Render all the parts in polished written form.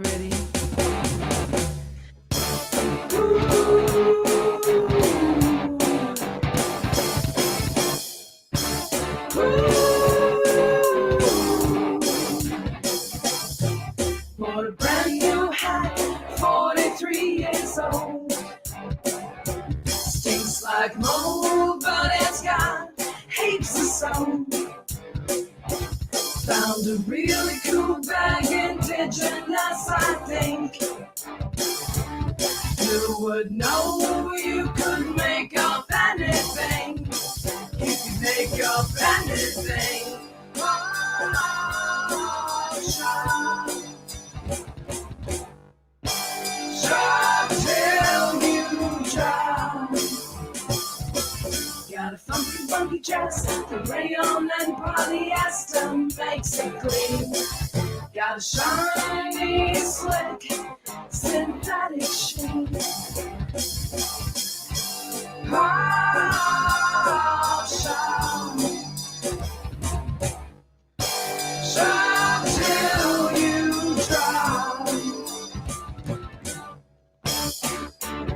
Ready? Bought a brand new hat, 43 years old. Stinks like mold, but it's got heaps of soul. Found a really cool bag, indigenous, I think. Who would know you could make up anything? You could make up anything. Shop till you drop. Got a funky dress, the rayon and polyester makes it clean. Got a shiny, slick, synthetic sheen. Pop shop. Shop till you drop.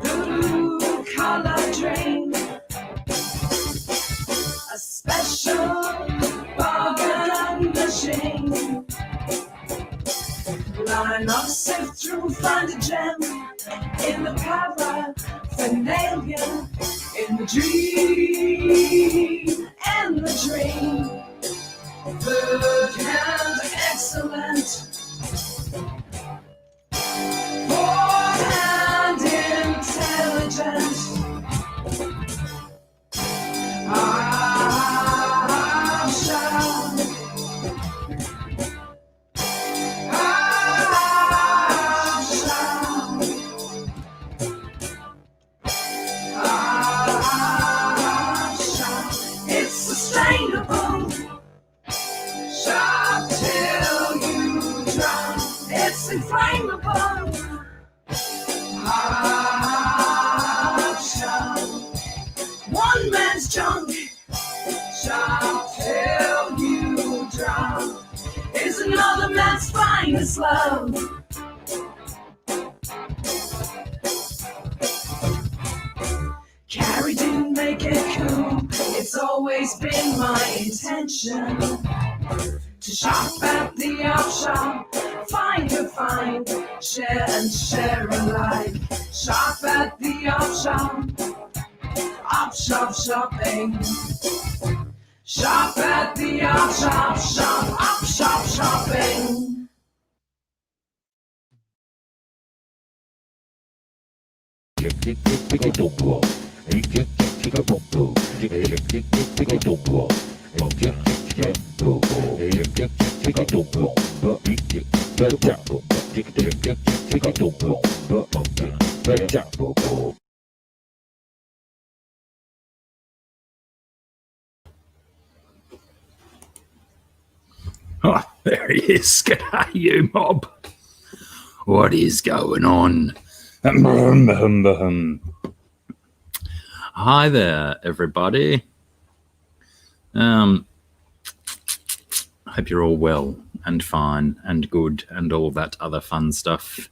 Blue color drain. A special bargain machine. Line up, sift through, find a gem in the paraphernalia, in the dream, and the dream. Good and excellent, bold and intelligent. It's sustainable. Shop till you drop. It's inflammable. Hot shop. One man's junk. Shop till you drop. Is another man's finest love. Carrie didn't make it cool. It's always been my intention to shop at the op shop, find a find, share and share alike. Shop at the op shop shopping. Shop at the op shop shopping. Oh, there he is. G'day, you mob. What is going on? Hi there, everybody. Hope you're all well and fine and good and all that other fun stuff.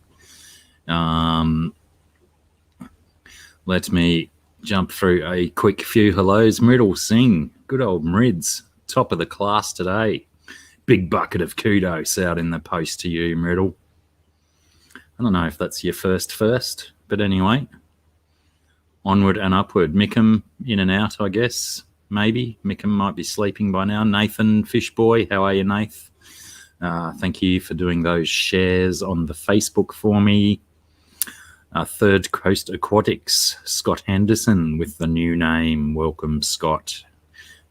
Let me jump through a quick few hellos. Mriddle Singh, good old Mrids, top of the class today. Big bucket of kudos out in the post to you, Mriddle. I don't know if that's your first, but anyway, onward and upward. Mickham in and out, I guess. Maybe Mickham might be sleeping by now. Nathan Fishboy, how are you, Nath? Thank you for doing those shares on the Facebook for me. Third Coast Aquatics, Scott Henderson with the new name. Welcome, Scott.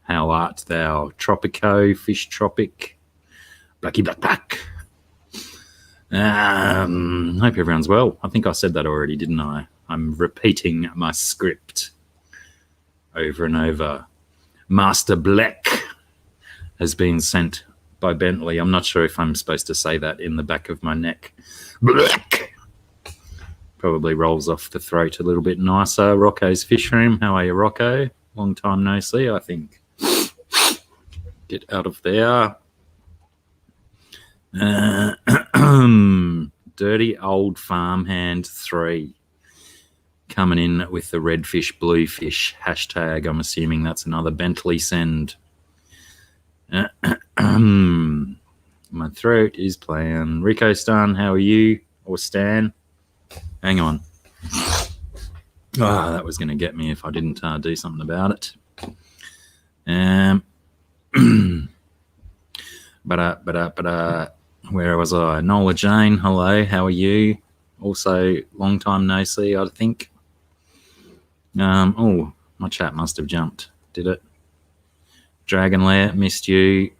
How art thou? Tropico, Fish Tropic, Blacky Black. Hope everyone's well. I think I said that already, didn't I? I'm repeating my script over and over. Master Black has been sent by Bentley. I'm not sure if I'm supposed to say that in the back of my neck. Black probably rolls off the throat a little bit nicer. Rocco's Fish Room. How are you, Rocco? Long time no see, I think. Get out of there. Dirty Old Farmhand 3 coming in with the redfish, bluefish hashtag. I'm assuming that's another Bentley send. My throat is playing. Rico Stan, how are you? Or Stan? Hang on. That was going to get me if I didn't do something about it. Where was I? Nola Jane, hello, how are you? Also, long time no see, I think. My chat must have jumped, did it? Dragon Lair, missed you.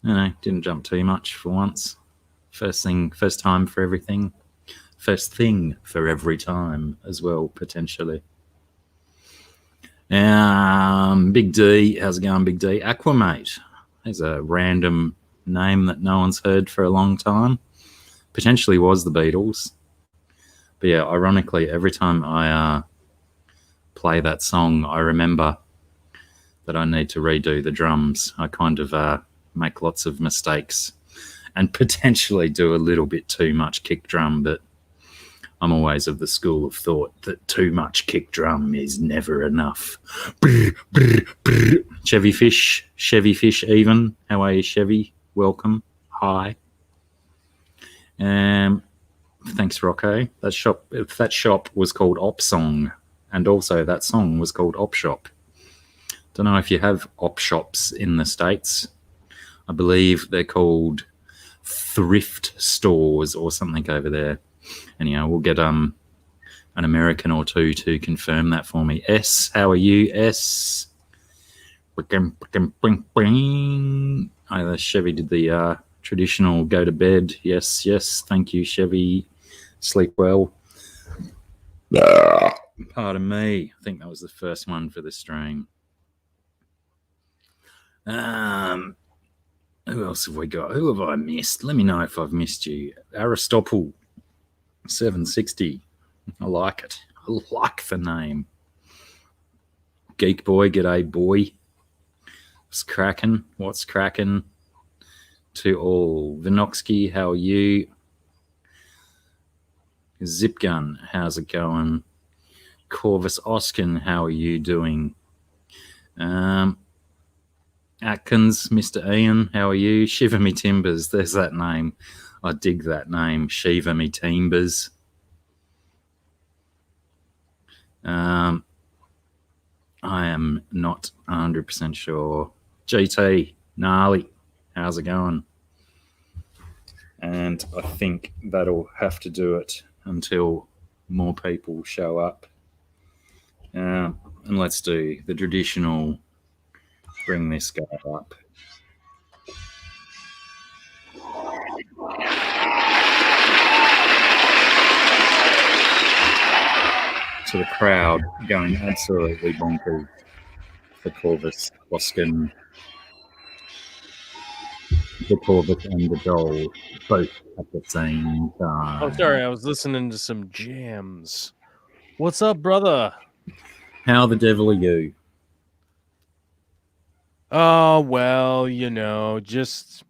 No, didn't jump too much for once. First time for everything. First thing for every time as well, potentially. Big D, how's it going, Big D? Aquamate, there's a random name that no one's heard for a long time. Potentially was the Beatles. But yeah, ironically, every time I play that song, I remember that I need to redo the drums. I kind of make lots of mistakes and potentially do a little bit too much kick drum, but I'm always of the school of thought that too much kick drum is never enough. Chevy Fish even. How are you, Chevy? Welcome. Hi. Thanks, Rocco. That shop was called Op Song, and also that song was called Op Shop. Don't know if you have op shops in the States. I believe they're called thrift stores or something over there. Anyhow, we'll get an American or two to confirm that for me. S, how are you, S? Chevy did the traditional go to bed. Yes. Thank you, Chevy. Sleep well. Pardon me. I think that was the first one for the stream. Who else have we got? Who have I missed? Let me know if I've missed you. Aristotle 760. I like it. I like the name. Geek Boy, g'day boy. What's cracking? To all. Vinoxky, how are you? Zipgun, how's it going? Corvus Oskin, how are you doing? Atkins, Mr. Ian, how are you? Shiver Me Timbers, there's that name. I dig that name, Shiver Me Timbers. I am not 100% sure. GT, gnarly, how's it going? And I think that'll have to do it until more people show up. And let's do the traditional bring this guy up. To the crowd going absolutely bonkers for Corvus Oskin. The Corvus and the doll both at the same time. Oh, sorry, I was listening to some jams. What's up, brother? How the devil are you? Oh, well, just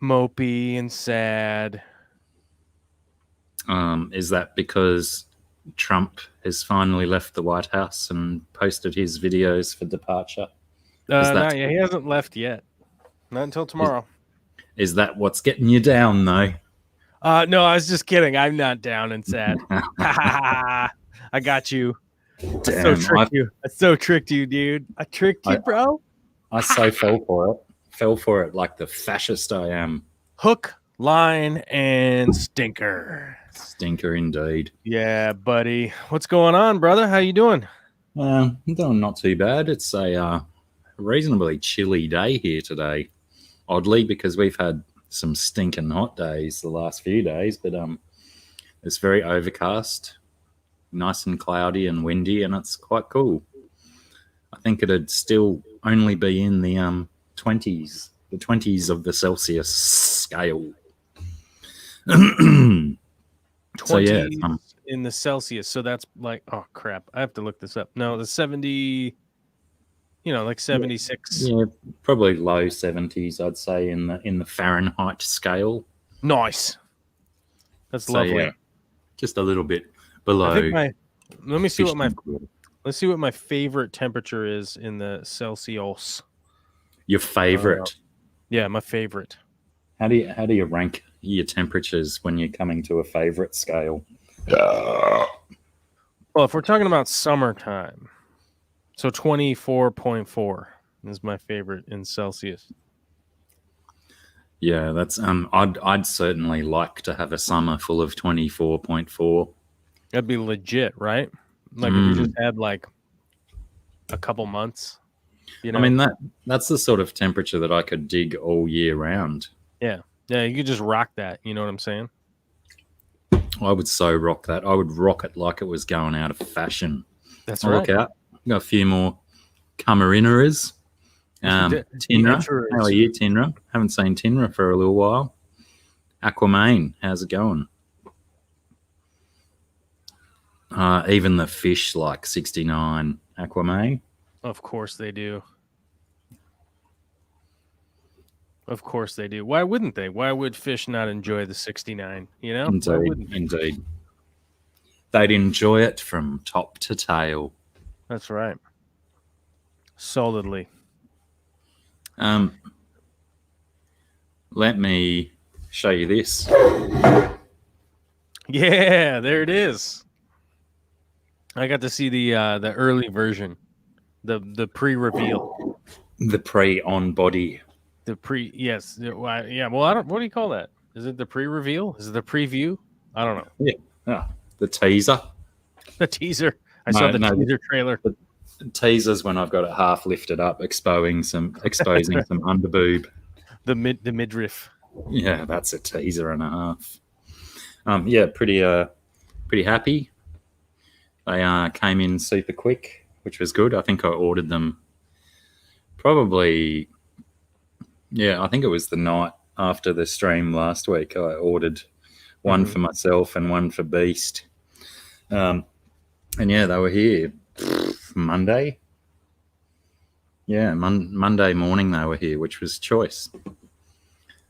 mopey and sad. Is that because Trump has finally left the White House and posted his videos for departure? Not yet. He hasn't left yet. Not until tomorrow. Is that what's getting you down, though? No, I was just kidding. I'm not down and sad. I got you. Damn, I so tricked you, dude. I tricked you, bro. I so fell for it like the fascist I am. Hook, line, and stinker. Stinker indeed. Yeah, buddy. What's going on, brother? How you doing? I'm doing not too bad. It's a reasonably chilly day here today. Oddly, because we've had some stinking hot days the last few days, but it's very overcast, nice and cloudy and windy, and it's quite cool. I think it'd still only be in the 20s of the Celsius scale. 20 So yeah, in the Celsius. So that's like, oh crap, I have to look this up. No, the 70, like 76. Yeah, probably low 70s, I'd say, in the Fahrenheit scale. Nice. That's So, lovely. yeah, just a little bit below. I think let me see what my fishing. let's see what my favorite temperature is in the Celsius. Your favorite. Yeah, my favorite. How do you rank your temperatures when you're coming to a favorite scale? Well, if we're talking about summertime, so 24.4 is my favorite in Celsius. Yeah, that's I'd certainly like to have a summer full of 24.4. That'd be legit, right? Like if you just had like a couple months, you know. I mean that's the sort of temperature that I could dig all year round. Yeah, you could just rock that. You know what I'm saying? I would so rock that. I would rock it like it was going out of fashion. That's I'll right. look out. Got a few more Camarinaras. Tinra. How are you, Tinra? Haven't seen Tinra for a little while. Aquaman, how's it going? Even the fish like 69 Aquaman. Of course they do. Of course they do. Why wouldn't they? Why would fish not enjoy the 69? You know? Indeed. They'd enjoy it from top to tail. That's right. Solidly. Let me show you this. Yeah, there it is. I got to see the early version, the pre-reveal, The pre-on body. yes, yeah. Well, I don't. What do you call that? Is it the pre-reveal? Is it the preview? I don't know. Yeah, the teaser. The teaser. I saw the teaser trailer. The teaser's when I've got it half lifted up, exposing some underboob. The midriff. Yeah, that's a teaser and a half. Yeah, pretty happy. They came in super quick, which was good. I think I ordered them probably. Yeah, I think it was the night after the stream last week. I ordered one for myself and one for Beast. And yeah, they were here Monday. Yeah, Monday morning they were here, which was choice.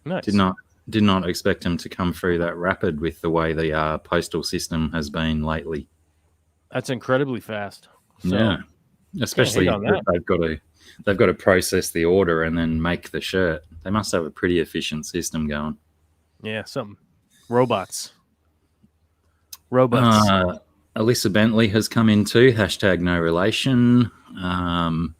Nice. Did not expect them to come through that rapid with the way the postal system has been lately. That's incredibly fast. So, yeah, especially they've got to process the order and then make the shirt. They must have a pretty efficient system going. Yeah, something. Robots. Alyssa Bentley has come in too. # no relation. Who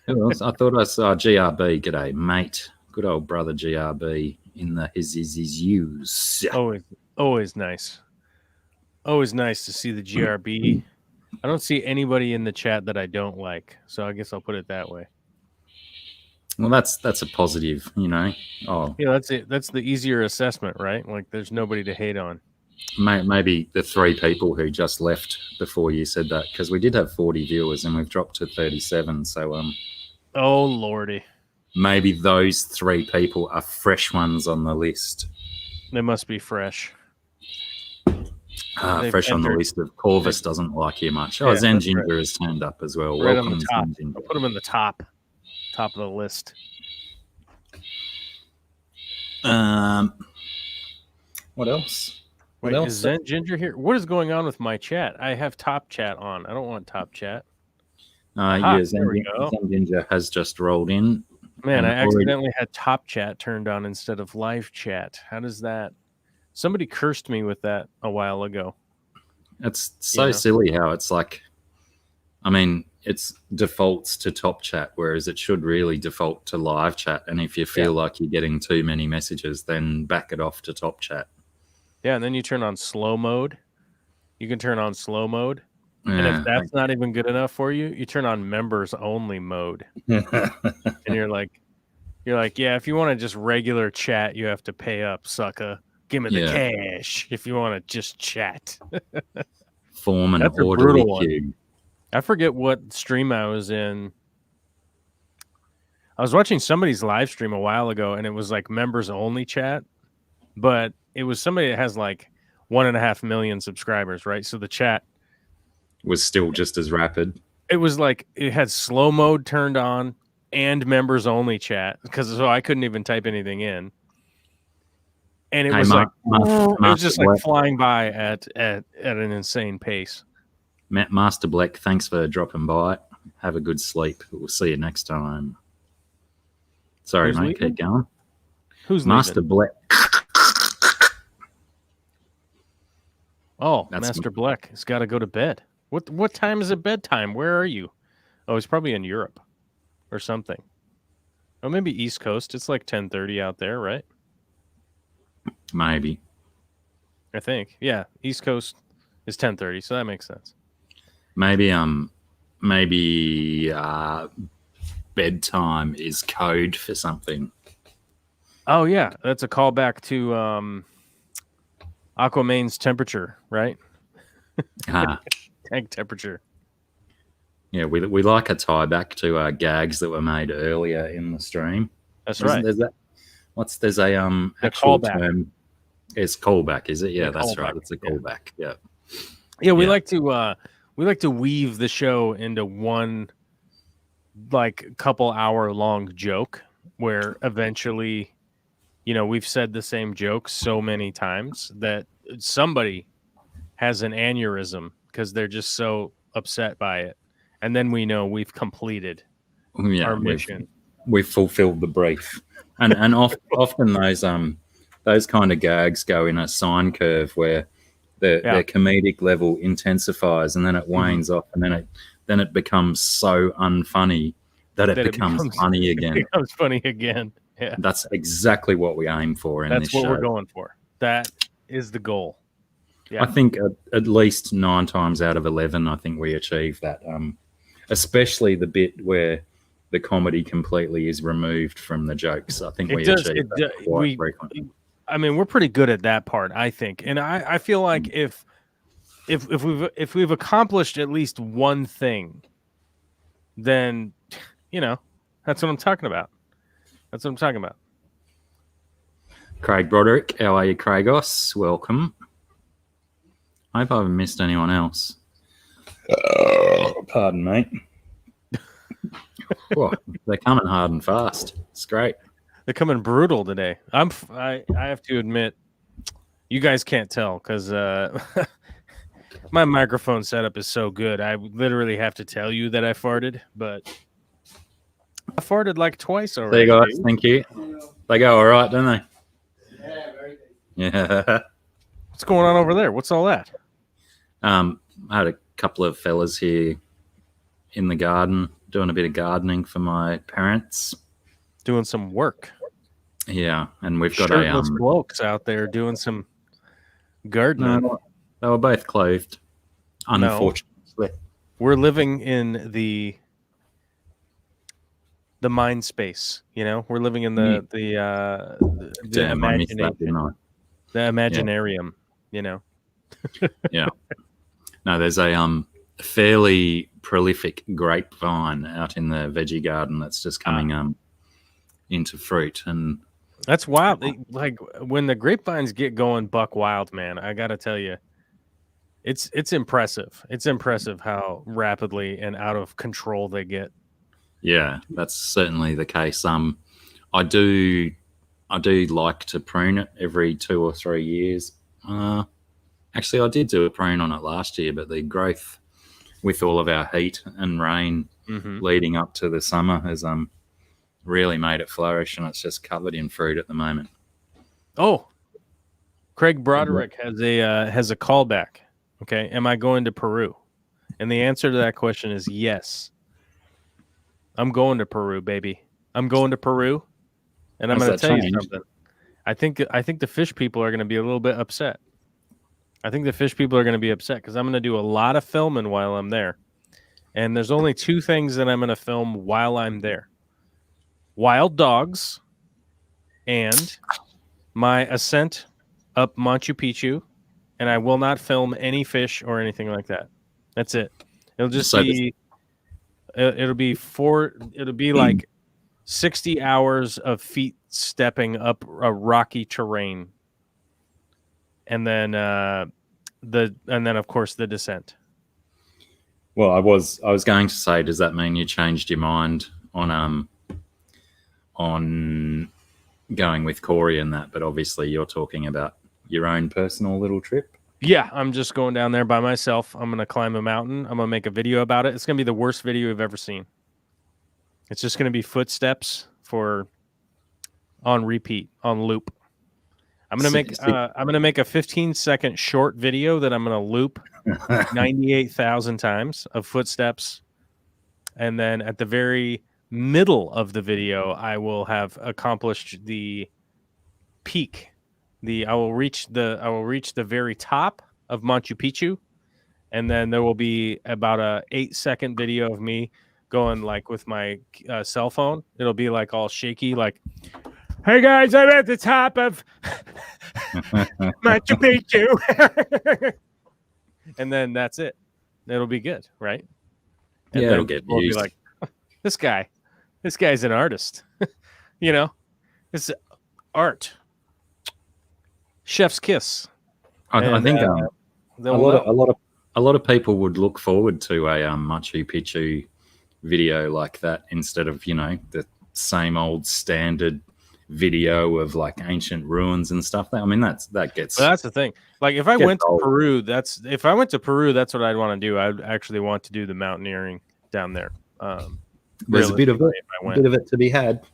else? I thought I saw GRB. G'day, mate. Good old brother GRB in the his use. Always nice. Always nice to see the GRB. I don't see anybody in the chat that I don't like, so I guess I'll put it that way. Well, that's a positive, you know. Oh, yeah, that's it. That's the easier assessment, right? Like, there's nobody to hate on. Maybe the 3 people who just left before you said that, because we did have 40 viewers and we've dropped to 37. So oh lordy, maybe those 3 people are fresh ones on the list. They must be fresh. Fresh on the list of Corvus doesn't like you much. Oh, yeah, Zen Ginger has turned up as well. Right. Welcome, on the top. I'll put him in the top of the list. What else? Wait, is Zen Ginger here? What is going on with my chat? I have top chat on. I don't want top chat. Yeah, Zen Ginger has just rolled in. Man, I accidentally had top chat turned on instead of live chat. How does that? Somebody cursed me with that a while ago. It's so silly how it's like, I mean, it's defaults to top chat, whereas it should really default to live chat. And if you feel like you're getting too many messages, then back it off to top chat. Yeah, and then you turn on slow mode. You can turn on slow mode. Yeah, and if that's not even good enough for you, you turn on members only mode. And you're like, yeah, if you want to just regular chat, you have to pay up, sucker. Give me the cash if you want to just chat. Form an orderly queue. I forget what stream I was in. I was watching somebody's live stream a while ago, and it was like members only chat, but it was somebody that has like 1.5 million subscribers, right? So the chat was still just as rapid. It was like it had slow mode turned on and members only chat, because so I couldn't even type anything in. and it Hey, was Ma- like Ma- it was just like Black, flying by at an insane pace. Master Black, thanks for dropping by. Have a good sleep. We'll see you next time. Sorry, Who's mate. leaving? Keep going. Who's Master leaving? Black. Oh, That's Master Black has got to go to bed. What time is it bedtime? Where are you? Oh, he's probably in Europe or something. Oh, maybe East Coast. It's like 10:30 out there, right? maybe. I think. Yeah, East Coast is 10:30, so that makes sense. Maybe bedtime is code for something. Oh yeah, that's a callback to Aquaman's temperature, right? Tank temperature. Yeah, we like a tie back to gags that were made earlier in the stream. That's right. There's a actual callback. term. It's callback, is it? Yeah, that's callback, right. It's a callback. Yeah. Yeah, we Yeah. like to weave the show into one like couple hour long joke where eventually, we've said the same joke so many times that somebody has an aneurysm because they're just so upset by it. And then we know we've completed our mission. We've fulfilled the brief. And often those kind of gags go in a sine curve where their comedic level intensifies and then it wanes off and then it becomes so unfunny that it becomes funny again. It becomes funny again. Yeah. That's exactly what we aim for in this show. That's what we're going for. That is the goal. Yeah. I think at least 9 times out of 11, I think we achieve that. Especially the bit where the comedy completely is removed from the jokes. I think we achieve that quite frequently. I mean, we're pretty good at that part, I think, and I feel like if we've accomplished at least one thing, then that's what I'm talking about. That's what I'm talking about. Craig Broderick, how are you, Craigos? Welcome. I hope I haven't missed anyone else. Pardon, mate. Oh, they're coming hard and fast. It's great. They're coming brutal today. I have to admit, you guys can't tell because my microphone setup is so good. I literally have to tell you that I farted, but I farted like twice already. There you guys. Thank you. They go all right, don't they? Yeah, very good. Yeah. What's going on over there? What's all that? I had a couple of fellas here in the garden doing a bit of gardening for my parents. Doing some work. Yeah, and we've got shirtless blokes out there doing some gardening. No, they were both clothed. Unfortunately, we're living in the mind space. We're living in the imagination, the imaginarium. Yeah. No, there's a fairly prolific grapevine out in the veggie garden that's just coming into fruit, and that's wild. Like when the grapevines get going buck wild, man, I gotta tell you, it's impressive. It's impressive how rapidly and out of control they get. Yeah, that's certainly the case. I do like to prune it every 2 or 3 years. Actually, I did do a prune on it last year, but the growth with all of our heat and rain leading up to the summer has really made it flourish, and it's just covered in fruit at the moment. Oh, Craig Broderick has a callback. Okay, am I going to Peru? And the answer to that question is yes. I'm going to Peru, baby. I'm going to Peru, and I'm going to tell you something. I think the fish people are going to be a little bit upset. I think the fish people are going to be upset because I'm going to do a lot of filming while I'm there. And there's only 2 things that I'm going to film while I'm there. Wild dogs and my ascent up Machu Picchu. And I will not film any fish or anything like that. That's it. It'll just it'll be like 60 hours of feet stepping up a rocky terrain. And then of course the descent. Well, I was going to say, does that mean you changed your mind on going with Corey and that, but obviously you're talking about your own personal little trip. Yeah, I'm just going down there by myself. I'm going to climb a mountain. I'm going to make a video about it. It's going to be the worst video you've ever seen. It's just going to be footsteps on repeat, on loop. I'm going to make a 15-second short video that I'm going to loop 98,000 times of footsteps. And then at the very middle of the video, I will have accomplished the peak. I will reach the very top of Machu Picchu, and then there will be about a 8-second video of me going like with my cell phone. It'll be like all shaky, like, "Hey guys, I'm at the top of Machu Picchu," and then that's it. It'll be good, right? And it'll get we'll views. be like, this guy's an artist. It's art. Chef's kiss. I think a lot of people would look forward to a Machu Picchu video like that instead of the same old standard video of like ancient ruins and stuff. I mean that gets. Well, that's the thing. Like if I went to Peru, that's what I'd want to do. I'd actually want to do the mountaineering down there. There's a bit of it to be had.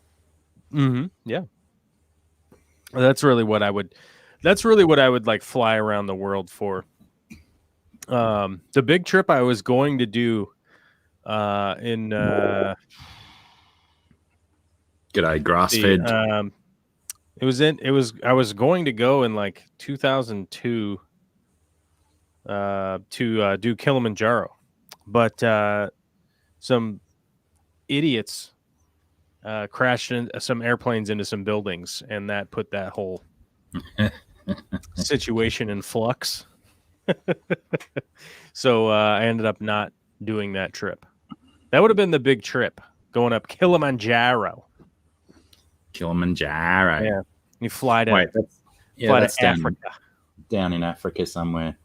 Mm-hmm. Yeah, that's really what I would. That's really what I would like fly around the world for. The big trip I was going to do in G'day, grass-fed. I was going to go in like 2002 to do Kilimanjaro, but some idiots crashed some airplanes into some buildings, and that put that whole situation in flux. So I ended up not doing that trip. That would have been the big trip, going up Kilimanjaro. Yeah, you fly to Africa. Down in Africa somewhere.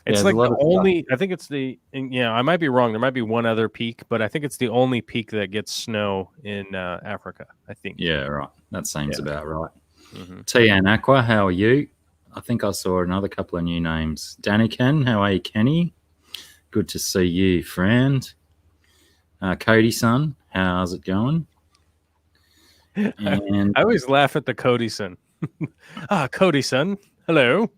It's like the only. I think it's the. I might be wrong. There might be one other peak, but I think it's the only peak that gets snow in Africa. I think. Yeah, right. That seems about right. Mm-hmm. Tian Aqua, how are you? I think I saw another couple of new names. Danny Ken, how are you, Kenny? Good to see you, friend. Cody son, how's it going? And I always laugh at the Cody son. Cody son, hello.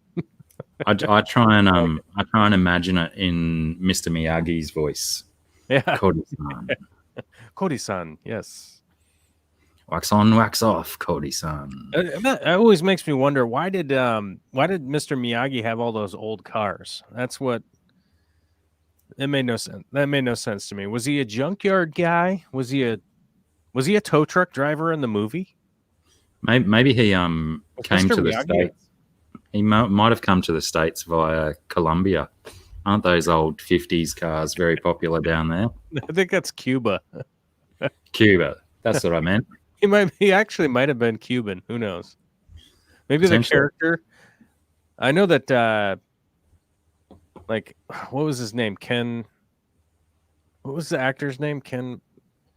I try and imagine it in Mr. Miyagi's voice. Yeah, Cody san. Cody san, yes. Wax on, wax off, Cody san. That always makes me wonder why did Mr. Miyagi have all those old cars? That's what. It made no sense. That made no sense to me. Was he a junkyard guy? Was he a tow truck driver in the movie? Maybe he came Mr. to the Miyagi? States. He might have come to the States via Colombia. Aren't those old 50s cars very popular down there? I think that's Cuba. Cuba. That's what I meant. He actually might have been Cuban. Who knows? Maybe the character. I know that. Like, what was his name? Ken. What was the actor's name? Ken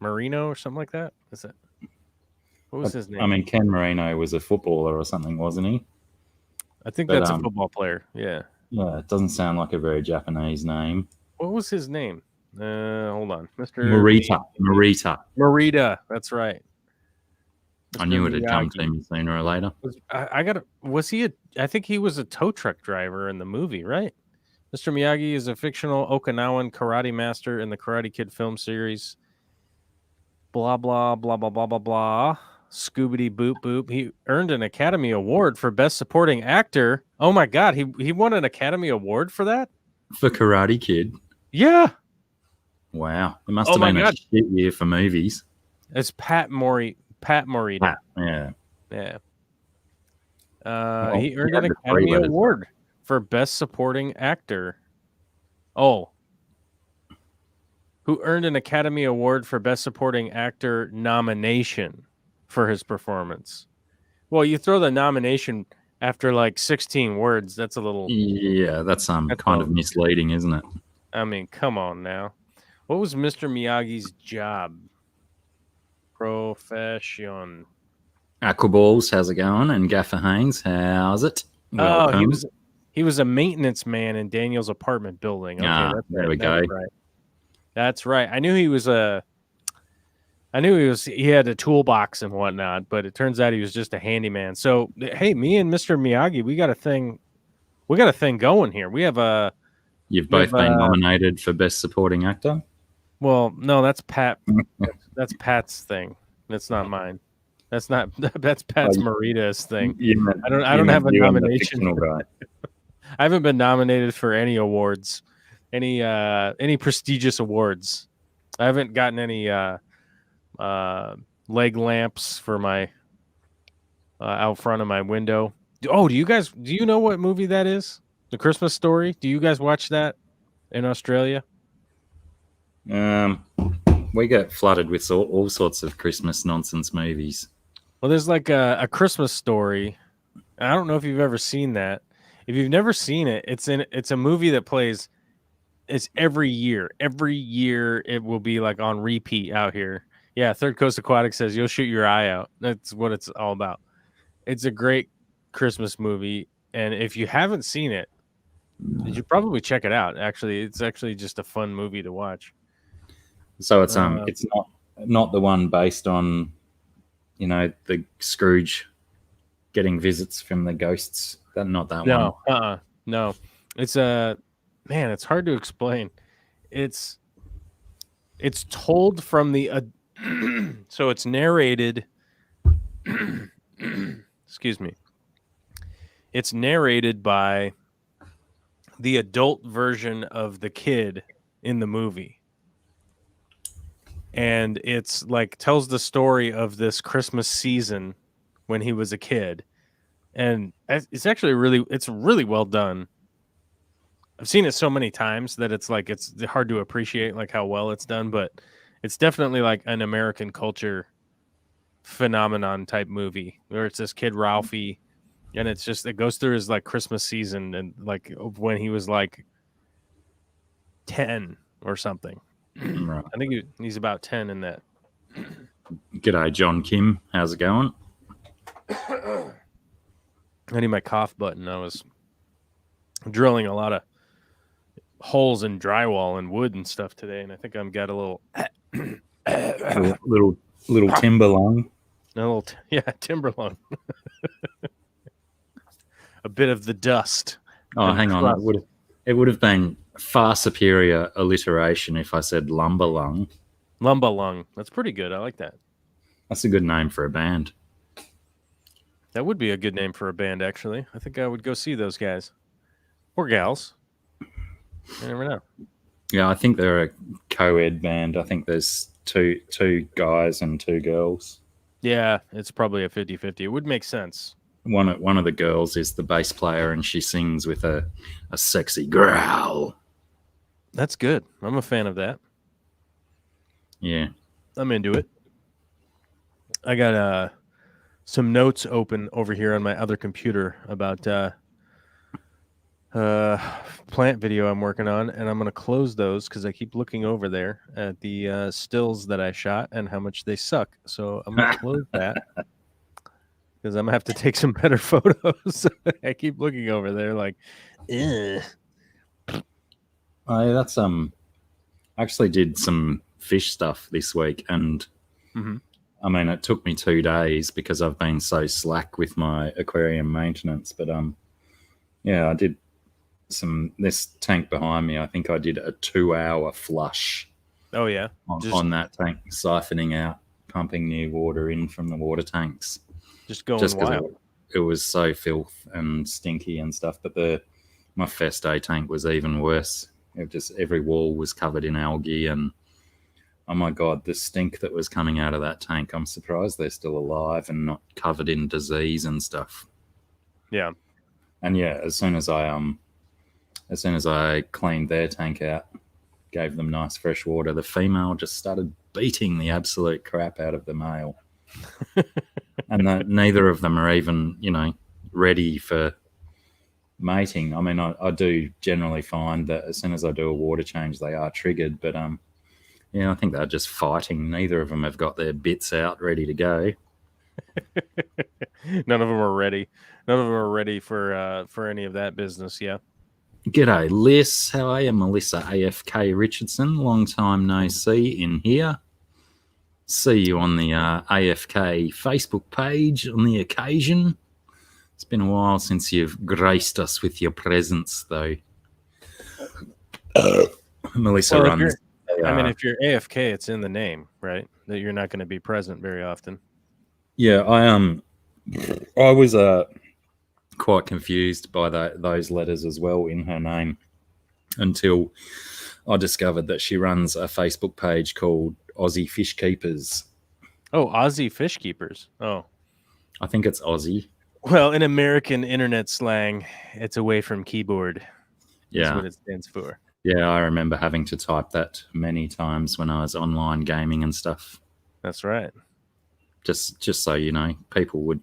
Marino or something like that? Is it? What was his name? I mean, Ken Marino was a footballer or something, wasn't he? I think that's a football player. Yeah. Yeah, it doesn't sound like a very Japanese name. What was his name? Hold on, Mr. Morita. That's right. I knew it had come to me sooner or later. I think he was a tow truck driver in the movie, right? Mr. Miyagi is a fictional Okinawan karate master in the Karate Kid film series. Blah, blah, blah, blah, blah, blah, blah. Scoobity boop boop. He earned an Academy Award for Best Supporting Actor. Oh my God, he won an Academy Award for that? For Karate Kid? Yeah. Wow. It must have been a shit year for movies. It's Pat Morita. Yeah. Yeah. He earned an Academy Award for Best Supporting Actor. Oh. Who earned an Academy Award for Best Supporting Actor nomination for his performance. Well, you throw the nomination after like 16 words. That's a little... Yeah, that's kind of misleading, isn't it? I mean, come on now. What was Mr. Miyagi's job? Profession. Aquaballs, how's it going? And Gaffer Haynes, how's it? Welcome. He was a maintenance man in Daniel's apartment building. Okay, there we go. That's right. I knew he had a toolbox and whatnot, but it turns out he was just a handyman. So hey, me and Mr. Miyagi, we got a thing going here. We have You've both been nominated for Best Supporting Actor? Well, no, that's Pat. That's Pat's thing. That's not mine. That's Pat's Marita's thing. I don't have a nomination. I haven't been nominated for any awards, any prestigious awards. I haven't gotten any leg lamps for my out front of my window. Do you know what movie that is? The Christmas Story. Do you guys watch that in Australia? We get flooded with all sorts of Christmas nonsense movies. Well, there's like a Christmas Story. I don't know if you've ever seen that. If you've never seen it, it's a movie that plays. It's every year. Every year it will be like on repeat out here. Yeah, Third Coast Aquatic says you'll shoot your eye out. That's what it's all about. It's a great Christmas movie, and if you haven't seen it, you should probably check it out. Actually, it's actually just a fun movie to watch. So it's not the one based on, the Scrooge getting visits from the ghosts. Not that one. No. It's it's hard to explain. It's told from the so it's narrated. Excuse me. It's narrated by the adult version of the kid in the movie. And it's like tells the story of this Christmas season when he was a kid. And it's actually really well done. I've seen it so many times that it's hard to appreciate like how well it's done, but it's definitely like an American culture phenomenon type movie where it's this kid Ralphie, and it goes through his like Christmas season and like when he was like 10 or something. Right. I think he's about 10 in that. G'day, John Kim. How's it going? I need my cough button. I was drilling a lot of holes in drywall and wood and stuff today, and I think I've got a little little timber lung. Timber lung. A bit of the dust. Oh, hang on. It would have been far superior alliteration if I said lumber lung. Lumber lung. That's pretty good. I like that. That's a good name for a band. That would be a good name for a band, actually. I think I would go see those guys. Or gals. You never know. Yeah, I think they're a co-ed band. I think there's two guys and two girls. Yeah, it's probably a 50-50. It would make sense. One of the girls is the bass player, and she sings with a sexy growl. That's good. I'm a fan of that. Yeah. I'm into it. I got some notes open over here on my other computer about plant video I'm working on, and I'm going to close those because I keep looking over there at the stills that I shot and how much they suck. So I'm going to close that because I'm going to have to take some better photos. I keep looking over there like, ugh. That's actually did some fish stuff this week, and I mean, it took me 2 days because I've been so slack with my aquarium maintenance. But I did this tank behind me. I think I did a 2-hour flush. Oh yeah, on that tank, siphoning out, pumping new water in from the water tanks. Just wild. It was so filth and stinky and stuff. But my Feste tank was even worse. Every wall was covered in algae, and oh my God, the stink that was coming out of that tank. I'm surprised they're still alive and not covered in disease and stuff. Yeah. And yeah, as soon as I cleaned their tank out, gave them nice fresh water, the female just started beating the absolute crap out of the male. And neither of them are even, ready for mating. I mean, I do generally find that as soon as I do a water change, they are triggered. But I think they're just fighting. Neither of them have got their bits out ready to go. None of them are ready. None of them are ready for any of that business. Yeah. G'day, Liz. How are you? Melissa AFK Richardson. Long time no see in here. See you on the AFK Facebook page on the occasion. It's been a while since you've graced us with your presence, though. Melissa runs. If you're AFK, it's in the name, right? That you're not going to be present very often. Yeah, I was quite confused by those letters as well in her name until I discovered that she runs a Facebook page called Aussie Fish Keepers. Oh, Aussie Fish Keepers. Oh, I think it's Aussie. Well, in American internet slang, it's away from keyboard. Yeah, that's what it stands for. Yeah, I remember having to type that many times when I was online gaming and stuff. That's right. Just so you know, people would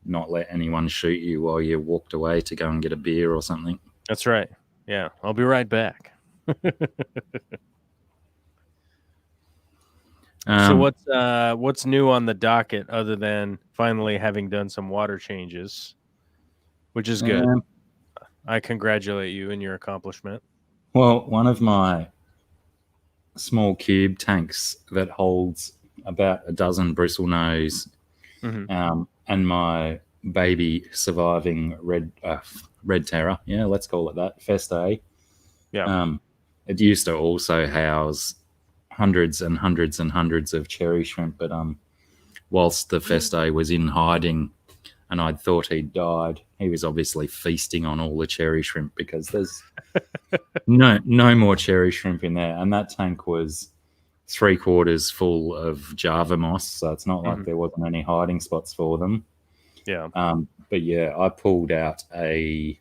not let anyone shoot you while you walked away to go and get a beer or something. That's right. Yeah, I'll be right back. So what's new on the docket other than finally having done some water changes, which is good. I congratulate you in your accomplishment. Well, one of my small cube tanks that holds about a dozen bristlenose and my baby surviving red terror, let's call it that, Feste. Yeah. It used to also house hundreds and hundreds and hundreds of cherry shrimp, but whilst the Feste was in hiding and I'd thought he'd died, he was obviously feasting on all the cherry shrimp because there's no more cherry shrimp in there. And that tank was 3/4 full of Java moss, so it's not like there wasn't any hiding spots for them. Yeah. But yeah, I pulled out probably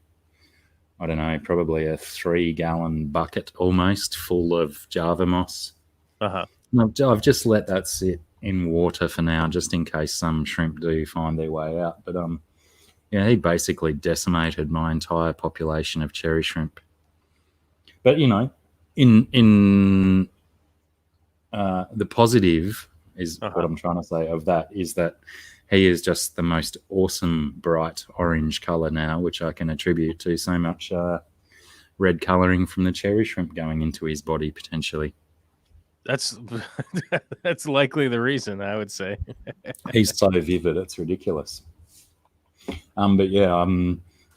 a 3-gallon bucket almost full of Java moss. I've just let that sit in water for now, just in case some shrimp do find their way out. But he basically decimated my entire population of cherry shrimp. But in the positive is what I'm trying to say of that is that he is just the most awesome bright orange color now, which I can attribute to so much red coloring from the cherry shrimp going into his body potentially. That's likely the reason, I would say. He's so vivid, it's ridiculous. But yeah,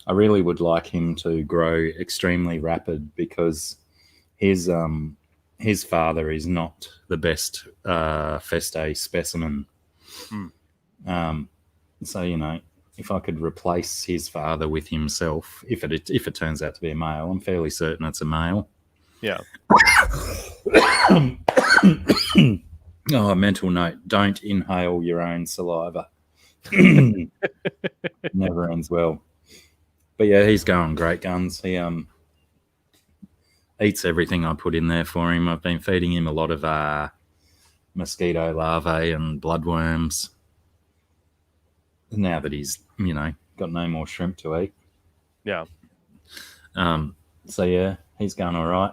I really would like him to grow extremely rapid because his father is not the best Feste specimen. So if I could replace his father with himself, if it turns out to be a male, I'm fairly certain it's a male. Yeah. Oh, mental note: don't inhale your own saliva. Never ends well. But yeah, he's going great guns. He eats everything I put in there for him. I've been feeding him a lot of mosquito larvae and bloodworms. Now that he's got no more shrimp to eat. Yeah. So yeah, he's going all right.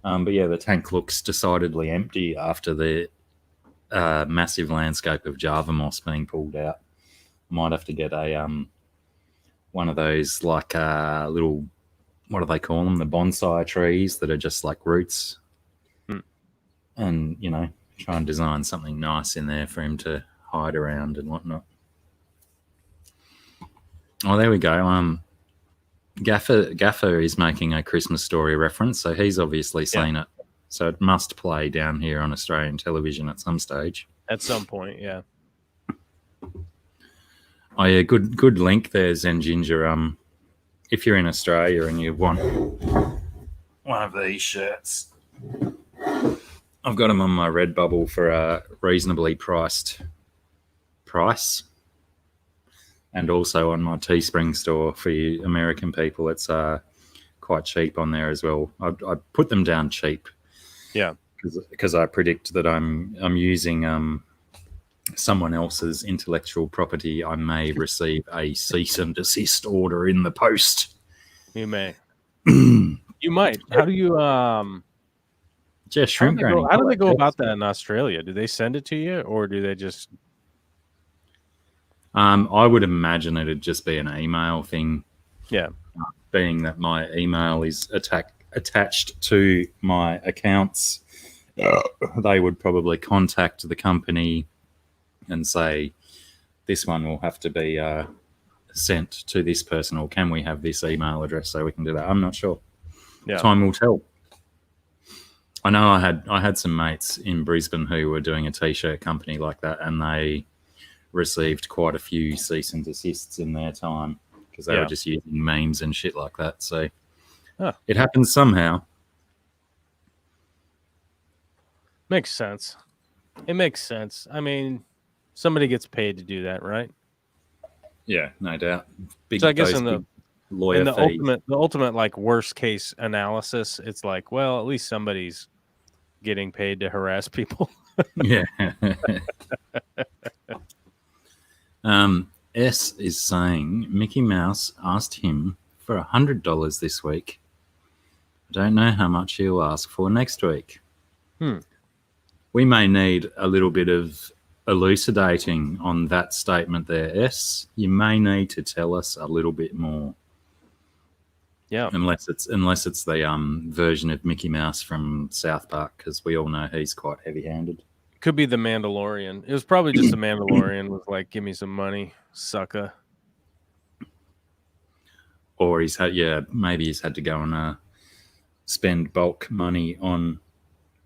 But yeah, the tank looks decidedly empty after the massive landscape of Java moss being pulled out. I might have to get a one of those like little, what do they call them? The bonsai trees that are just like roots. And try and design something nice in there for him to hide around and whatnot. Oh, there we go. Gaffer is making a Christmas Story reference, so he's obviously seen it. So it must play down here on Australian television at some stage. At some point, yeah. Oh yeah, good link there, Zen Ginger. If you're in Australia and you want one of these shirts, I've got them on my Redbubble for a reasonably priced price. And also on my Teespring store for you American people, it's quite cheap on there as well. I put them down cheap, because I predict that I'm using someone else's intellectual property. I may receive a cease and desist order in the post. You may. You might. How do you just shrimp? How do they go about that in Australia? Do they send it to you, or do they just I would imagine it'd just be an email thing. Yeah. Being that my email is attached to my accounts, they would probably contact the company and say, this one will have to be sent to this person, or can we have this email address so we can do that? I'm not sure. Yeah. Time will tell. I know I had some mates in Brisbane who were doing a t-shirt company like that, and they received quite a few cease and desists in their time because they were just using memes and shit like that. So it happens somehow. Makes sense. It makes sense. I mean, somebody gets paid to do that, right? Yeah, no doubt. So I guess in the fees. ultimate like worst case analysis, it's like, well, at least somebody's getting paid to harass people. Yeah. S is saying Mickey Mouse asked him for $100 this week. I don't know how much he'll ask for next week. We may need a little bit of elucidating on that statement there, S. You may need to tell us a little bit more. Yeah. Unless it's the version of Mickey Mouse from South Park, because we all know he's quite heavy-handed. Could be the Mandalorian. It was probably just the Mandalorian was like, give me some money, sucker. Or maybe he's had to go and spend bulk money on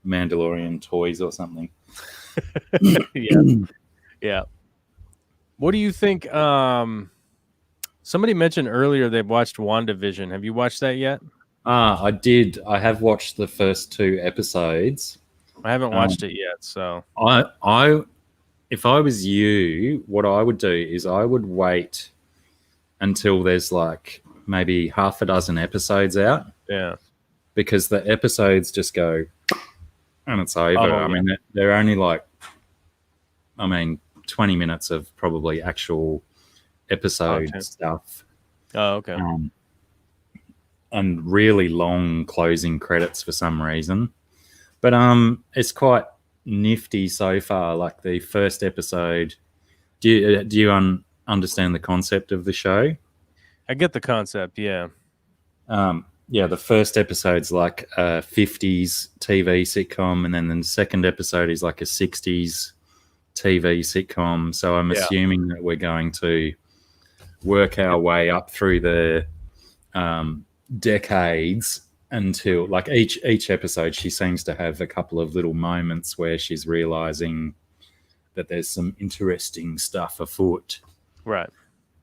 Mandalorian toys or something. Yeah. What do you think? Somebody mentioned earlier they've watched WandaVision. Have you watched that yet? I did. I have watched the first 2 episodes. I haven't watched it yet, so if I was you, what I would do is I would wait until there's like maybe half a dozen episodes out. Yeah. Because the episodes just go and it's over. I mean, they're only 20 minutes of probably actual episode stuff. Oh, okay. And really long closing credits for some reason. But it's quite nifty so far. Like the first episode, do you understand the concept of the show? I get the concept, yeah. The first episode's like a 50s TV sitcom, and then the second episode is like a 60s TV sitcom. So I'm assuming that we're going to work our way up through the decades until like each episode she seems to have a couple of little moments where she's realizing that there's some interesting stuff afoot. Right.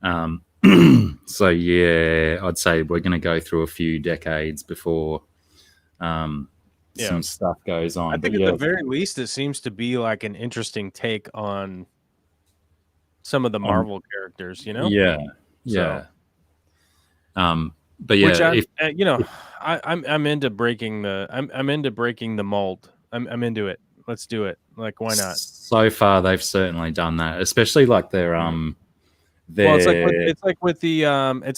So I'd say we're going to go through a few decades before some stuff goes on. I think at the very least it seems to be like an interesting take on some of the Marvel characters, you know? Yeah. But yeah, which I'm into breaking the I'm into breaking the mold. I'm into it. Let's do it. Like, why not? So far, they've certainly done that, especially like their Well, it's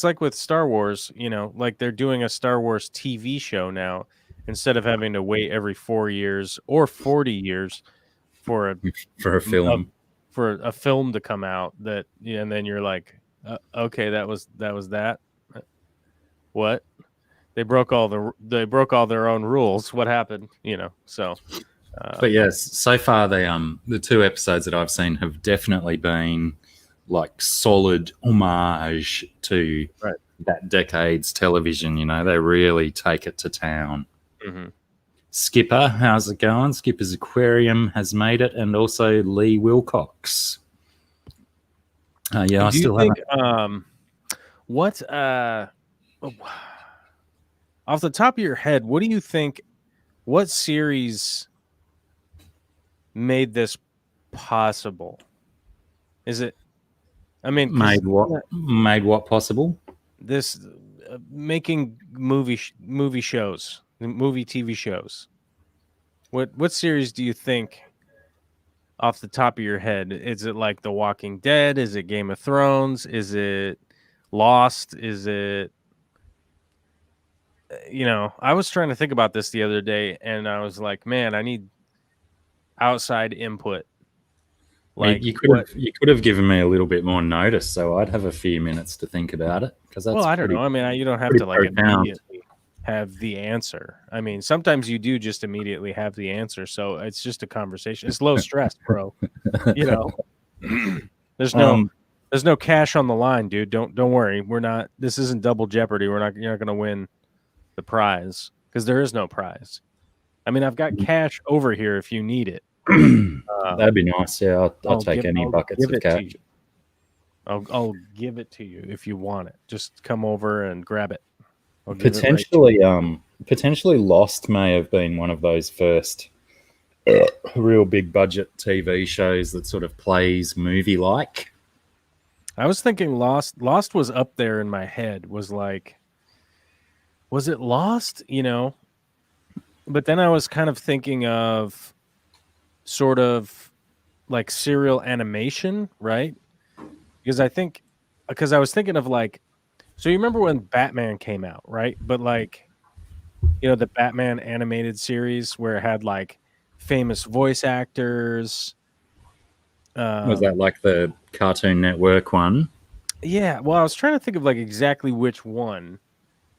like with Star Wars. You know, like they're doing a Star Wars TV show now instead of having to wait every 4 years or 40 years for a film for a film to come out. And then you're like, okay, that was that. What? They broke all their own rules. What happened? You know. So, but yes, so far the 2 episodes that I've seen have definitely been like solid homage to that decade's television. You know, they really take it to town. Mm-hmm. Skipper, how's it going? Skipper's Aquarium has made it, and also Lee Wilcox. I still haven't. What? Off the top of your head, what do you think? What series made this possible? Is it? I mean, made what possible? This making movie shows, movie TV shows. What series do you think? Off the top of your head, is it like The Walking Dead? Is it Game of Thrones? Is it Lost? Is it? You know, I was trying to think about this the other day, and I was like, man, I need outside input. Like you could have given me a little bit more notice, so I'd have a few minutes to think about it, because that's I don't know. I mean, you don't have to like profound. immediately have the answer. I mean, sometimes you do just immediately have the answer, so it's just a conversation. It's low stress, bro. You know, there's no cash on the line, dude. Don't worry. This isn't double jeopardy. You're not going to win the prize, because there is no prize. I mean, I've got cash over here if you need it. That'd be nice. Yeah, I'll take any buckets of cash. I'll give it to you if you want it. Just come over and grab it. Potentially, potentially Lost may have been one of those first real big budget TV shows that sort of plays movie like. I was thinking Lost. Lost was up there in my head. Was it Lost? You know, but then I was kind of thinking of sort of like serial animation, right? Because I was thinking of like, so you remember when Batman came out, right? But like, you know, the Batman animated series where it had like famous voice actors. Was that like the Cartoon Network one? Yeah. Well, I was trying to think of like exactly which one,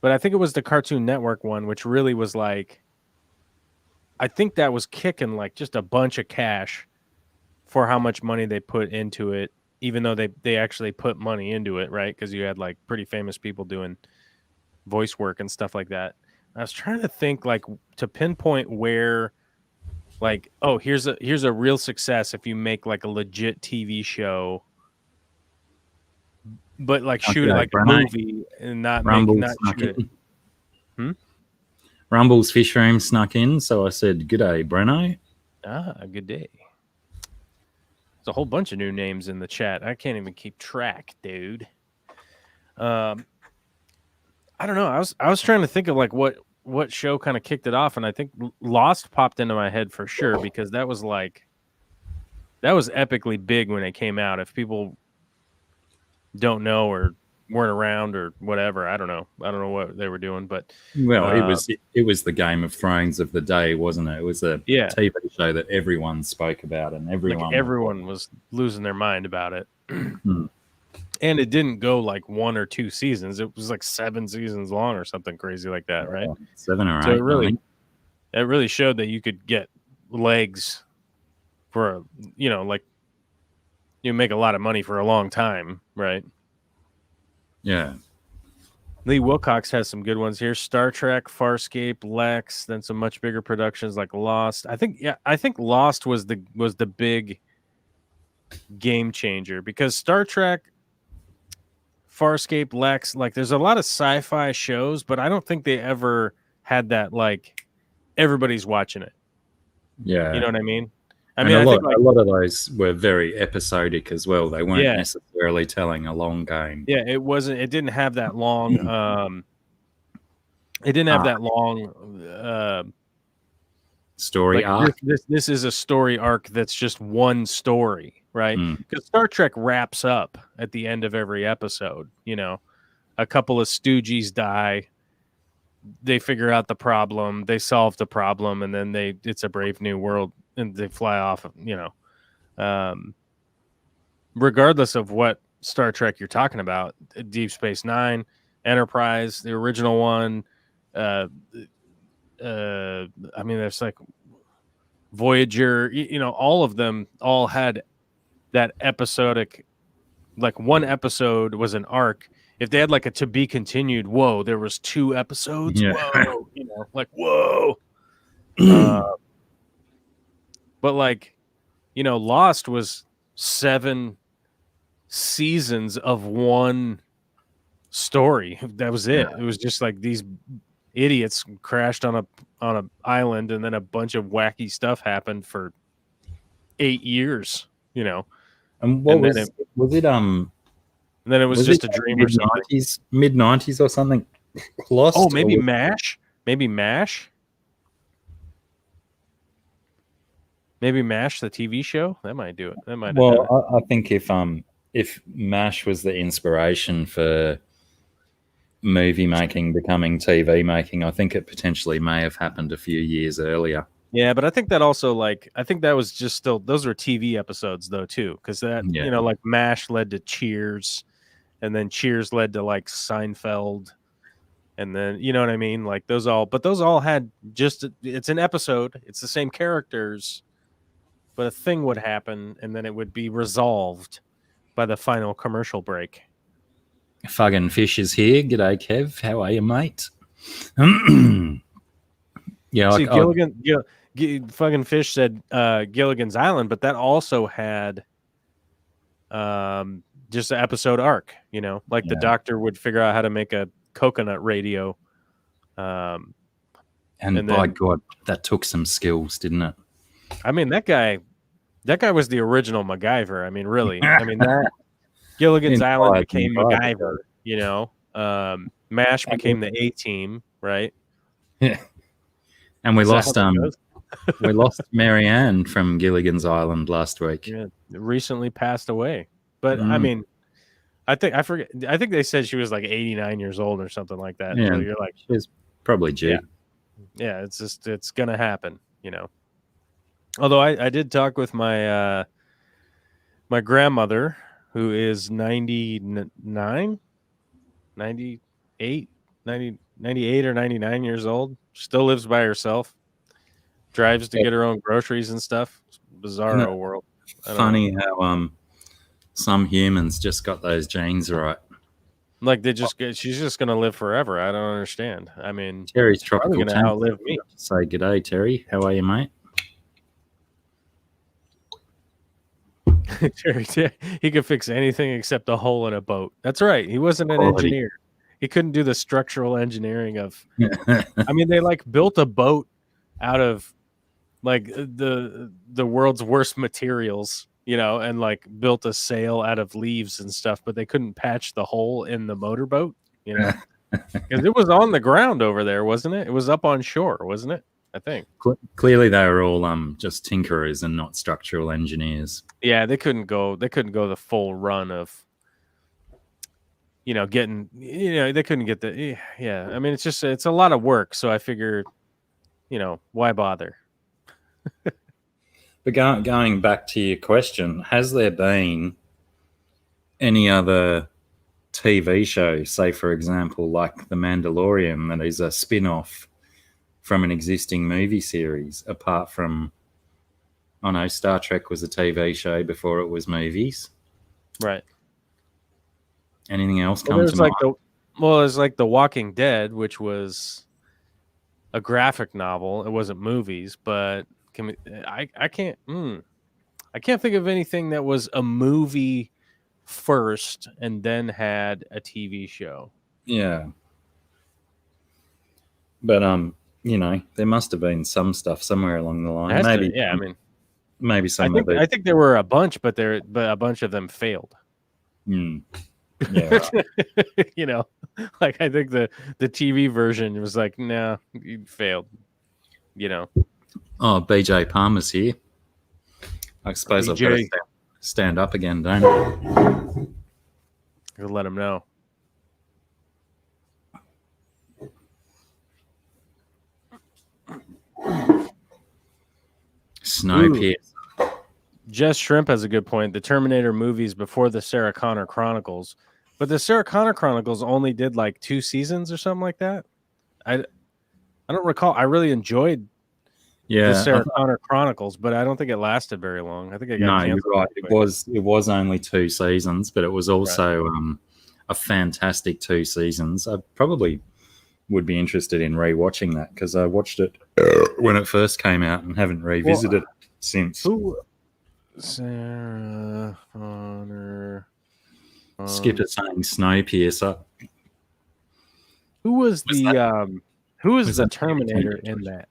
but I think it was the Cartoon Network one, which really was like, I think that was kicking like just a bunch of cash for how much money they put into it, even though they actually put money into it, right? Because you had like pretty famous people doing voice work and stuff like that. I was trying to think like to pinpoint where, like, oh, here's a real success if you make like a legit TV show, but like shoot it like a movie and not shoot it. Rumble's fish room snuck in, so I said, "G'day, Breno." Good day. There's a whole bunch of new names in the chat. I can't even keep track, dude. I don't know. I was trying to think of like what show kind of kicked it off, and I think Lost popped into my head for sure, because that was epically big when it came out. If people don't know or weren't around or whatever, I don't know what they were doing, but it was the Game of Thrones of the day, wasn't it? It was a TV show that everyone spoke about, and everyone was losing their mind about it. And it didn't go like 1 or 2 seasons. It was like 7 seasons long or something crazy like that, right? 7 or 8. So it really showed that you could get legs for like you make a lot of money for a long time, right? Yeah. Lee Wilcox has some good ones here. Star Trek, Farscape, Lex, then some much bigger productions like Lost. I think Lost was the big game changer, because Star Trek, Farscape, Lex, like there's a lot of sci-fi shows, but I don't think they ever had that like everybody's watching it. Yeah. You know what I mean? I think a lot of those were very episodic as well. They weren't necessarily telling a long game. Yeah, it wasn't. It didn't have that long. It didn't have that long story arc. This is a story arc that's just one story, right? Because Star Trek wraps up at the end of every episode. You know, a couple of stooges die. They figure out the problem. They solve the problem, and then it's a brave new world. And they fly off, regardless of what Star Trek you're talking about, Deep Space Nine, Enterprise, the original one. I mean, there's like Voyager, all of them all had that episodic, like one episode was an arc. If they had like a to be continued, whoa, there was 2 episodes. Yeah. Whoa, like, whoa. But like, Lost was 7 seasons of one story. That was it. Yeah. It was just like these idiots crashed on a island, and then a bunch of wacky stuff happened for 8 years. And what was it? And then it was just a dream or something. Mid-90s or something. Lost. Oh, maybe MASH. Maybe MASH. Maybe MASH, the TV show, that might do it. That might. Well, I think if MASH was the inspiration for movie making becoming TV making, I think it potentially may have happened a few years earlier. Yeah, but I think that also I think that was just still those were TV episodes though too, because that like MASH led to Cheers, and then Cheers led to like Seinfeld, and then you know what I mean, like those all had just it's an episode, it's the same characters, but a thing would happen, and then it would be resolved by the final commercial break. Fucking Fish is here. G'day, Kev. How are you, mate? Yeah, see, fucking Fish said Gilligan's Island, but that also had just an episode arc, the doctor would figure out how to make a coconut radio. And by God, that took some skills, didn't it? I mean, that guy was the original MacGyver. I mean, really. I mean, that Gilligan's Island became MacGyver, MASH became the A-Team, right? Yeah. And we lost we lost Marianne from Gilligan's Island last week. Yeah, recently passed away. But I mean, I think they said she was like 89 years old or something like that. Yeah, so you're like, she's probably due. Yeah, it's gonna happen, Although I did talk with my my grandmother, who is 98 or 99 years old, still lives by herself, drives to get her own groceries and stuff. Bizarro world. Funny how some humans just got those genes right. Like she's just gonna live forever. I don't understand. I mean, Terry's tropical gonna outlive me. Say g'day, Terry. How are you, mate? Terry, he could fix anything except a hole in a boat. That's right. He wasn't an engineer. He couldn't do the structural engineering of. I mean, they built a boat out of the world's worst materials, and built a sail out of leaves and stuff, but they couldn't patch the hole in the motorboat, because it was on the ground over there, wasn't it? It was up on shore, wasn't it? I think. Clearly, they were all just tinkerers and not structural engineers. Yeah, they couldn't go the full run of, getting, they couldn't get the. Yeah, I mean, it's a lot of work. So I figured, why bother? But going back to your question, has there been any other TV show, say for example, like The Mandalorian, that is a spin-off from an existing movie series, apart from, Star Trek was a TV show before it was movies. Right. Anything else come to mind? There's like The Walking Dead, which was a graphic novel. It wasn't movies, but I can't think of anything that was a movie first and then had a TV show. Yeah. But there must have been some stuff somewhere along the line. Maybe some of it. I think there were a bunch, but a bunch of them failed. Yeah. Right. I think the TV version was like, no, you failed. Oh, BJ Palmer's here. I suppose I've got to stand up again, don't I? I'll let him know. Snowpiercer. Jess Shrimp has a good point. The Terminator movies before the Sarah Connor Chronicles, but the Sarah Connor Chronicles only did 2 seasons or something like that. I don't recall. I really enjoyed the Sarah Connor Chronicles, but I don't think it lasted very long. I think it got canceled. You're right. It was only 2 seasons, but it was also a fantastic 2 seasons. I probably would be interested in rewatching that because I watched it when it first came out and haven't revisited it since. Sarah Connor. Skipper saying Snowpiercer. Who was the Terminator in that?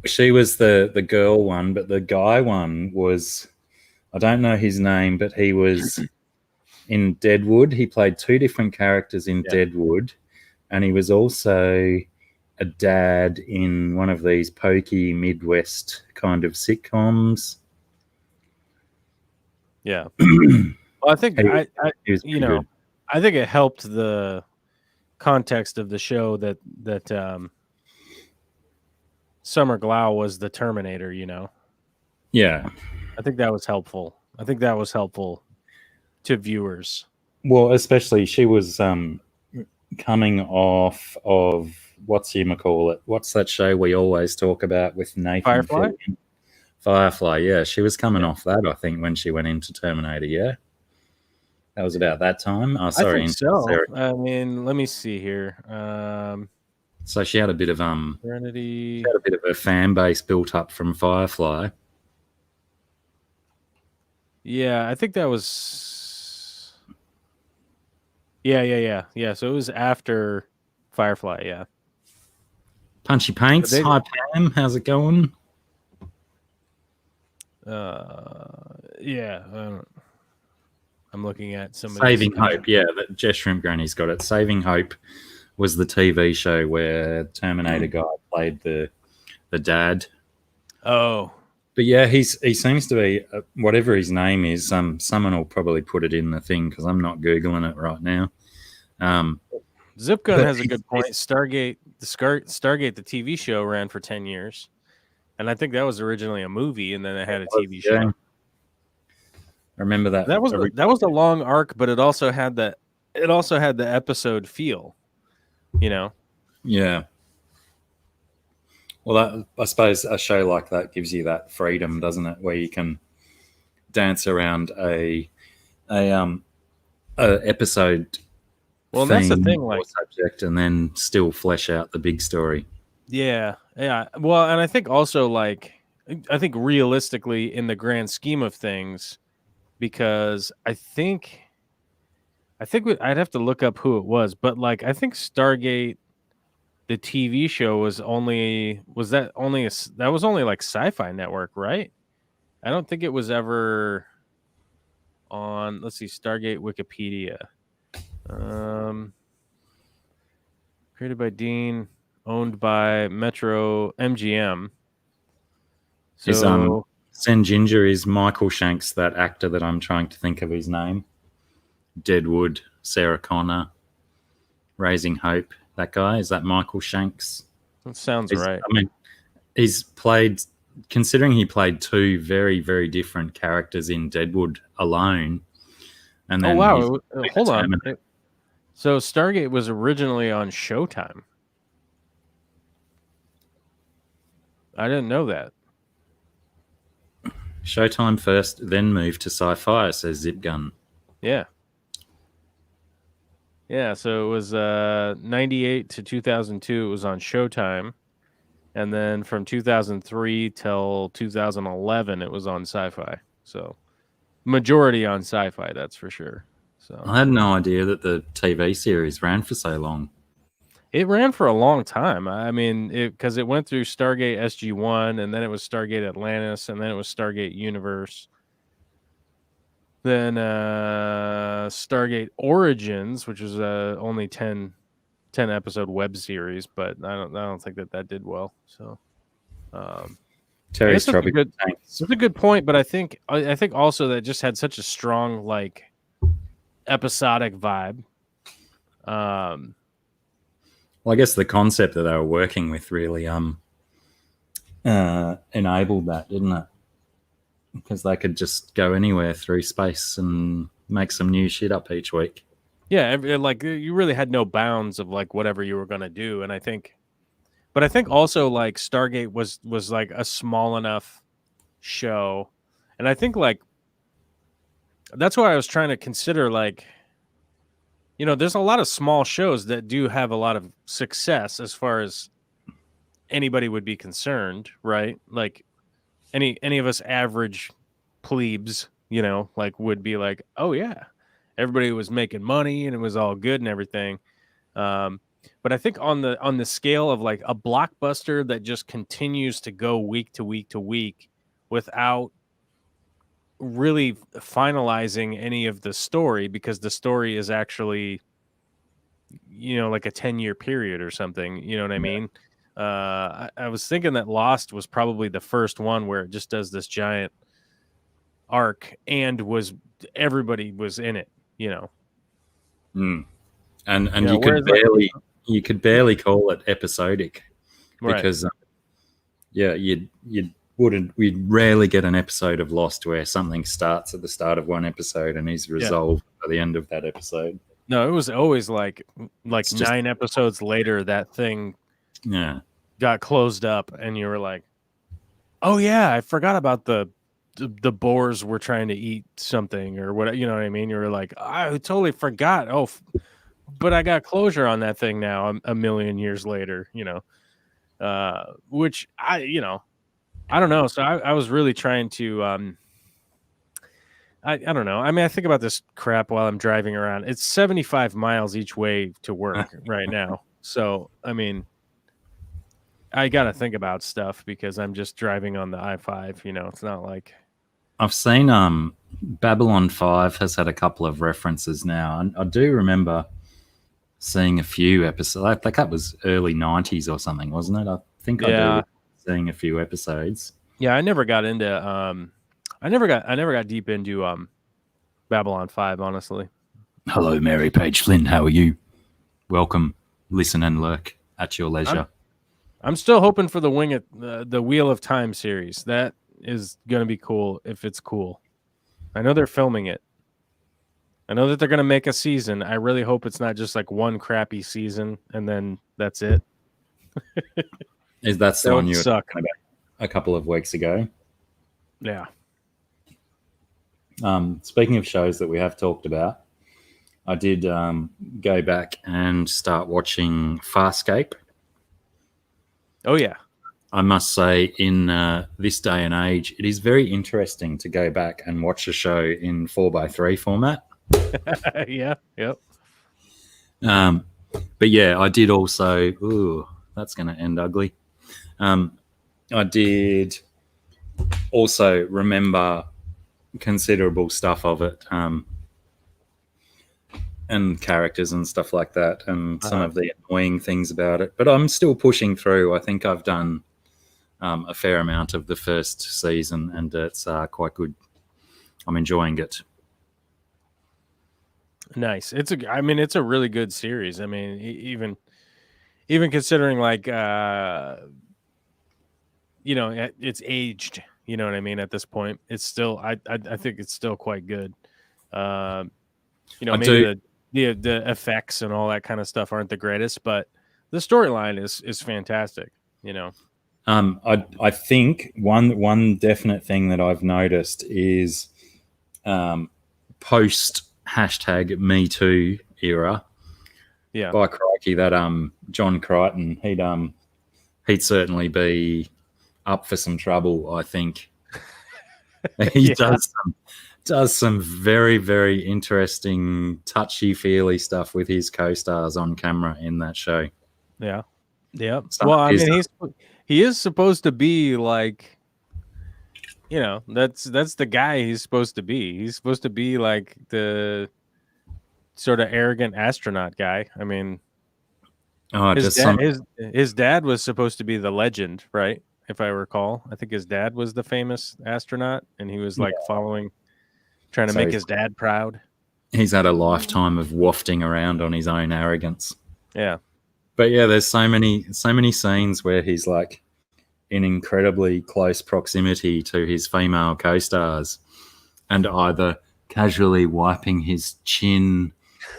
She was the girl one, but the guy one was, I don't know his name, but he was in Deadwood. He played 2 different characters in Deadwood, and he was also a dad in one of these pokey Midwest kind of sitcoms. Yeah. Well, I think I think it helped the context of the show that Summer Glau was the Terminator, you know. Yeah. I think that was helpful. I think that was helpful to viewers. Well, especially she was coming off of what's that show we always talk about with Nathan Firefly? Fillion? Firefly, yeah. She was coming off that, I think, when she went into Terminator, yeah. That was about that time. Oh, sorry. I think so. I mean, let me see here. So she had a bit of Serenity. she had a bit of a fan base built up from Firefly. Yeah, I think that was. Yeah. So it was after Firefly. Yeah. Punchy Paints. Hi Pam, how's it going? Yeah. I'm looking at some Saving Hope. Yeah, that Jess Shrimp Granny's got it. Saving Hope was the TV show where Terminator guy played the dad. Oh. But yeah, he seems to be whatever his name is. Someone will probably put it in the thing because I'm not googling it right now. Zipgun has a good point. Stargate, the TV show ran for 10 years, and I think that was originally a movie, and then it had a TV show. I remember that. That was a long arc, but it also had the episode feel, you know. Yeah. Well, I suppose a show like that gives you that freedom, doesn't it? Where you can dance around a episode. Well, that's the thing, like subject, and then still flesh out the big story. Yeah. Well, and I think also, like, I think realistically, in the grand scheme of things, because I'd have to look up who it was, but like I think Stargate, the TV show, was only like Sci-Fi Network, right? I don't think it was ever on. Let's see, Stargate Wikipedia. Created by Dean, owned by Metro MGM. So Sen Ginger is Michael Shanks, that actor that I'm trying to think of his name. Deadwood, Sarah Connor, Raising Hope. That guy, is that Michael Shanks? That sounds right. I mean, he's played, considering he played two very, very different characters in Deadwood alone. And then hold on. So Stargate was originally on Showtime. I didn't know that. Showtime first, then moved to Sci-Fi, says Zipgun. Yeah. Yeah, so it was 98 to 2002, it was on Showtime. And then from 2003 till 2011, it was on Sci-Fi. So majority on Sci-Fi, that's for sure. So I had no idea that the TV series ran for so long. It ran for a long time. I mean, because it went through Stargate SG-1, and then it was Stargate Atlantis, and then it was Stargate Universe. Then Stargate Origins, which was only 10 episode web series, but I don't think that did well. So Terry's probably it's a good point, but I think also that just had such a strong, like, episodic vibe. Well, I guess the concept that they were working with really enabled that, didn't it? Because they could just go anywhere through space and make some new shit up each week. Yeah, like you really had no bounds of like whatever you were going to do, and I think also like Stargate was like a small enough show, and I think like that's why I was trying to consider, like, you know, there's a lot of small shows that do have a lot of success as far as anybody would be concerned, right? Like any of us average plebes, you know, like would be like, oh yeah, everybody was making money and it was all good and everything. But I think on the scale of like a blockbuster that just continues to go week to week to week without really finalizing any of the story, because the story is actually, you know, like a 10-year period or something, you know what I mean? I was thinking that Lost was probably the first one where it just does this giant arc and everybody was in it, you know. And you could barely call it episodic, because yeah, we'd rarely get an episode of Lost where something starts at the start of one episode and is resolved by the end of that episode. No, it was always like It's just- 9 episodes later that thing got closed up, and you were like, "Oh yeah, I forgot about the boars were trying to eat something or what." You know what I mean? You were like, "I totally forgot." Oh, but I got closure on that thing now. A million years later, you know, which I don't know. So I was really trying to. I don't know. I mean, I think about this crap while I'm driving around. It's 75 miles each way to work right now. So, I mean, I got to think about stuff because I'm just driving on the I-5, you know. It's not like I've seen Babylon 5 has had a couple of references now. And I do remember seeing a few episodes. Like that was early 90s or something, wasn't it? I think I do remember seeing a few episodes. Yeah, I never got into I never got deep into Babylon 5, honestly. Hello, Mary Page Flynn. How are you? Welcome. Listen and lurk at your leisure. I'm still hoping for the Wheel of Time series. That is going to be cool if it's cool. I know they're filming it. I know that they're going to make a season. I really hope it's not just like one crappy season and then that's it. Is that the one you were talking about a couple of weeks ago? Yeah. Speaking of shows that we have talked about, I did go back and start watching Farscape. Oh, yeah. I must say, in this day and age, it is very interesting to go back and watch a show in 4:3 format. Yeah, yep. But yeah, I did also. Ooh, that's going to end ugly. I did also remember considerable stuff of it, and characters and stuff like that, and some of the annoying things about it. But I'm still pushing through. I think I've done a fair amount of the first season, and it's quite good. I'm enjoying it. Nice. It's a really good series. I mean, even considering like it's aged, you know what I mean, at this point. It's still I think it's still quite good. Maybe the effects and all that kind of stuff aren't the greatest, but the storyline is fantastic, you know. I think one definite thing that I've noticed is post #MeToo era. Yeah. By crikey, that John Crichton, he'd certainly be up for some trouble, I think. He does some very, very interesting, touchy-feely stuff with his co-stars on camera in that show. Yeah. Yeah. Well, I mean, he is supposed to be like, you know, that's the guy he's supposed to be. He's supposed to be like the sort of arrogant astronaut guy. I mean, his dad was supposed to be the legend, right? If I recall, I think his dad was the famous astronaut, and he was like trying to make his dad proud. He's had a lifetime of wafting around on his own arrogance. Yeah. But yeah, there's so many scenes where he's like in incredibly close proximity to his female co-stars and either casually wiping his chin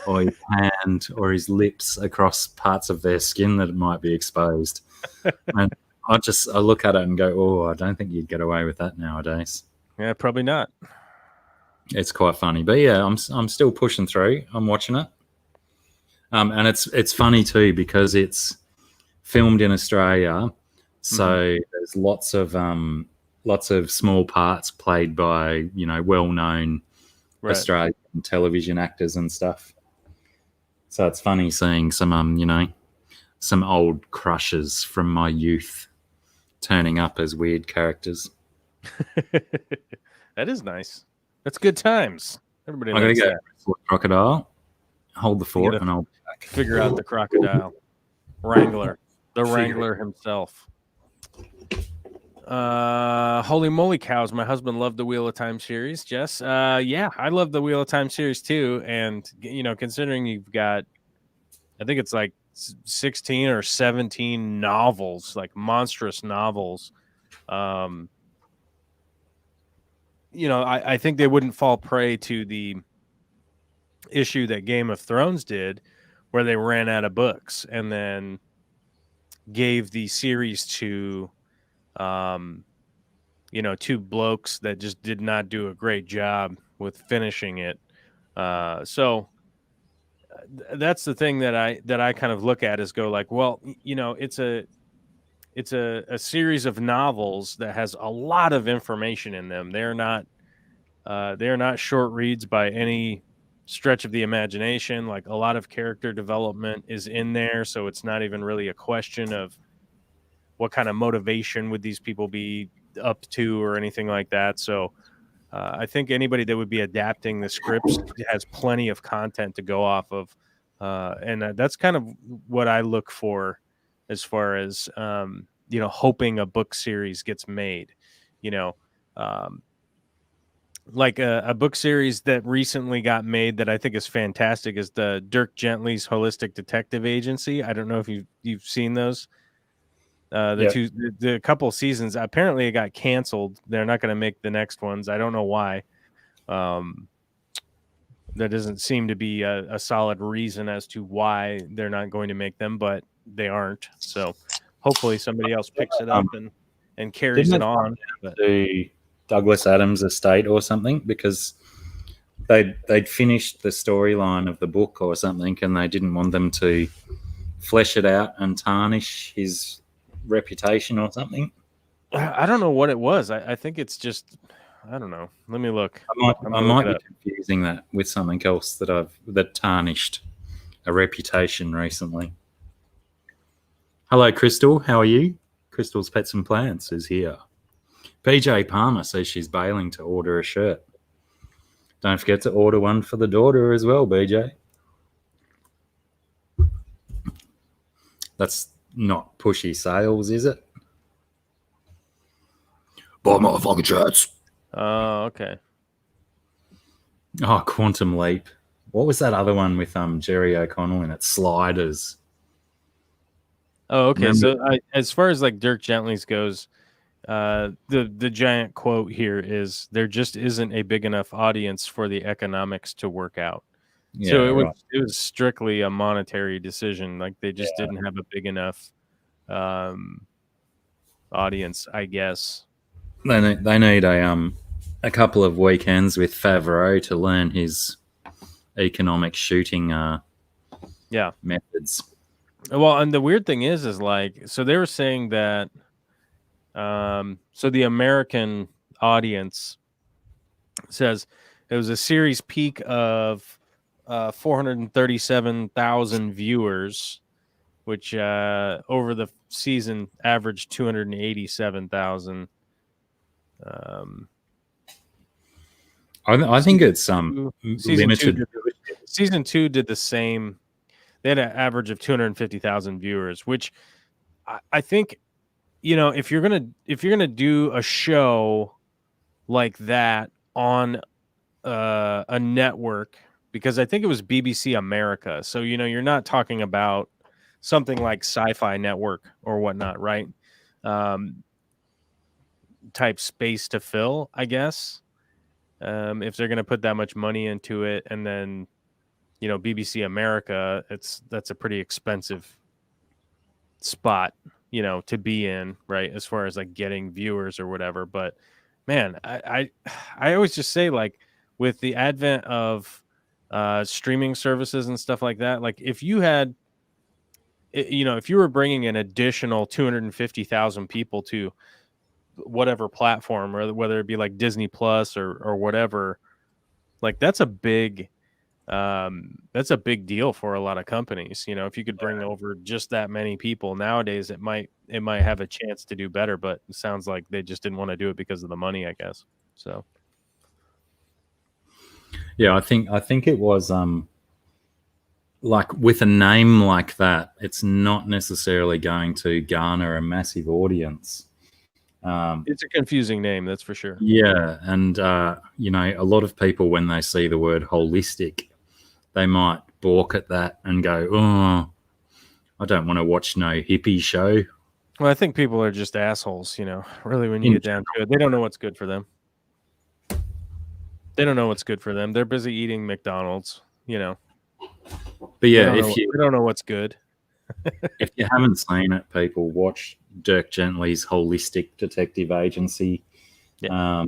or his hand or his lips across parts of their skin that might be exposed. And I look at it and go, oh, I don't think you'd get away with that nowadays. Yeah, probably not. It's quite funny. But yeah, I'm still pushing through. I'm watching it. And it's funny too because it's filmed in Australia. So there's lots of small parts played by, well-known Australian television actors and stuff. So it's funny seeing some old crushes from my youth turning up as weird characters. That is nice. That's good times. Everybody I'm going to go for crocodile, hold the fort, and I'll figure out the crocodile. Wrangler. The Wrangler himself. Holy moly cows. My husband loved the Wheel of Time series, Jess. Yeah, I love the Wheel of Time series too. And, considering you've got, I think it's like 16 or 17 novels, like monstrous novels I think they wouldn't fall prey to the issue that Game of Thrones did, where they ran out of books and then gave the series to, two blokes that just did not do a great job with finishing it. So that's the thing that I kind of look at is go like, well, it's a series of novels that has a lot of information in them. They're not short reads by any stretch of the imagination. Like, a lot of character development is in there, so it's not even really a question of what kind of motivation would these people be up to or anything like that. So I think anybody that would be adapting the scripts has plenty of content to go off of. And that's kind of what I look for as far as, hoping a book series gets made, like a book series that recently got made that I think is fantastic is the Dirk Gently's Holistic Detective Agency. I don't know if you've seen those. The couple seasons, apparently it got canceled. They're not going to make the next ones. I don't know why. There doesn't seem to be a solid reason as to why they're not going to make them, but they aren't. So hopefully somebody else picks it up and carries it on. To Douglas Adams' estate or something, because they'd finished the storyline of the book or something, and they didn't want them to flesh it out and tarnish his reputation or something. I don't know what it was. I think it's just, I don't know. Let me look. I might be confusing that with something else that tarnished a reputation recently. Hello, Crystal. How are you? Crystal's Pets and Plants is here. PJ Palmer says she's bailing to order a shirt. Don't forget to order one for the daughter as well, BJ. That's not pushy sales, is it? Buy motherfucking shirts. Oh, okay. Oh, Quantum Leap. What was that other one with Jerry O'Connell in it? Sliders. Oh, okay. Remember? So as far as like Dirk Gently's goes, the giant quote here is, there just isn't a big enough audience for the economics to work out. Yeah, so it was strictly a monetary decision. Like, they just didn't have a big enough audience, I guess. They need a couple of weekends with Favreau to learn his economic shooting methods. Well, and the weird thing is like, so they were saying that so the American audience says it was a series peak of 437,000 viewers, which over the season averaged 287,000. I think it's season 2 did the same. They had an average of 250,000 viewers, which I think, if you're gonna do a show like that on a network, because I think it was BBC America, so you're not talking about something like Sci-Fi Network or whatnot, right? Type space to fill, I guess. If they're going to put that much money into it, and then BBC America, that's a pretty expensive spot to be in, right, as far as like getting viewers or whatever. But man, I always just say, like, with the advent of streaming services and stuff like that, like, if you had if you were bringing an additional 250,000 people to whatever platform, or whether it be like Disney Plus or whatever, like, that's a big deal for a lot of companies. If you could bring over just that many people nowadays, it might have a chance to do better, but it sounds like they just didn't want to do it because of the money, I guess. So yeah, I think it was like, with a name like that, it's not necessarily going to garner a massive audience. It's a confusing name, that's for sure. Yeah, and a lot of people, when they see the word holistic, they might balk at that and go, "Oh, I don't want to watch no hippie show. Well, I think people are just assholes, really, when you get down to it. They don't know what's good for them. They don't know what's good for them. They're busy eating McDonald's, But yeah, they don't know what's good. If you haven't seen it, people, watch Dirk Gently's Holistic Detective Agency. Yeah.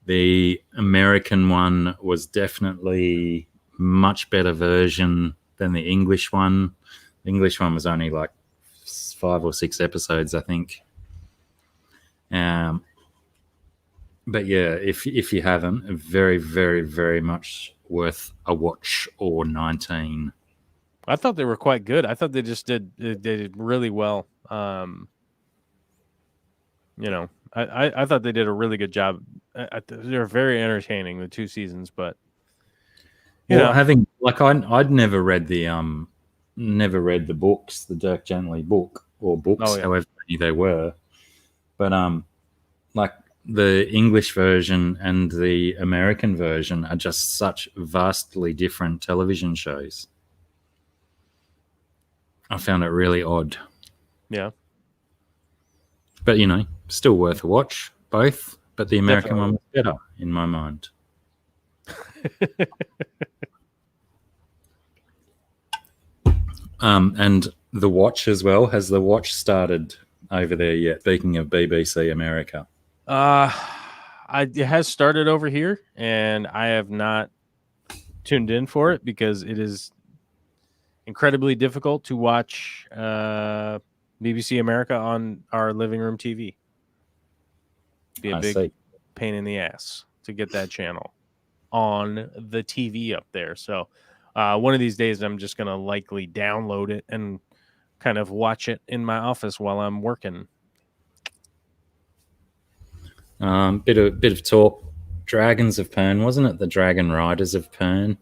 The American one was definitely much better version than the English one. The English one was only like 5 or 6 episodes, I think. But yeah, if you haven't, very, very, very much worth a watch or 19. I thought they were quite good. I thought they did really well. I thought they did a really good job. They're very entertaining, the 2 seasons, but I'd never read the books, the Dirk Gently book or books, however many they were. But like the English version and the American version are just such vastly different television shows. I found it really odd. Yeah. But, still worth a watch, both. But the American one was better in my mind. And The Watch as well. Has The Watch started over there yet? Speaking of BBC America. It has started over here, and I have not tuned in for it because it is incredibly difficult to watch BBC America on our living room TV. Be a big pain in the ass to get that channel on the TV up there. So one of these days I'm just going to likely download it and kind of watch it in my office while I'm working. Bit of talk. Dragons of Pern, wasn't it? The Dragon Riders of Pern.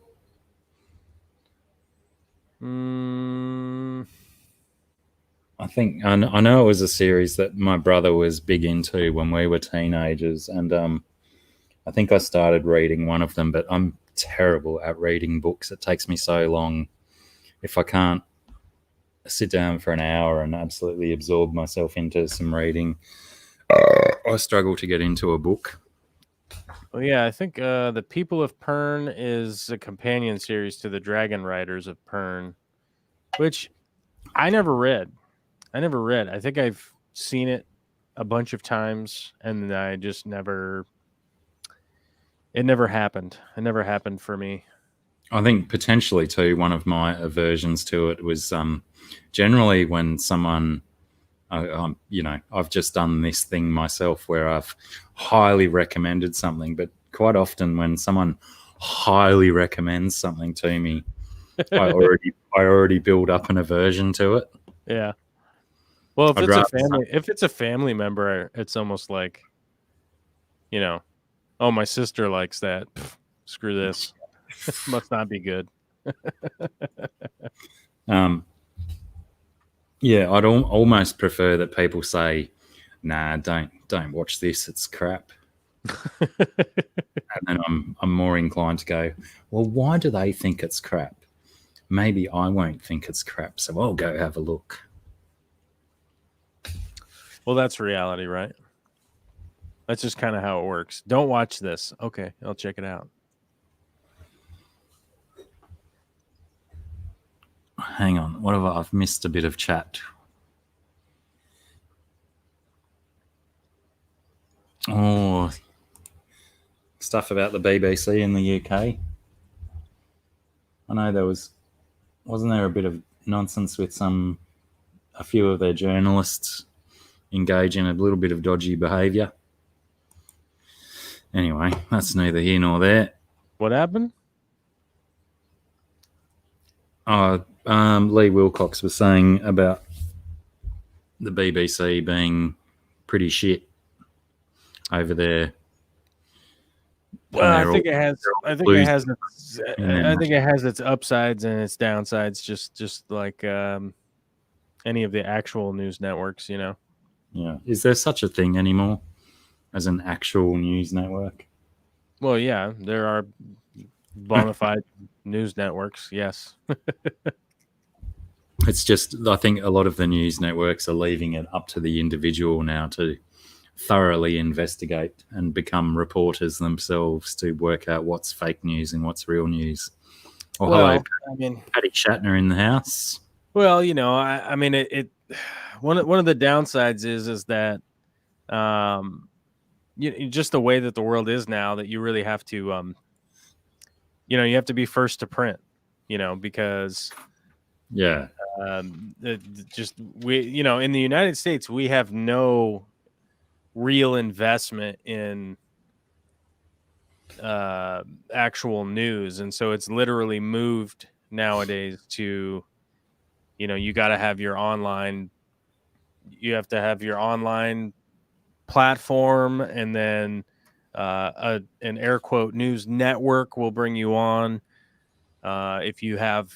I think I know it was a series that my brother was big into when we were teenagers, and I think I started reading one of them, but I'm terrible at reading books. It takes me so long. If I can't sit down for an hour and absolutely absorb myself into some reading, I struggle to get into a book. Well, yeah, I think The People of Pern is a companion series to the Dragon Riders of Pern, which I never read. I think I've seen it a bunch of times, and I just never... It never happened. It never happened for me. I think potentially, too, one of my aversions to it was generally when someone... I've just done this thing myself where I've highly recommended something, but quite often when someone highly recommends something to me, I already build up an aversion to it. Yeah. Well, if it's a family member, it's almost like, oh, my sister likes that. Pff, screw this. Must not be good. Yeah, I'd almost prefer that people say, "Nah, don't watch this. It's crap." And then I'm more inclined to go, "Well, why do they think it's crap? Maybe I won't think it's crap, so I'll go have a look." Well, that's reality, right? That's just kind of how it works. Don't watch this. Okay, I'll check it out. Hang on, what have I've missed a bit of chat? Oh, stuff about the BBC in the UK. I know wasn't there a bit of nonsense with a few of their journalists engage in a little bit of dodgy behaviour. Anyway, that's neither here nor there. What happened? Lee Wilcox was saying about the BBC being pretty shit over there. Well, I think it has its upsides and its downsides, just like any of the actual news networks, Yeah. Is there such a thing anymore as an actual news network? Well, yeah, there are bona fide news networks, yes. It's just, I think a lot of the news networks are leaving it up to the individual now to thoroughly investigate and become reporters themselves to work out what's fake news and what's real news. Oh, Well, hello, I mean, Patty Shatner in the house. well, I mean, it one of the downsides is that just the way that the world is now, that you really have to you have to be first to print, because Yeah. we in the United States, we have no real investment in actual news, and so it's literally moved nowadays to you got to have your online platform, and then an air quote news network will bring you on if you have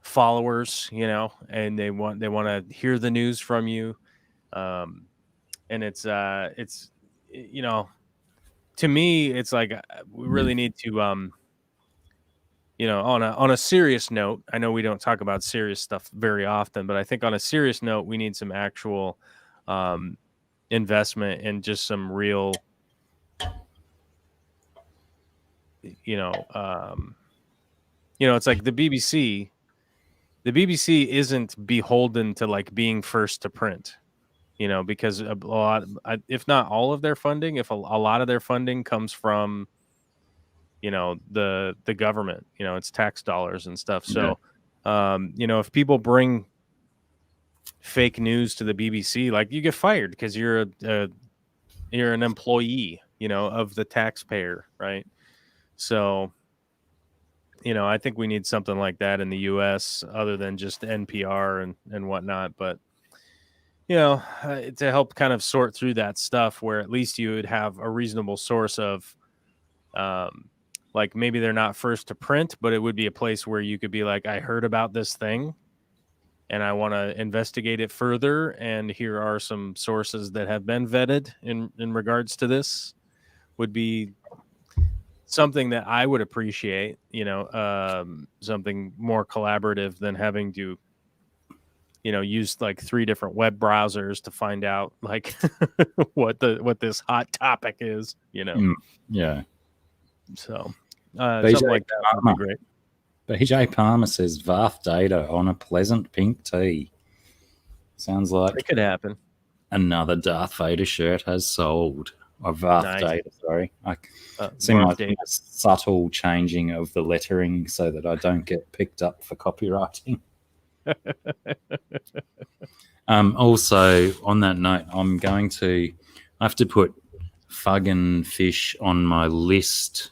followers, and they want to hear the news from you, and it's to me, it's like we really need to on a serious note. I know we don't talk about serious stuff very often, but I think on a serious note, we need some actual investment in just some real it's like the BBC isn't beholden to like being first to print, because a lot, if not all of their funding, if a lot of their funding comes from the government, it's tax dollars and stuff. So if people bring fake news to the BBC, like, you get fired because you're an employee of the taxpayer, right? So I think we need something like that in the US, other than just NPR and whatnot. But to help kind of sort through that stuff, where at least you would have a reasonable source of like, maybe they're not first to print, but it would be a place where you could be like, I heard about this thing and I want to investigate it further, and here are some sources that have been vetted in regards to this, would be something that I would appreciate, something more collaborative than having to, use like 3 different web browsers to find out like what this hot topic is, Yeah. So BJ something like that would be great. BJ Palmer says Varth data on a pleasant pink tee. Sounds like it could happen. Another Darth Vader shirt has sold. Or Varth Nice. data, sorry. I seem Varth like data. a subtle changing of the lettering so that I don't get picked up for copywriting. Also, on that note, I have to put fucking fish on my list.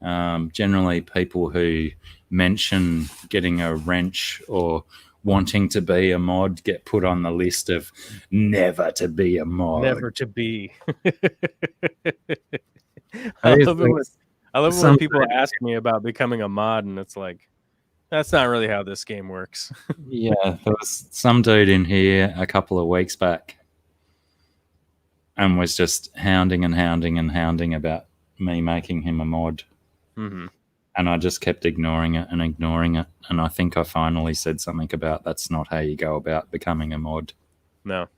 Generally, people who mention getting a wrench or wanting to be a mod get put on the list of never to be a mod. Never to be. I love it when people ask me about becoming a mod, and it's like, that's not really how this game works. Yeah, there was some dude in here a couple of weeks back and was just hounding about me making him a mod. Mm-hmm. And I just kept ignoring it. And I think I finally said something about that's not how you go about becoming a mod. No.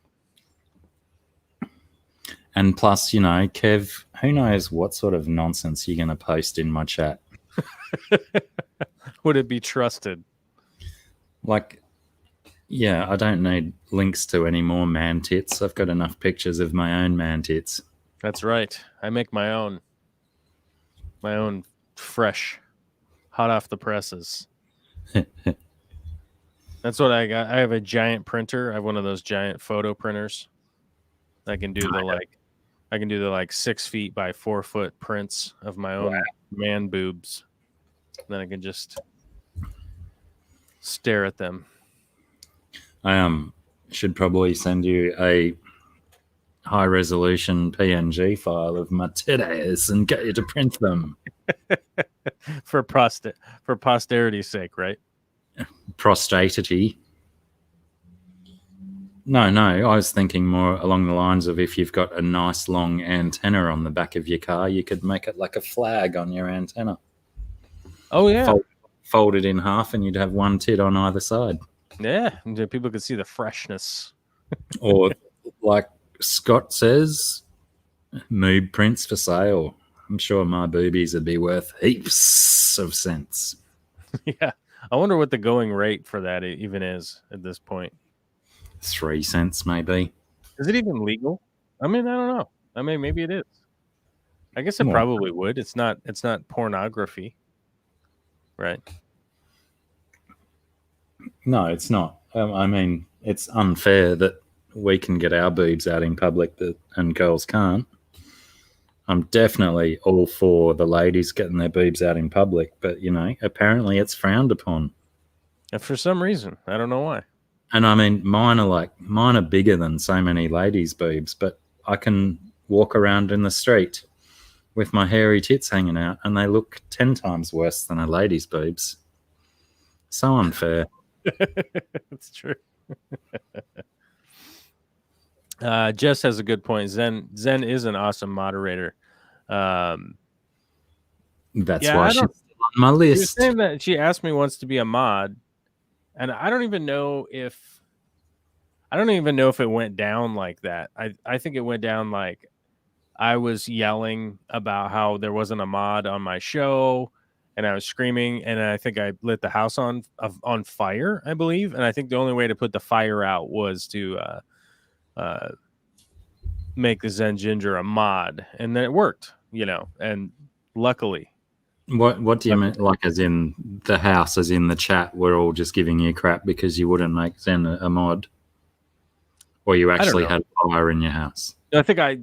And plus, Kev, who knows what sort of nonsense you're going to post in my chat. Would it be trusted? Like, yeah, I don't need links to any more man tits. I've got enough pictures of my own man tits. That's right. I make my own fresh, hot off the presses. That's what I got. I have a giant printer. I have one of those giant photo printers. I can do the 6 feet by 4 foot prints of my own man boobs. Then I can just stare at them. I should probably send you a high resolution PNG file of my titties and get you to print them. for posterity's sake, right? Prostatity. No, I was thinking more along the lines of, if you've got a nice long antenna on the back of your car, you could make it like a flag on your antenna. Oh yeah. Fold it in half and you'd have one tit on either side. Yeah, people could see the freshness. Or like Scott says, moob prints for sale. I'm sure my boobies would be worth heaps of cents. Yeah. I wonder what the going rate for that even is at this point. 3 cents maybe. Is it even legal? I mean, I don't know. I mean, maybe it is. I guess it Well, probably would. It's not pornography, right? No, it's not. I mean, it's unfair that we can get our boobs out in public and girls can't. I'm definitely all for the ladies getting their boobs out in public, but, apparently it's frowned upon. And for some reason, I don't know why. And I mean, mine are bigger than so many ladies' boobs, but I can walk around in the street with my hairy tits hanging out and they look 10 times worse than a lady's boobs. So unfair. That's true. Jess has a good point. Zen is an awesome moderator. That's why she's on my list. She was saying that she asked me once to be a mod, and I don't even know if it went down like that. I think it went down like I was yelling about how there wasn't a mod on my show, and I was screaming, and I think I lit the house on fire, I believe. And I think the only way to put the fire out was to make the Zen Ginger a mod, and then it worked, and luckily. What do you mean, like as in the house, as in the chat, we're all just giving you crap because you wouldn't make Zen a mod? Or you actually had fire in your house? I think I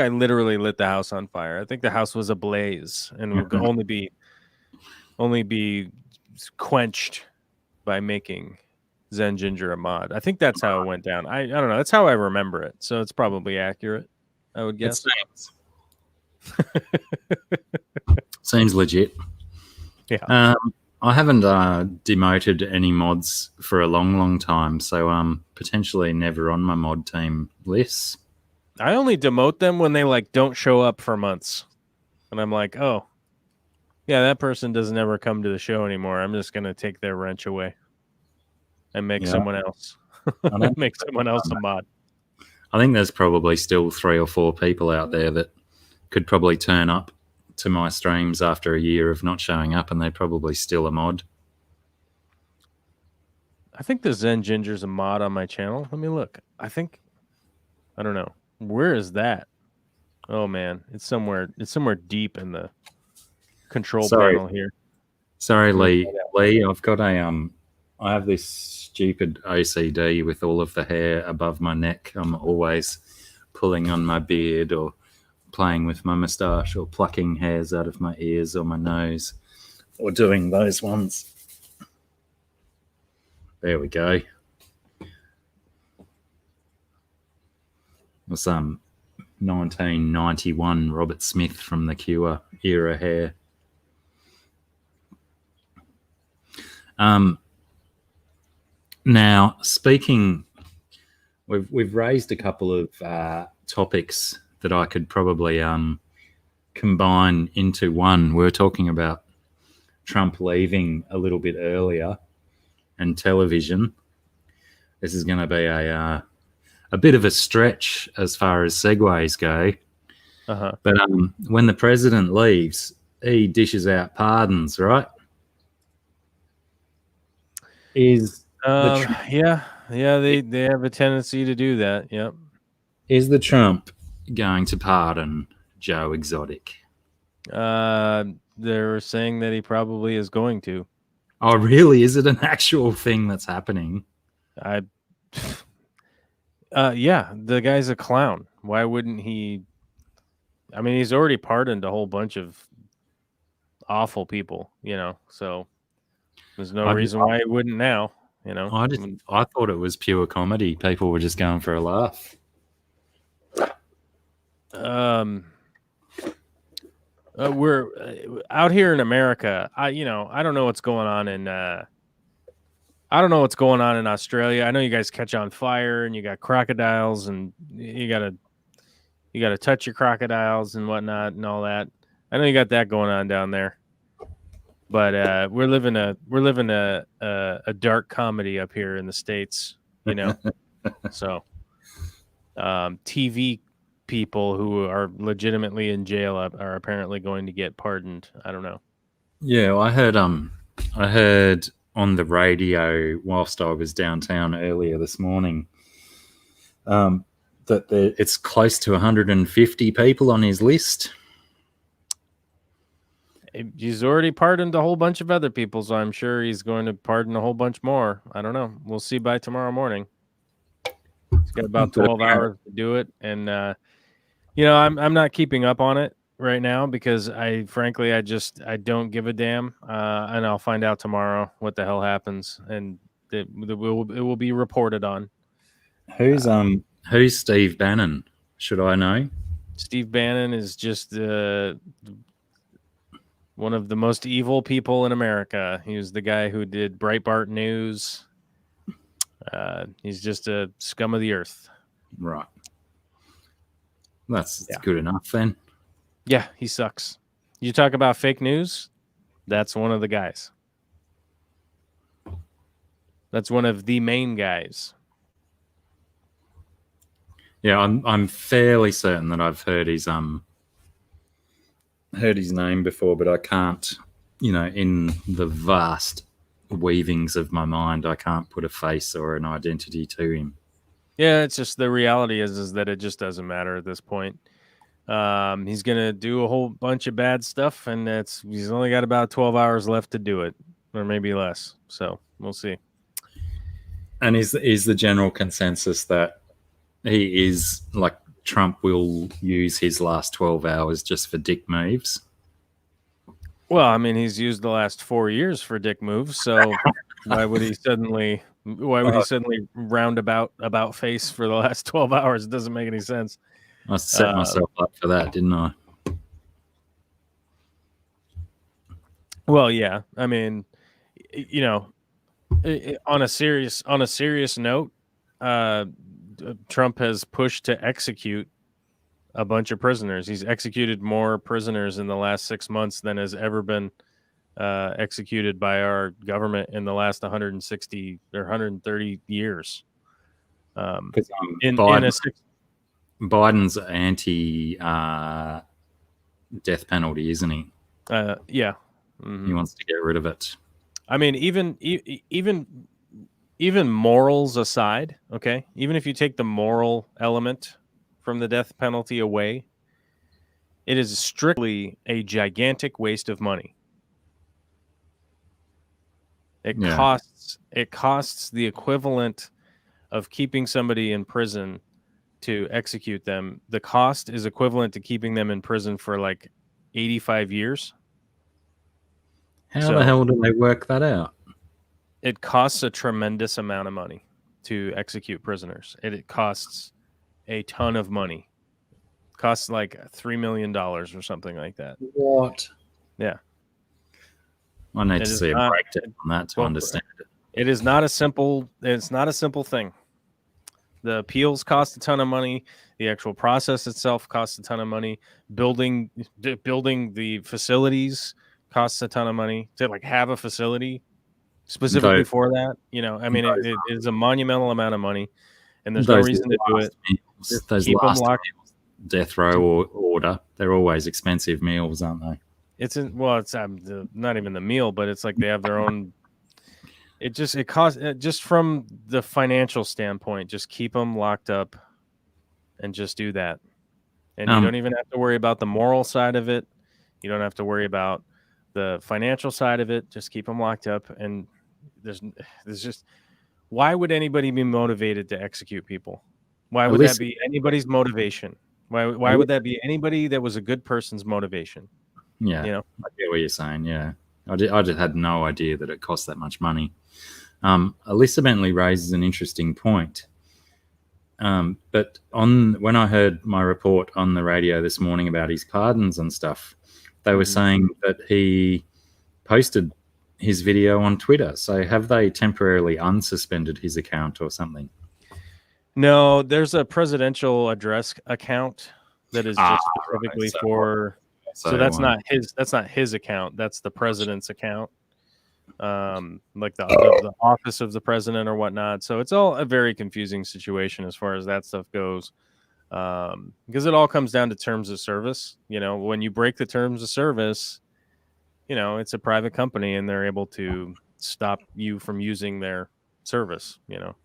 literally lit the house on fire. I think the house was ablaze and would only be quenched by making Zen Ginger a mod. I think that's how it went down. I don't know. That's how I remember it. So it's probably accurate, I would guess. Seems legit. Yeah. I haven't demoted any mods for a long, long time, so potentially never on my mod team lists. I only demote them when they don't show up for months. And I'm like, oh, yeah, that person doesn't ever come to the show anymore. I'm just going to take their wrench away and make someone else. Make someone else a mod. I think there's probably still 3 or 4 people out there that could probably turn up to my streams after a year of not showing up, and they're probably still a mod. I think the Zen Ginger's a mod on my channel. Let me look. I don't know. Where is that? Oh man, it's somewhere deep in the control panel here. Sorry, Lee. I've got I have this stupid OCD with all of the hair above my neck. I'm always pulling on my beard or playing with my moustache or plucking hairs out of my ears or my nose or doing those ones. There we go. Or some 1991 Robert Smith from the Cure era hair. Now, speaking, we've raised a couple of topics that I could probably combine into one. We were talking about Trump leaving a little bit earlier and television. This is going to be a bit of a stretch as far as segues go. Uh-huh. But when the president leaves, he dishes out pardons, right? They have a tendency to do that. Yep. Is the Trump going to pardon Joe Exotic? They're saying that he probably is going to. Oh, really? Is it an actual thing that's happening? Yeah, the guy's a clown. Why wouldn't he? I mean, he's already pardoned a whole bunch of awful people, so there's no reason why he wouldn't now, I thought it was pure comedy. People were just going for a laugh. We're out here in America. I don't know what's going on in Australia. I know you guys catch on fire and you got crocodiles and you gotta touch your crocodiles and whatnot and all that. I know you got that going on down there. But we're living a dark comedy up here in the States, you know. So TV people who are legitimately in jail are apparently going to get pardoned. I don't know. Yeah, I heard on the radio whilst I was downtown earlier this morning that it's close to 150 people on his list. He's already pardoned a whole bunch of other people, so I'm sure he's going to pardon a whole bunch more. I don't know. We'll see by tomorrow morning. He's got about 12 hours to do it, and I'm not keeping up on it right now because I don't give a damn, and I'll find out tomorrow what the hell happens, and it will be reported on. Who's Steve Bannon? Should I know? Steve Bannon is just one of the most evil people in America. He was the guy who did Breitbart News. He's just a scum of the earth. Right. That's good enough then. Yeah, he sucks. You talk about fake news, that's one of the guys. That's one of the main guys. Yeah, I'm fairly certain that I've heard his name before, but I can't, in the vast weavings of my mind, I can't put a face or an identity to him. Yeah, it's just the reality is that it just doesn't matter at this point. He's gonna do a whole bunch of bad stuff, and he's only got about 12 hours left to do it, or maybe less. So we'll see. And is the general consensus that he is like Trump will use his last 12 hours just for dick moves? Well, I mean, he's used the last 4 years for dick moves, so why would he suddenly round about face for the last 12 hours? It doesn't make any sense. I set myself up for that, didn't I? Well, yeah. I mean, on a serious note, Trump has pushed to execute a bunch of prisoners. He's executed more prisoners in the last 6 months than has ever been executed by our government in the last 160 or 130 years. Biden's anti death penalty, isn't he? Yeah. Mm-hmm. He wants to get rid of it. I mean, even morals aside, okay? Even if you take the moral element from the death penalty away, it is strictly a gigantic waste of money. It costs the equivalent of keeping somebody in prison to execute them. The cost is equivalent to keeping them in prison for like 85 years. How the hell do they work that out? It costs a tremendous amount of money to execute prisoners. It costs a ton of money. It costs like $3 million or something like that. What? Yeah. I need to see a breakdown on that to understand it. It's not a simple thing. The appeals cost a ton of money. The actual process itself costs a ton of money. Building the facilities costs a ton of money. To like have a facility specifically for that, I mean, it is a monumental amount of money, and there's no reason to do it. Those last meals, death row order, they're always expensive meals, aren't they? It's not even the meal, but it's like they have their own. It costs just from the financial standpoint. Just keep them locked up, and just do that. And you don't even have to worry about the moral side of it. You don't have to worry about the financial side of it. Just keep them locked up. And there's just, why would anybody be motivated to execute people? Why would that be anybody's motivation? Why would that be anybody that was a good person's motivation? Yeah, I get what you're saying. Yeah, I just had no idea that it cost that much money. Alyssa Bentley raises an interesting point. But when I heard my report on the radio this morning about his pardons and stuff, they were saying that he posted his video on Twitter. So have they temporarily unsuspended his account or something? No, there's a presidential address account that is just specifically So that's not his account. That's the president's account. Like the office of the president or whatnot. So it's all a very confusing situation as far as that stuff goes. Because it all comes down to terms of service. You know, when you break the terms of service, you know, it's a private company and they're able to stop you from using their service, you know,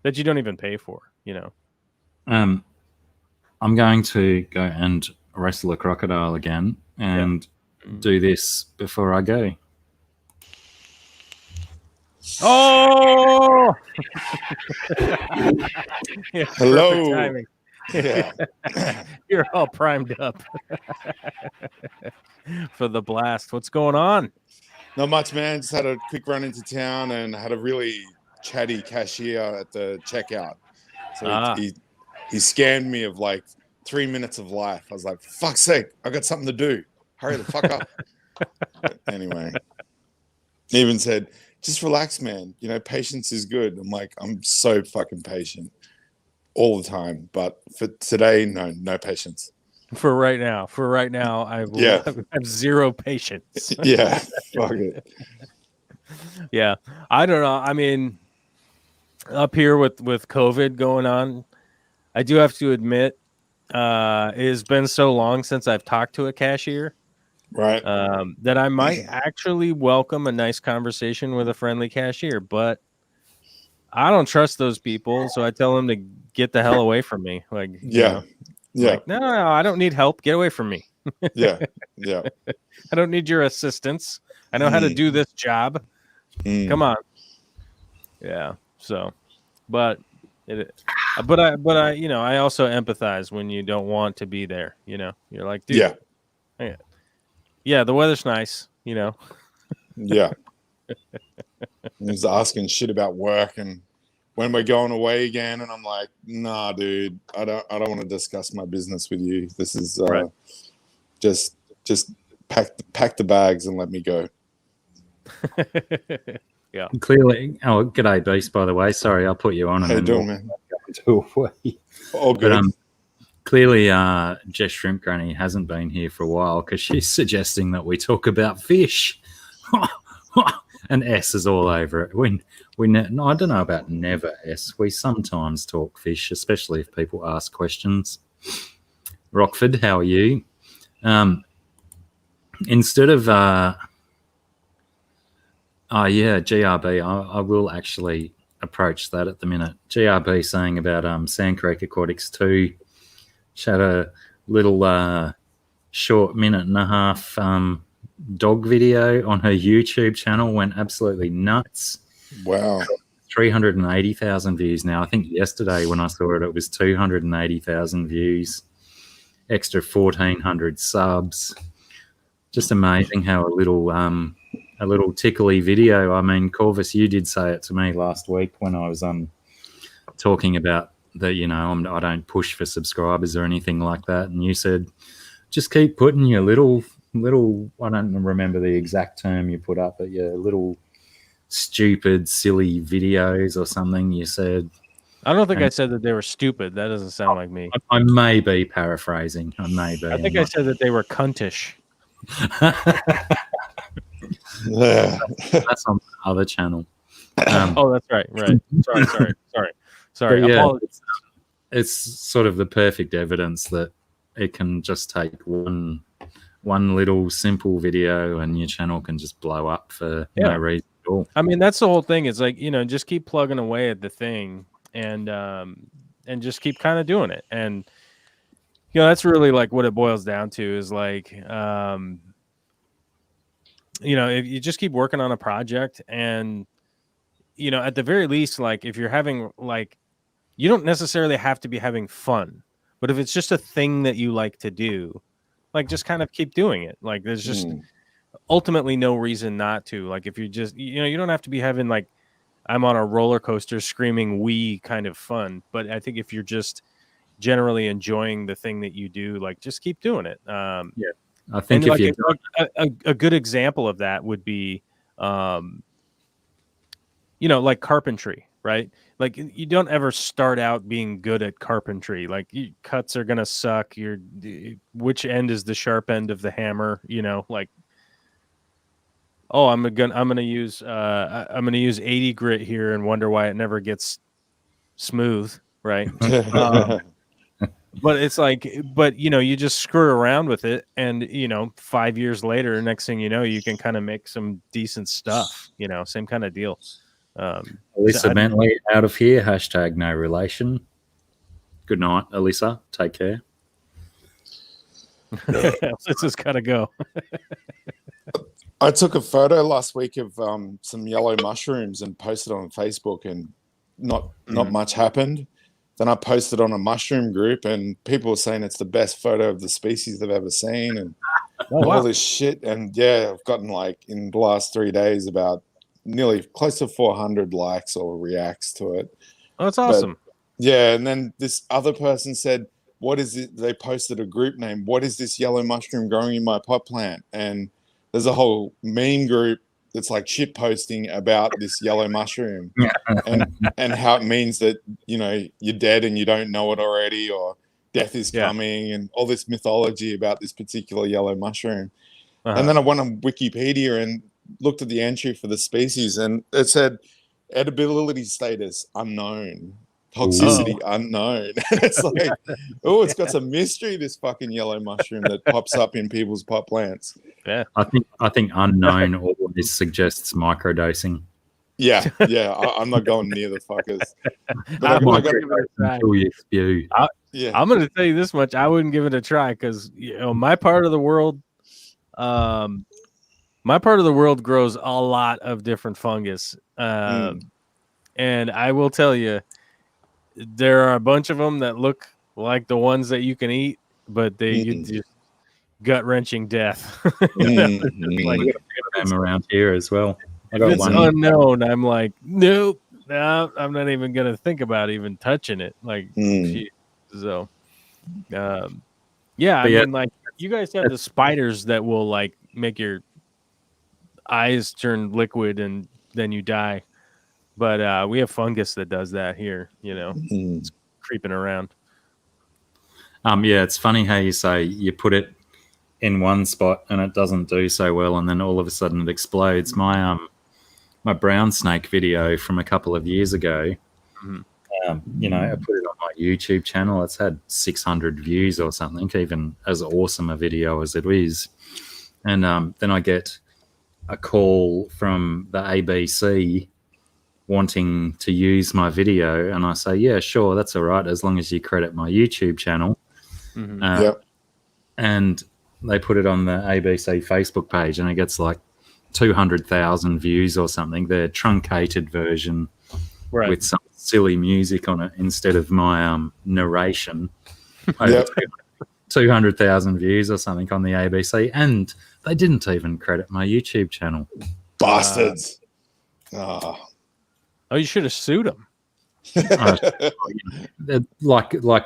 that you don't even pay for, you know. I'm going to go and wrestle a crocodile again and do this before I go. Oh! Yeah, hello. Yeah. You're all primed up for the blast. What's going on? Not much, man. Just had a quick run into town and had a really chatty cashier at the checkout. So he scammed me of like 3 minutes of life. I was like, fuck's sake, I got something to do. Hurry the fuck up. But anyway, he even said, just relax, man. You know, patience is good. I'm like, I'm so fucking patient all the time. But for today, no patience. For right now, I have zero patience. Yeah, fuck it. Yeah, I don't know. I mean, up here with COVID going on, I do have to admit, it has been so long since I've talked to a cashier, right? That I might actually welcome a nice conversation with a friendly cashier, but I don't trust those people, so I tell them to get the hell away from me. Like, yeah. Like, no, I don't need help. Get away from me. Yeah. I don't need your assistance. I know how to do this job. Come on. Yeah. So, but I, you know, I also empathize when you don't want to be there. You know, you're like, dude, yeah, the weather's nice. You know. Yeah. He's asking shit about work and when we're going away again, and I'm like, nah, dude, I don't want to discuss my business with you. This is just pack the bags and let me go. Yeah. Clearly, g'day, Beast. By the way, sorry, I'll put you on. How you doing, man? All good. But clearly, Jess Shrimp Granny hasn't been here for a while because she's suggesting that we talk about fish. And S is all over it. No, I don't know about never S. We sometimes talk fish, especially if people ask questions. Rockford, how are you? Instead of GRB, I will actually approach that at the minute. GRB saying about Sand Creek Aquatics 2. She had a little short minute and a half dog video on her YouTube channel, went absolutely nuts. Wow. 380,000 views now. I think yesterday when I saw it, it was 280,000 views, extra 1,400 subs. Just amazing how a little tickly video. I mean, Corvus, you did say it to me last week when I was talking about that, you know, I don't push for subscribers or anything like that. And you said, just keep putting your little, I don't remember the exact term you put up, but your little stupid, silly videos or something you said. I don't think I said that they were stupid. That doesn't sound like me. I may be paraphrasing. I think I said that they were cuntish. That's on the other channel. Oh, that's right. Sorry. Yeah, it's sort of the perfect evidence that it can just take one little simple video and your channel can just blow up for no reason at all. I mean, that's the whole thing. It's like, you know, just keep plugging away at the thing and just keep kind of doing it. And, you know, that's really like what it boils down to is like, you know, if you just keep working on a project and, you know, at the very least, like if you're having like, you don't necessarily have to be having fun, but if it's just a thing that you like to do, like just kind of keep doing it. Like there's just ultimately no reason not to. Like if you just, you know, you don't have to be having like, I'm on a roller coaster screaming "wee" kind of fun. But I think if you're just generally enjoying the thing that you do, like just keep doing it. I think if like you a good example of that would be, you know, like carpentry. right? Like you don't ever start out being good at carpentry. Like cuts are gonna suck. Which end is the sharp end of the hammer? Like, oh, I'm gonna use 80 grit here and wonder why it never gets smooth, right? But it's like, you just screw around with it, and 5 years later, next thing you know, you can kind of make some decent stuff. Same kind of deal. Alyssa Bentley out of here. # no relation. Good night, Alyssa. Take care. Let's just gotta go. I took a photo last week of some yellow mushrooms and posted on Facebook, and not much happened. Then I posted on a mushroom group, and people were saying it's the best photo of the species they've ever seen, and all this shit. And yeah, I've gotten in the last 3 days about nearly close to 400 likes or reacts to it. Oh, that's awesome. But, yeah, and then this other person said, "What is it?" They posted a group name. "What is this yellow mushroom growing in my pot plant?" And there's a whole meme group that's shit posting about this yellow mushroom and how it means that you're dead and you don't know it already, or death is coming, and all this mythology about this particular yellow mushroom. And then I went on Wikipedia and looked at the entry for the species, and it said edibility status unknown, toxicity unknown. It's like, it's got some mystery, this fucking yellow mushroom that pops up in people's pot plants. Yeah, I think unknown always suggests microdosing. Yeah, I'm not going near the fuckers. But I'm going to tell you this much: I wouldn't give it a try, because my part of the world, grows a lot of different fungus, and I will tell you, there are a bunch of them that look like the ones that you can eat, but you just gut-wrenching death. I'm around here as well. If it's unknown, I'm like, nope, no, I'm not even gonna think about even touching it. So, I mean, you guys have the spiders that will make your eyes turn liquid and then you die. But we have fungus that does that here. It's creeping around. It's funny how you say you put it in one spot and it doesn't do so well, and then all of a sudden it explodes. My brown snake video from a couple of years ago, I put it on my YouTube channel. It's had 600 views or something, even as awesome a video as it is. And then I get a call from the ABC wanting to use my video, and I say, yeah, sure, that's all right, as long as you credit my YouTube channel. And they put it on the ABC Facebook page, and it gets 200,000 views or something. Their truncated version with some silly music on it instead of my narration. 200,000 views or something on the ABC, and they didn't even credit my YouTube channel. Bastards. Oh, you should have sued them. Like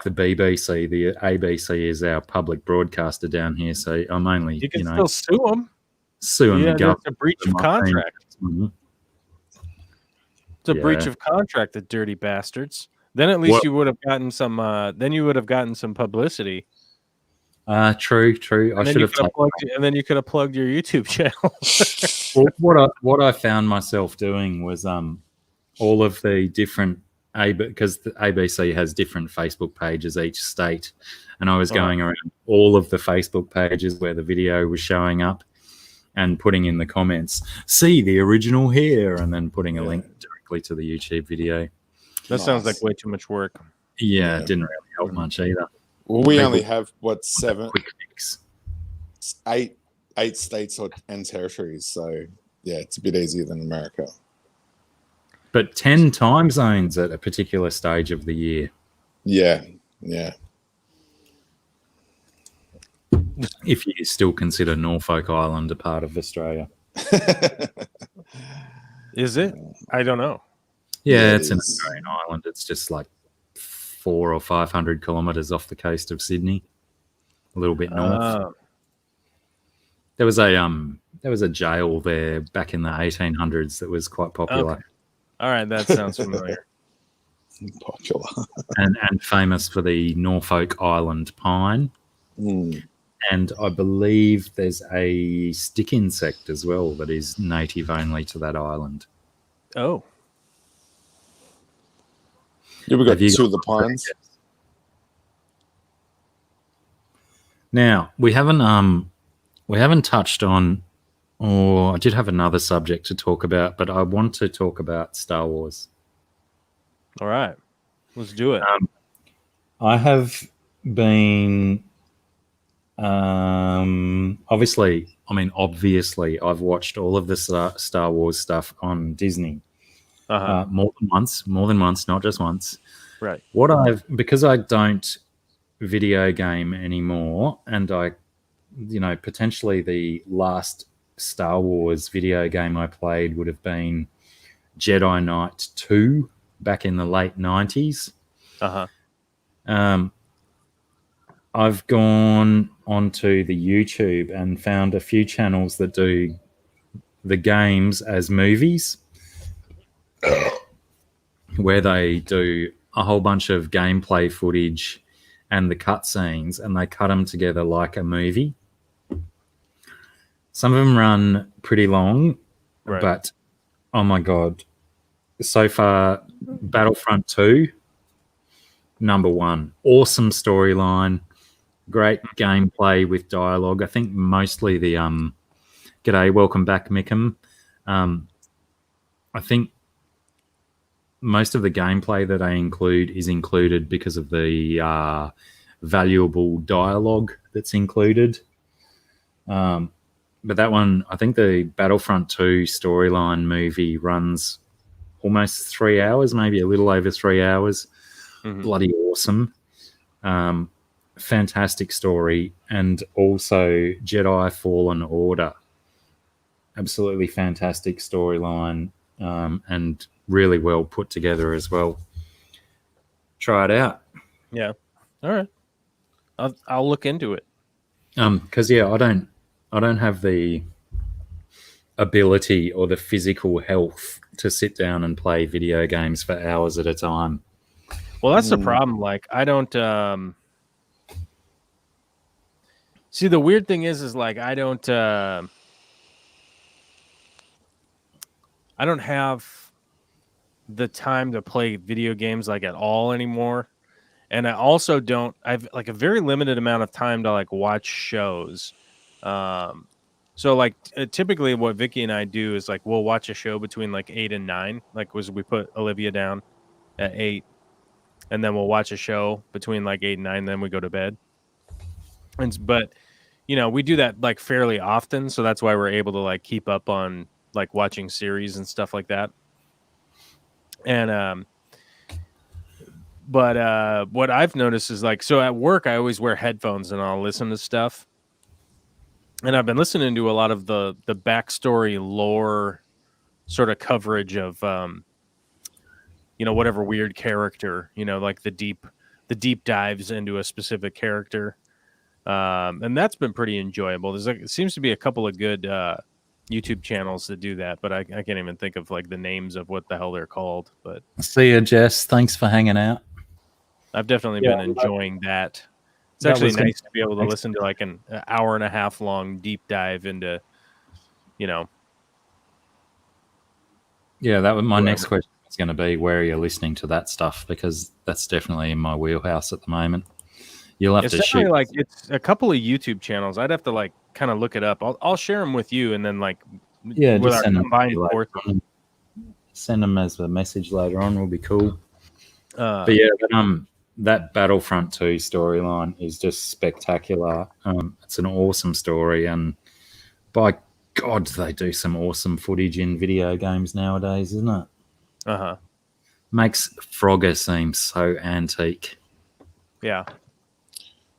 the BBC, the ABC is our public broadcaster down here, so I'm only you can still sue them. Suing the government. It's a breach of contract. It's a breach of contract, the dirty bastards. Then at least you would have gotten some. Then you would have gotten some publicity. True. I should have and then you could have plugged your YouTube channel. Well, what I found myself doing was all of the different because the ABC has different Facebook pages each state, and I was going around all of the Facebook pages where the video was showing up and putting in the comments, see the original here, and then putting a link directly to the YouTube video. That sounds like way too much work. Yeah, it didn't really help much either. Well, we only have quick fix. 8 states and territories, so yeah, it's a bit easier than America. But 10 time zones at a particular stage of the year. Yeah. If you still consider Norfolk Island a part of Australia. Is it? I don't know. Yeah, it's an Australian island. It's just 400 or 500 kilometres off the coast of Sydney, a little bit north. There was a jail there back in the 1800s that was quite popular. All right, that sounds familiar. Popular. and famous for the Norfolk Island pine. Mm. And I believe there's a stick insect as well that is native only to that island. Oh. Yeah, we got two of the pines. Now we haven't touched on, or I did have another subject to talk about, but I want to talk about Star Wars. All right, let's do it. I have been, obviously, I've watched all of the Star Wars stuff on Disney more than once, not just once. Right. Because I don't video game anymore, and potentially the last Star Wars video game I played would have been Jedi Knight 2 back in the late 90s. I've gone onto the YouTube and found a few channels that do the games as movies, where they do a whole bunch of gameplay footage and the cutscenes, and they cut them together like a movie. Some of them run pretty long, but oh my God. So far, Battlefront 2, number one. Awesome storyline, great gameplay with dialogue. I think mostly the g'day, welcome back, Mickham. I think most of the gameplay that they include is included because of the valuable dialogue that's included. But that one, I think the Battlefront 2 storyline movie runs almost 3 hours, maybe a little over 3 hours. Mm-hmm. Bloody awesome. Fantastic story. And also Jedi Fallen Order. Absolutely fantastic storyline, and really well put together as well. Try it out. Yeah. All right. I'll look into it. Because I don't have the ability or the physical health to sit down and play video games for hours at a time. Well, that's the problem. Like, I don't see, the weird thing is like I don't have the time to play video games like at all anymore. And I also I've like a very limited amount of time to like watch shows. So like typically what Vicky and I do is like we'll watch a show between like 8 and 9. Like we put Olivia down at 8, and then we'll watch a show between like 8 and 9, and then we go to bed. But we do that like fairly often, so that's why we're able to like keep up on like watching series and stuff like that. And but what I've noticed is like, so at work I always wear headphones and I'll listen to stuff. And I've been listening to a lot of the backstory lore sort of coverage of, whatever weird character, like the deep dives into a specific character. And that's been pretty enjoyable. It seems to be a couple of good YouTube channels that do that, but I can't even think of like the names of what the hell they're called. But see you, Jess. Thanks for hanging out. I've definitely been enjoying that. It's actually nice to be able to listen to like an hour and a half long deep dive into, Yeah, that was my next question was going to be, where are you listening to that stuff? Because that's definitely in my wheelhouse at the moment. You'll have to shoot. Like it's a couple of YouTube channels. I'd have to like kind of look it up. I'll share them with you, and then like just send them as a message later on. Will be cool. But that Battlefront 2 storyline is just spectacular. It's an awesome story, and by God, they do some awesome footage in video games nowadays, isn't it? Makes Frogger seem so antique. Yeah.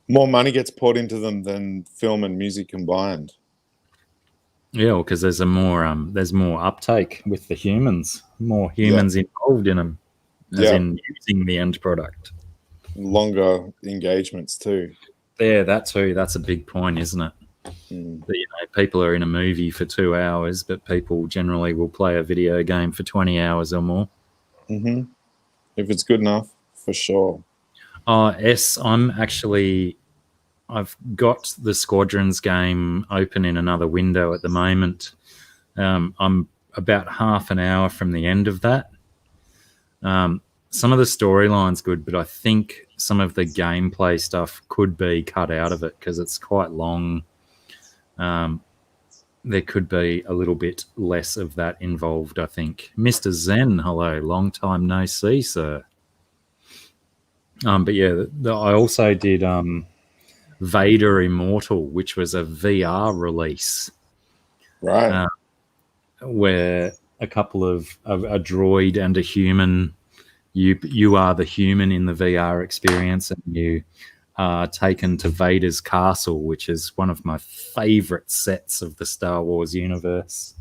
More money gets poured into them than film and music combined. Yeah, because there's more uptake with the humans, more humans involved in them, as in using the end product. Longer engagements too. Yeah, that too. That's a big point, isn't it? But, people are in a movie for 2 hours, but people generally will play a video game for 20 hours or more. Mm-hmm. If it's good enough, for sure. Yes, I've got the Squadrons game open in another window at the moment. I'm about half an hour from the end of that. Some of the storyline's good, but I think some of the gameplay stuff could be cut out of it because it's quite long. There could be a little bit less of that involved, I think. Mr. Zen, hello. Long time no see, sir. But yeah, I also did Vader Immortal, which was a VR release. Right. Where a couple of a droid and a human, you are the human in the VR experience, and you are taken to Vader's castle, which is one of my favorite sets of the Star Wars universe.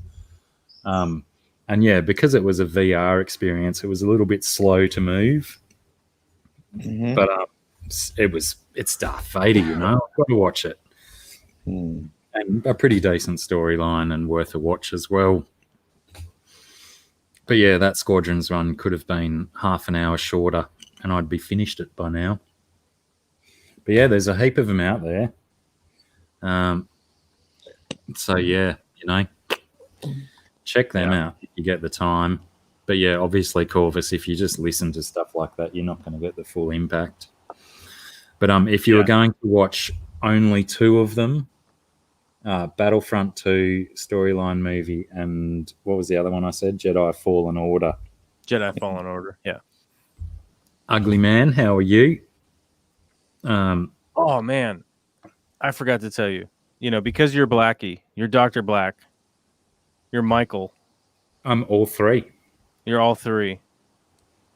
And yeah, because it was a VR experience, it was a little bit slow to move. Mm-hmm. But it's Darth Vader, I've got to watch it. And a pretty decent storyline and worth a watch as well. But yeah, that Squadrons run could have been half an hour shorter and I'd be finished it by now. But yeah, there's a heap of them out there. So yeah, check them out if you get the time. But yeah, obviously, Corvus, if you just listen to stuff like that, you're not going to get the full impact. But if you were going to watch only 2 of them, Battlefront 2 storyline movie, and what was the other one I said? Jedi Fallen Order. Jedi Fallen Order, yeah. Ugly man, how are you? Oh, man. I forgot to tell you. Because you're Blacky, you're Dr. Black, you're Michael. I'm all 3. You're all 3.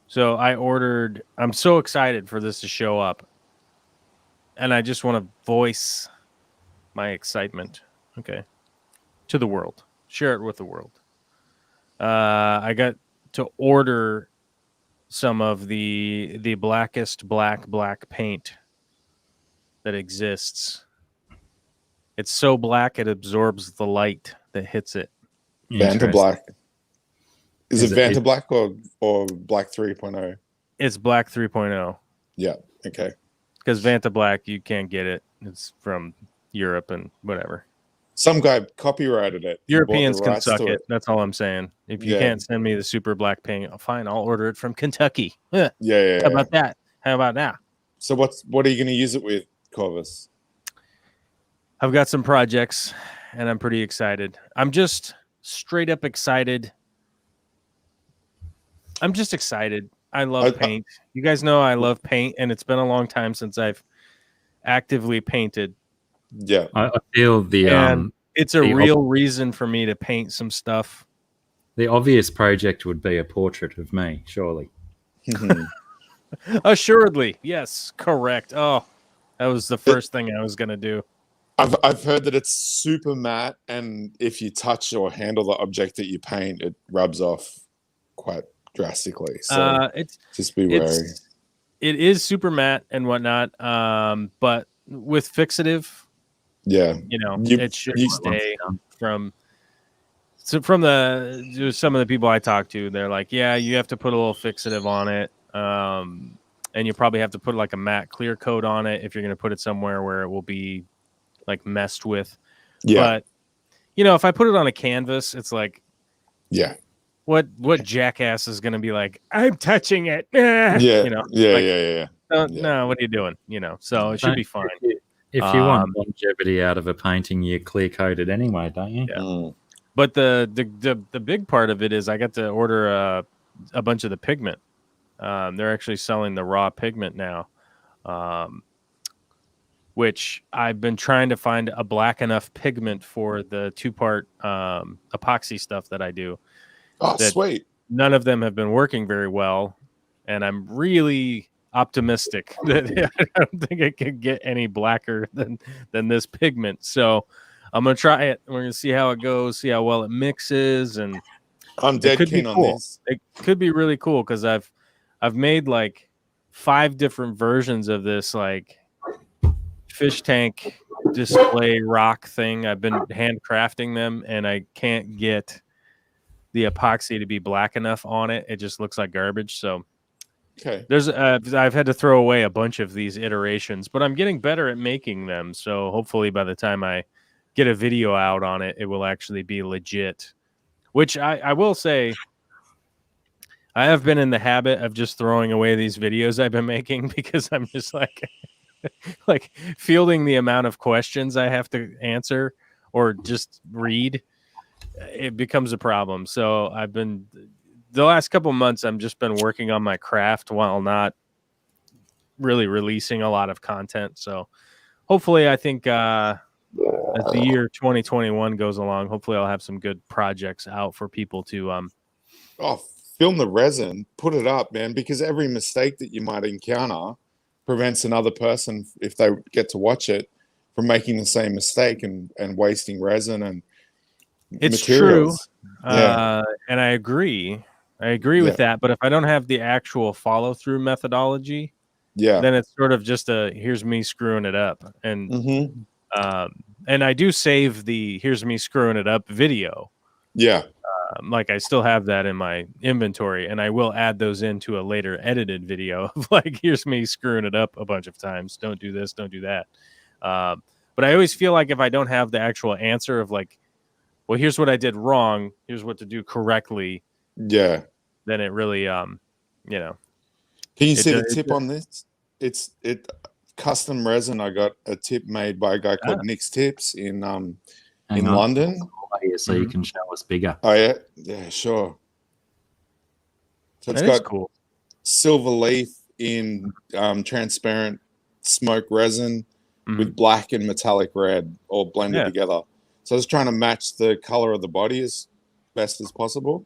So I'm so excited for this to show up. And I just want to voice my excitement, to the world. Share it with the world. I got to order some of the blackest black paint that exists. It's so black it absorbs the light that hits it. Vanta Black. Is it Vanta Black or Black 3.0? It's Black 3.0. Yeah, okay. Because Vanta Black, you can't get it. It's from Europe and whatever. Some guy copyrighted it. Europeans can suck it. That's all I'm saying. If you can't send me the super black paint, fine, I'll order it from Kentucky. Yeah. How about that? How about that? So what are you going to use it with, Corvus? I've got some projects, and I'm pretty excited. I'm just straight up excited. I'm just excited. I love paint. You guys know I love paint, and it's been a long time since I've actively painted. Yeah. I feel it's a real reason for me to paint some stuff. The obvious project would be a portrait of me, surely. Assuredly. Yes, correct. Oh, that was the first thing I was going to do. I've heard that it's super matte, and if you touch or handle the object that you paint, it rubs off quite drastically. So just be wary. It is super matte and whatnot, but with fixative, it should stay from some of the people I talk to. They're like, yeah, you have to put a little fixative on it, and you probably have to put like a matte clear coat on it if you're going to put it somewhere where it will be like messed with. But if I put it on a canvas, it's like, what jackass is going to be like, I'm touching it. No, what are you doing? So it should be fine. If you want longevity out of a painting, you clear coat it anyway, don't you? Yeah. But the big part of it is I got to order a bunch of the pigment. They're actually selling the raw pigment now, which I've been trying to find a black enough pigment for the 2-part epoxy stuff that I do. Oh, sweet. None of them have been working very well, and I'm really optimistic that I don't think it can get any blacker than this pigment. So I'm going to try it. We're going to see how it goes, see how well it mixes, and I'm dead keen on this. It could be really cool because I've made like 5 different versions of this like fish tank display rock thing. I've been handcrafting them, and I can't get the epoxy to be black enough on it. It just looks like garbage. So Okay. I've had to throw away a bunch of these iterations, but I'm getting better at making them. So hopefully by the time I get a video out on it, it will actually be legit. Which I will say, I have been in the habit of just throwing away these videos I've been making because I'm just like fielding the amount of questions I have to answer or just read. It becomes a problem. So I've been the last couple months, I'm just been working on my craft while not really releasing a lot of content. So hopefully, I think as the year 2021 goes along, hopefully I'll have some good projects out for people to film the resin, put it up, man, because every mistake that you might encounter prevents another person, if they get to watch it, from making the same mistake and wasting resin and it's materials. True. And I agree with that, but if I don't have the actual follow through methodology, then it's sort of just here's me screwing it up. And and I do save the here's me screwing it up video. Like I still have that in my inventory, and I will add those into a later edited video of like here's me screwing it up a bunch of times, don't do this, don't do that. But I always feel like if I don't have the actual answer of like, well, here's what I did wrong, here's what to do correctly, then it really Can you see the tip on this? It's custom resin. I got a tip made by a guy called Nick's Tips in London. Here so you can show us bigger. Oh yeah, sure. So it's got cool silver leaf in transparent smoke resin with black and metallic red all blended together. So I was trying to match the color of the body as best as possible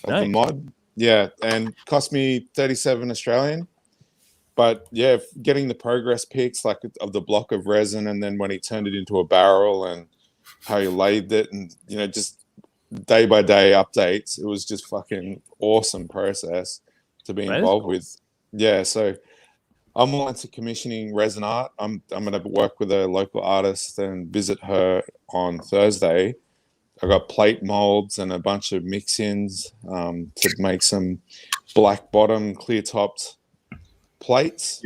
of the mod. Yeah, and cost me 37 Australian. But yeah, getting the progress pics like of the block of resin, and then when he turned it into a barrel and how he laid it, and just day by day updates. It was just fucking awesome process to be involved with. Yeah, so I'm all into commissioning resin art. I'm going to work with a local artist and visit her on Thursday. I got plate molds and a bunch of mix-ins to make some black bottom, clear topped plates.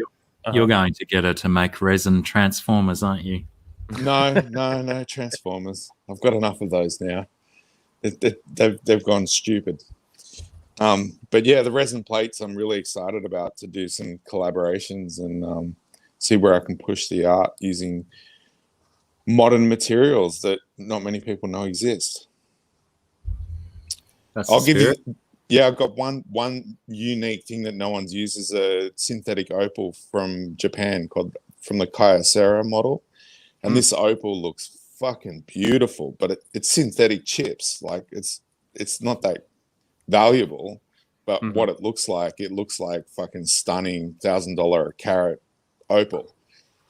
You're going to get her to make resin transformers, aren't you? No transformers. I've got enough of those now. They've gone stupid. But yeah, the resin plates I'm really excited about to do some collaborations and see where I can push the art using modern materials that not many people know exist. I'll give you. Yeah, I've got one unique thing that no one's used is a synthetic opal from Japan from the Kyocera model. And this opal looks fucking beautiful, but it's synthetic chips. Like it's not that valuable, but what it looks like fucking stunning $1,000 a carat opal.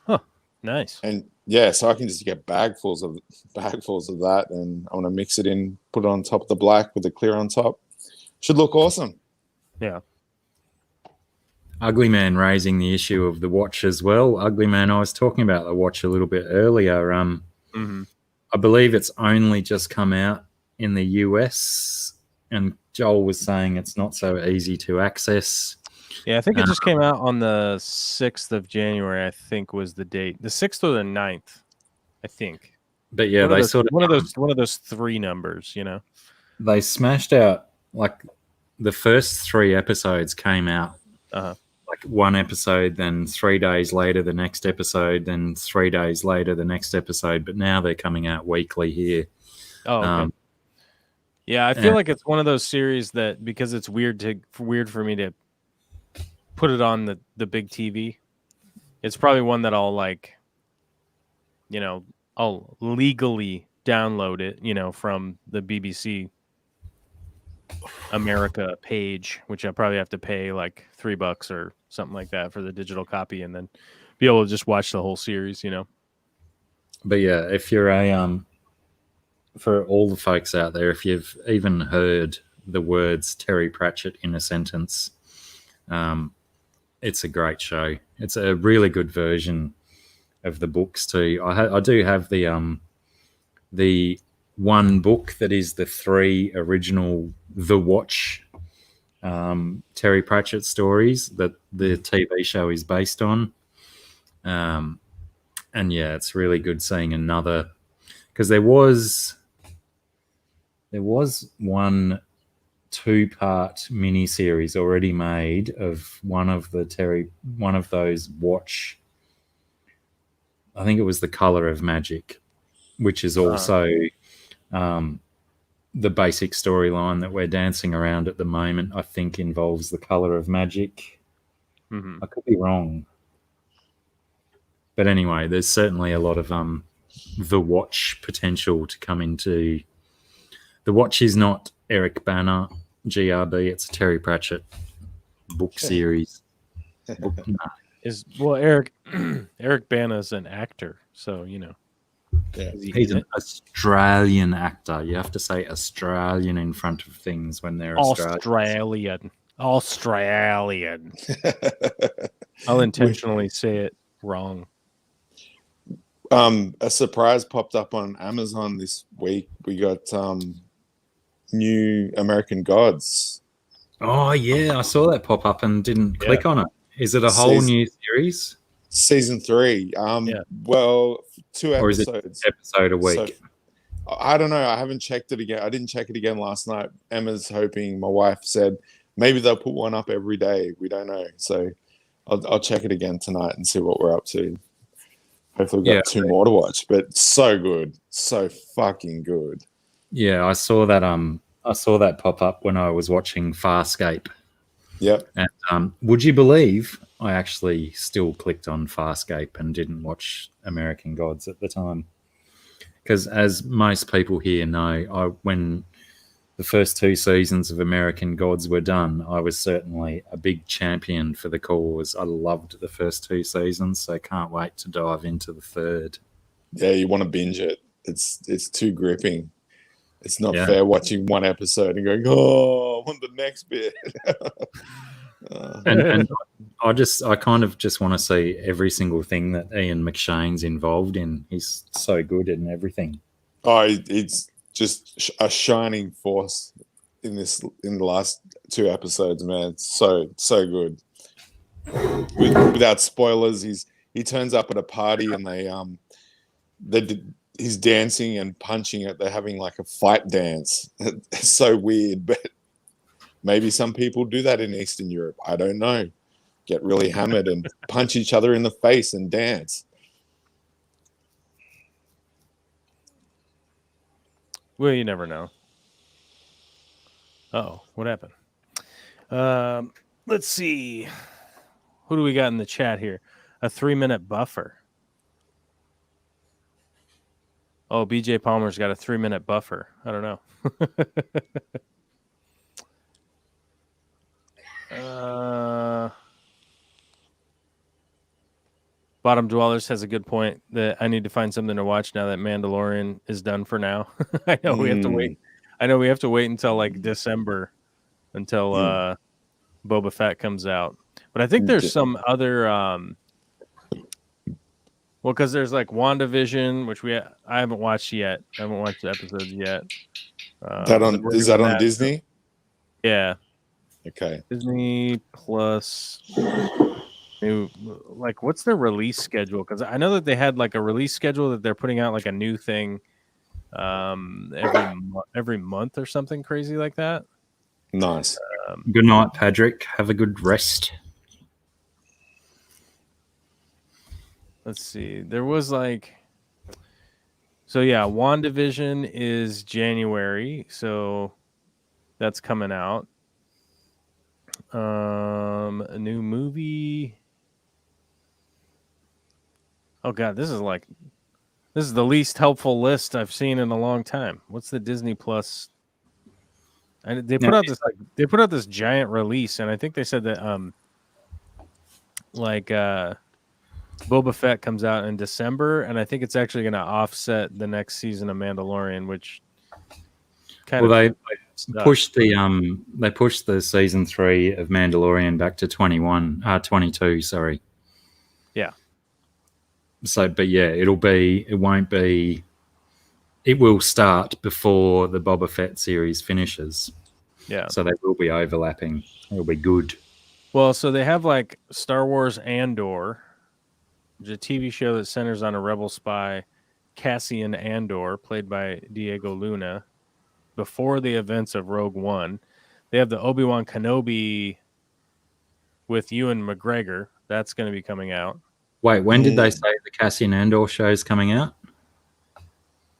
Huh. Nice. And yeah, so I can just get bagfuls of that, and I want to mix it in, put it on top of the black with the clear on top. Should look awesome. Yeah. Ugly Man raising the issue of the watch as well. Ugly Man, I was talking about the watch a little bit earlier. I believe it's only just come out in the US, and Joel was saying it's not so easy to access. Yeah, I think it just came out on the 6th of January, I think was the date. The 6th or the 9th, I think. But yeah, one of those three numbers, They smashed out like the first 3 episodes came out. Like one episode, then 3 days later the next episode, then 3 days later the next episode. But now they're coming out weekly here. Oh, okay. Yeah, I feel like it's one of those series that because it's weird for me to put it on the big TV. It's probably one that I'll I'll legally download it, from the BBC America page, which I probably have to pay like $3 or something like that for the digital copy, and then be able to just watch the whole series, But yeah, if you're for all the folks out there, if you've even heard the words Terry Pratchett in a sentence, it's a great show. It's a really good version of the books too. I do have the one book that is the 3 original The Watch Terry Pratchett stories that the TV show is based on. And yeah, it's really good seeing another, because there was one 2-part miniseries already made of one of those Watch. I think it was The Color of Magic, which is also the basic storyline that we're dancing around at the moment. I think involves The Color of Magic. Mm-hmm. I could be wrong. But anyway, there's certainly a lot of The Watch potential to come into. The Watch is not Eric Bana, GRB. It's a Terry Pratchett book series. Eric Bana's an actor, so you know. Yeah. He's an Australian actor. You have to say Australian in front of things when they're Australian. I'll intentionally say it wrong. A surprise popped up on Amazon this week. We got new American Gods. Oh yeah, I saw that pop up and didn't click on it. Is it a whole new series? Season 3. Well, 2 episodes. Or is it episode a week? So, I don't know. I haven't checked it again. I didn't check it again last night. Emma's hoping. My wife said maybe they'll put one up every day. We don't know. So I'll check it again tonight and see what we're up to. Hopefully we've got 2 more to watch. But so good. So fucking good. Yeah, I saw that pop up when I was watching Farscape. Yep. And would you believe I actually still clicked on Farscape and didn't watch American Gods at the time? Because as most people here know, when the first 2 seasons of American Gods were done, I was certainly a big champion for the cause. I loved the first 2 seasons, so can't wait to dive into the 3rd. Yeah, you want to binge it. It's too gripping. It's not fair watching one episode and going, oh, I want the next bit. And I kind of just want to see every single thing that Ian McShane's involved in. He's so good in everything. Oh, it's just a shining force in the last 2 episodes, man. It's so good. Without spoilers, he turns up at a party and he's dancing and punching it. They're having like a fight dance. It's so weird, but maybe some people do that in Eastern Europe. I don't know. Get really hammered and punch each other in the face and dance. Well, you never know. Uh-oh, what happened? Let's see. Who do we got in the chat here? A 3-minute buffer. Oh, BJ Palmer's got a 3-minute buffer. I don't know. Bottom Dwellers has a good point that I need to find something to watch now that Mandalorian is done for now. I know we have to wait. I know we have to wait until like December until Boba Fett comes out. But I think there's some other well, because there's like WandaVision, which I haven't watched yet. I haven't watched the episodes yet. Is that on Disney? Yeah. Okay. Disney Plus. Like, what's their release schedule? Because I know that they had like a release schedule that they're putting out like a new thing every month or something crazy like that. Nice. Good night, Patrick. Have a good rest. Let's see. There was like, so yeah, WandaVision is January, so that's coming out. A new movie. Oh god, this is the least helpful list I've seen in a long time. What's the Disney Plus? And they put out this giant release, and I think they said that Boba Fett comes out in December, and I think it's actually going to offset the next season of Mandalorian, which they pushed the season 3 of Mandalorian back to 22. Sorry. Yeah. So, but yeah, it will start before the Boba Fett series finishes. Yeah. So they will be overlapping. It'll be good. Well, so they have like Star Wars Andor, which is a TV show that centers on a rebel spy, Cassian Andor, played by Diego Luna, before the events of Rogue One. They have the Obi-Wan Kenobi with Ewan McGregor. That's going to be coming out. Wait, when did they say the Cassian Andor show is coming out?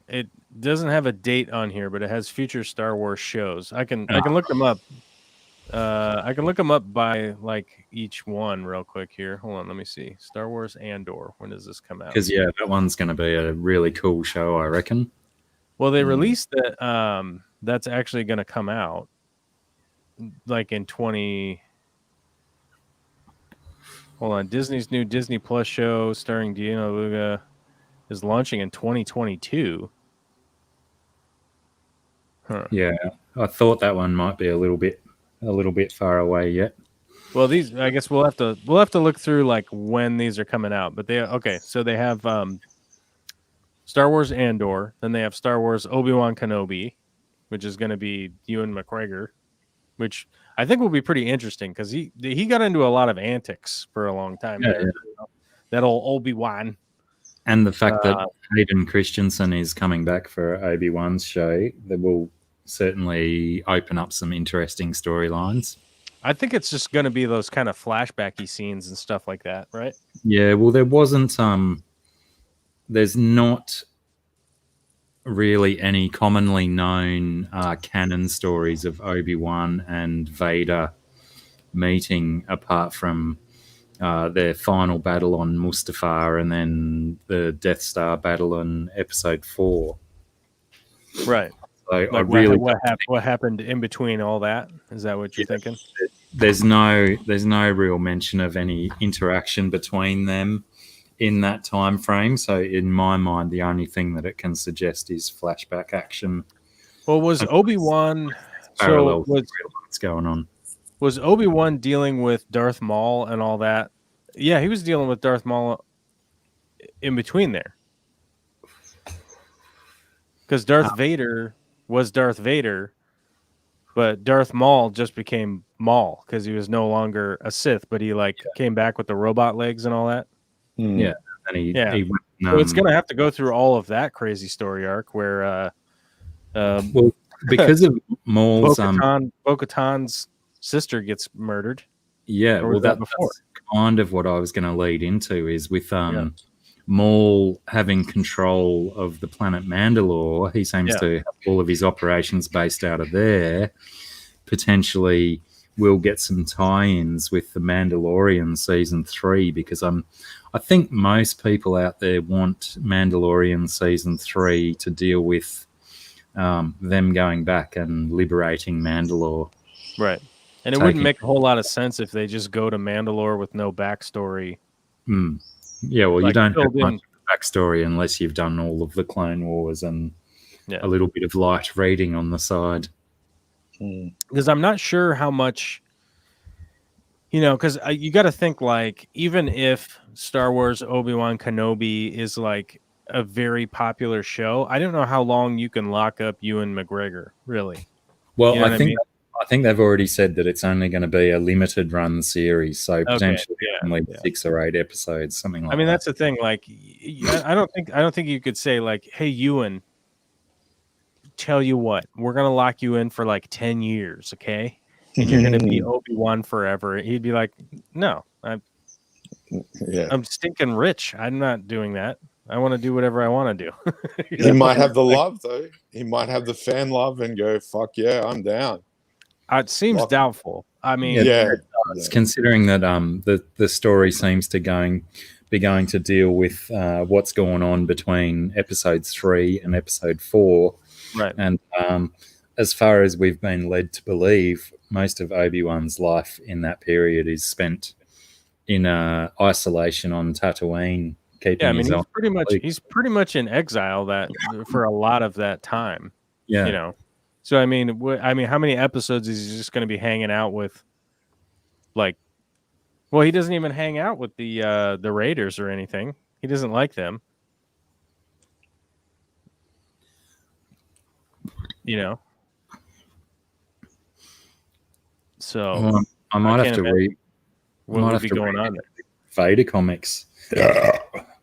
It doesn't have a date on here, but it has future Star Wars shows. I can look them up. I can look them up by like each one real quick here. Hold on, let me see. Star Wars Andor. When does this come out? Because yeah, that one's going to be a really cool show, I reckon. Well, they released that. That's actually going to come out like in 20. Hold on, Disney's new Disney Plus show starring Diego Luna is launching in 2022. Huh. Yeah, I thought that one might be a little bit far away yet. Well, these I guess we'll have to look through like when these are coming out. But so they have Star Wars Andor, then they have Star Wars Obi-Wan Kenobi, which is going to be Ewan McGregor, which I think will be pretty interesting because he got into a lot of antics for a long time. Yeah, there. yeah. That old Obi-Wan. And the fact that Hayden Christensen is coming back for Obi-Wan's show, that will certainly open up some interesting storylines. I think it's just going to be those kind of flashbacky scenes and stuff like that, right? Yeah, well, there's not really any commonly known canon stories of Obi-Wan and Vader meeting apart from their final battle on Mustafar and then the Death Star battle in Episode 4. Right. So like I really what happened in between all that? Is that what you're thinking? There's no real mention of any interaction between them in that time frame. So in my mind, the only thing that it can suggest is flashback action. Well, was Obi-Wan parallel to what's going on? Was Obi-Wan dealing with Darth Maul and all that? Yeah, he was dealing with Darth Maul in between there. Because Darth Vader was Darth Vader, but Darth Maul just became Maul because he was no longer a Sith, but he came back with the robot legs and all that. Yeah. And he went, so it's going to have to go through all of that crazy story arc where well, because of Maul's Bo-Katan's sister gets murdered. Yeah, well, that's kind of what I was going to lead into is with Maul having control of the planet Mandalore. He seems to have all of his operations based out of there. Potentially, we'll get some tie-ins with the Mandalorian season 3 because I think most people out there want Mandalorian season 3 to deal with them going back and liberating Mandalore. Right. And it wouldn't make a whole lot of sense if they just go to Mandalore with no backstory. Yeah, well, you don't have much of a backstory unless you've done all of the Clone Wars and a little bit of light reading on the side. Because I'm not sure how much, because you got to think even if Star Wars Obi-Wan Kenobi is a very popular show, I don't know how long you can lock up Ewan McGregor, really. Well, I think they've already said that it's only going to be a limited run series, so potentially only 6 or 8 episodes, something like that. I mean, that's the thing. I don't think you could say hey, Ewan, tell you what, we're going to lock you in for 10 years, okay? And you're going to be Obi-Wan forever. He'd be like, no, I'm stinking rich. I'm not doing that. I want to do whatever I want to do. He might have the love, though. He might have the fan love and go, fuck yeah, I'm down. It seems doubtful. I mean, it's considering that the story seems to be going to deal with what's going on between episodes 3 and episode 4, right? And as far as we've been led to believe, most of Obi-Wan's life in that period is spent in isolation on Tatooine. He's pretty much in exile for a lot of that time. Yeah, So I mean, how many episodes is he just going to be hanging out with? Well, he doesn't even hang out with the Raiders or anything. He doesn't like them. You know. So Well, I might have to read. what would be going on there. Vader comics.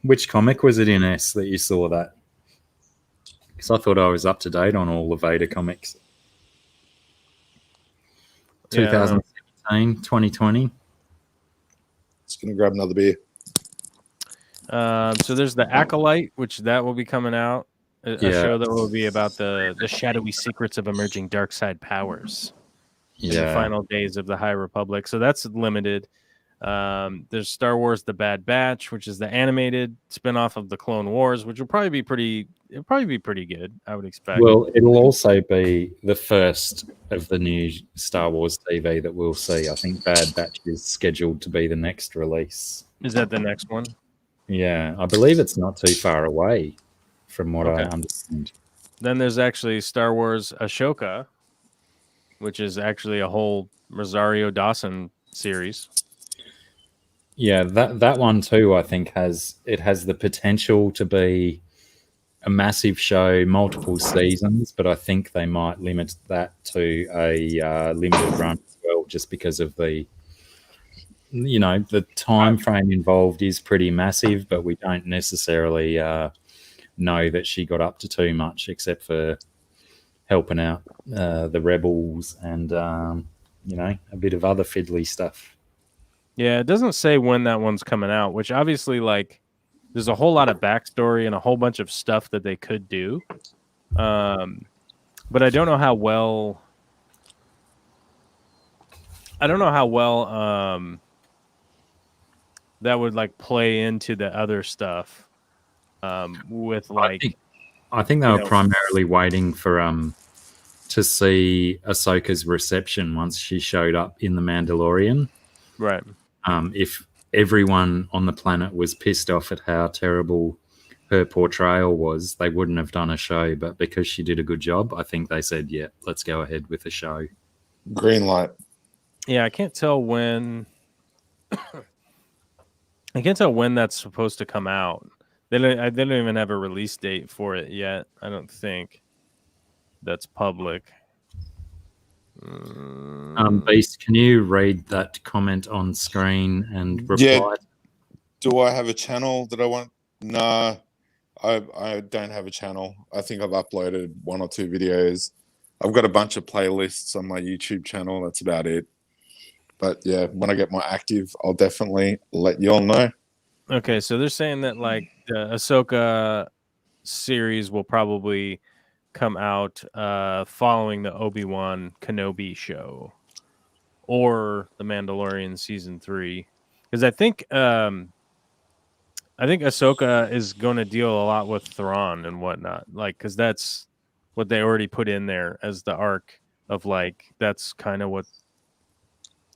Which comic was it in S that you saw that? Because I thought I was up to date on all the Vader comics. 2017, 2020. Just gonna grab another beer. So there's the Acolyte, which that will be coming out. A show that will be about the shadowy secrets of emerging dark side powers. In the final days of the High Republic. So that's limited. There's Star Wars The Bad Batch, which is the animated spinoff of the Clone Wars, which will probably be pretty good, I would expect. Well, it'll also be the first of the new Star Wars TV that we'll see. I think Bad Batch is scheduled to be the next release. Is that the next one? Yeah, I believe it's not too far away from what I understand. Then there's actually Star Wars Ashoka, which is actually a whole Rosario Dawson series. Yeah, that one too, I think has the potential to be a massive show, multiple seasons, but I think they might limit that to a limited run as well, just because of the time frame involved is pretty massive, but we don't necessarily know that she got up to too much, except for helping out the rebels and a bit of other fiddly stuff. Yeah, it doesn't say when that one's coming out, which obviously, like, there's a whole lot of backstory and a whole bunch of stuff that they could do. But I don't know how well. That would like play into the other stuff. With like, I think they were primarily waiting for to see Ahsoka's reception once she showed up in The Mandalorian. Right. If everyone on the planet was pissed off at how terrible her portrayal was, they wouldn't have done a show. But because she did a good job, I think they said, yeah, let's go ahead with the show. Green light. Yeah, I can't tell when. I can't tell when that's supposed to come out. They don't even have a release date for it yet. I don't think that's public. Beast, can you read that comment on screen and reply? Yeah. Do I have a channel that I want? Nah, I don't have a channel. I think I've uploaded 1 or 2 videos. I've got a bunch of playlists on my YouTube channel. That's about it. But yeah, when I get more active, I'll definitely let you all know. Okay, so they're saying that like the Ahsoka series will probably come out following the Obi-Wan Kenobi show or the Mandalorian season 3, because I think Ahsoka is going to deal a lot with Thrawn and whatnot, like, because that's what they already put in there as the arc of, like, that's kind of what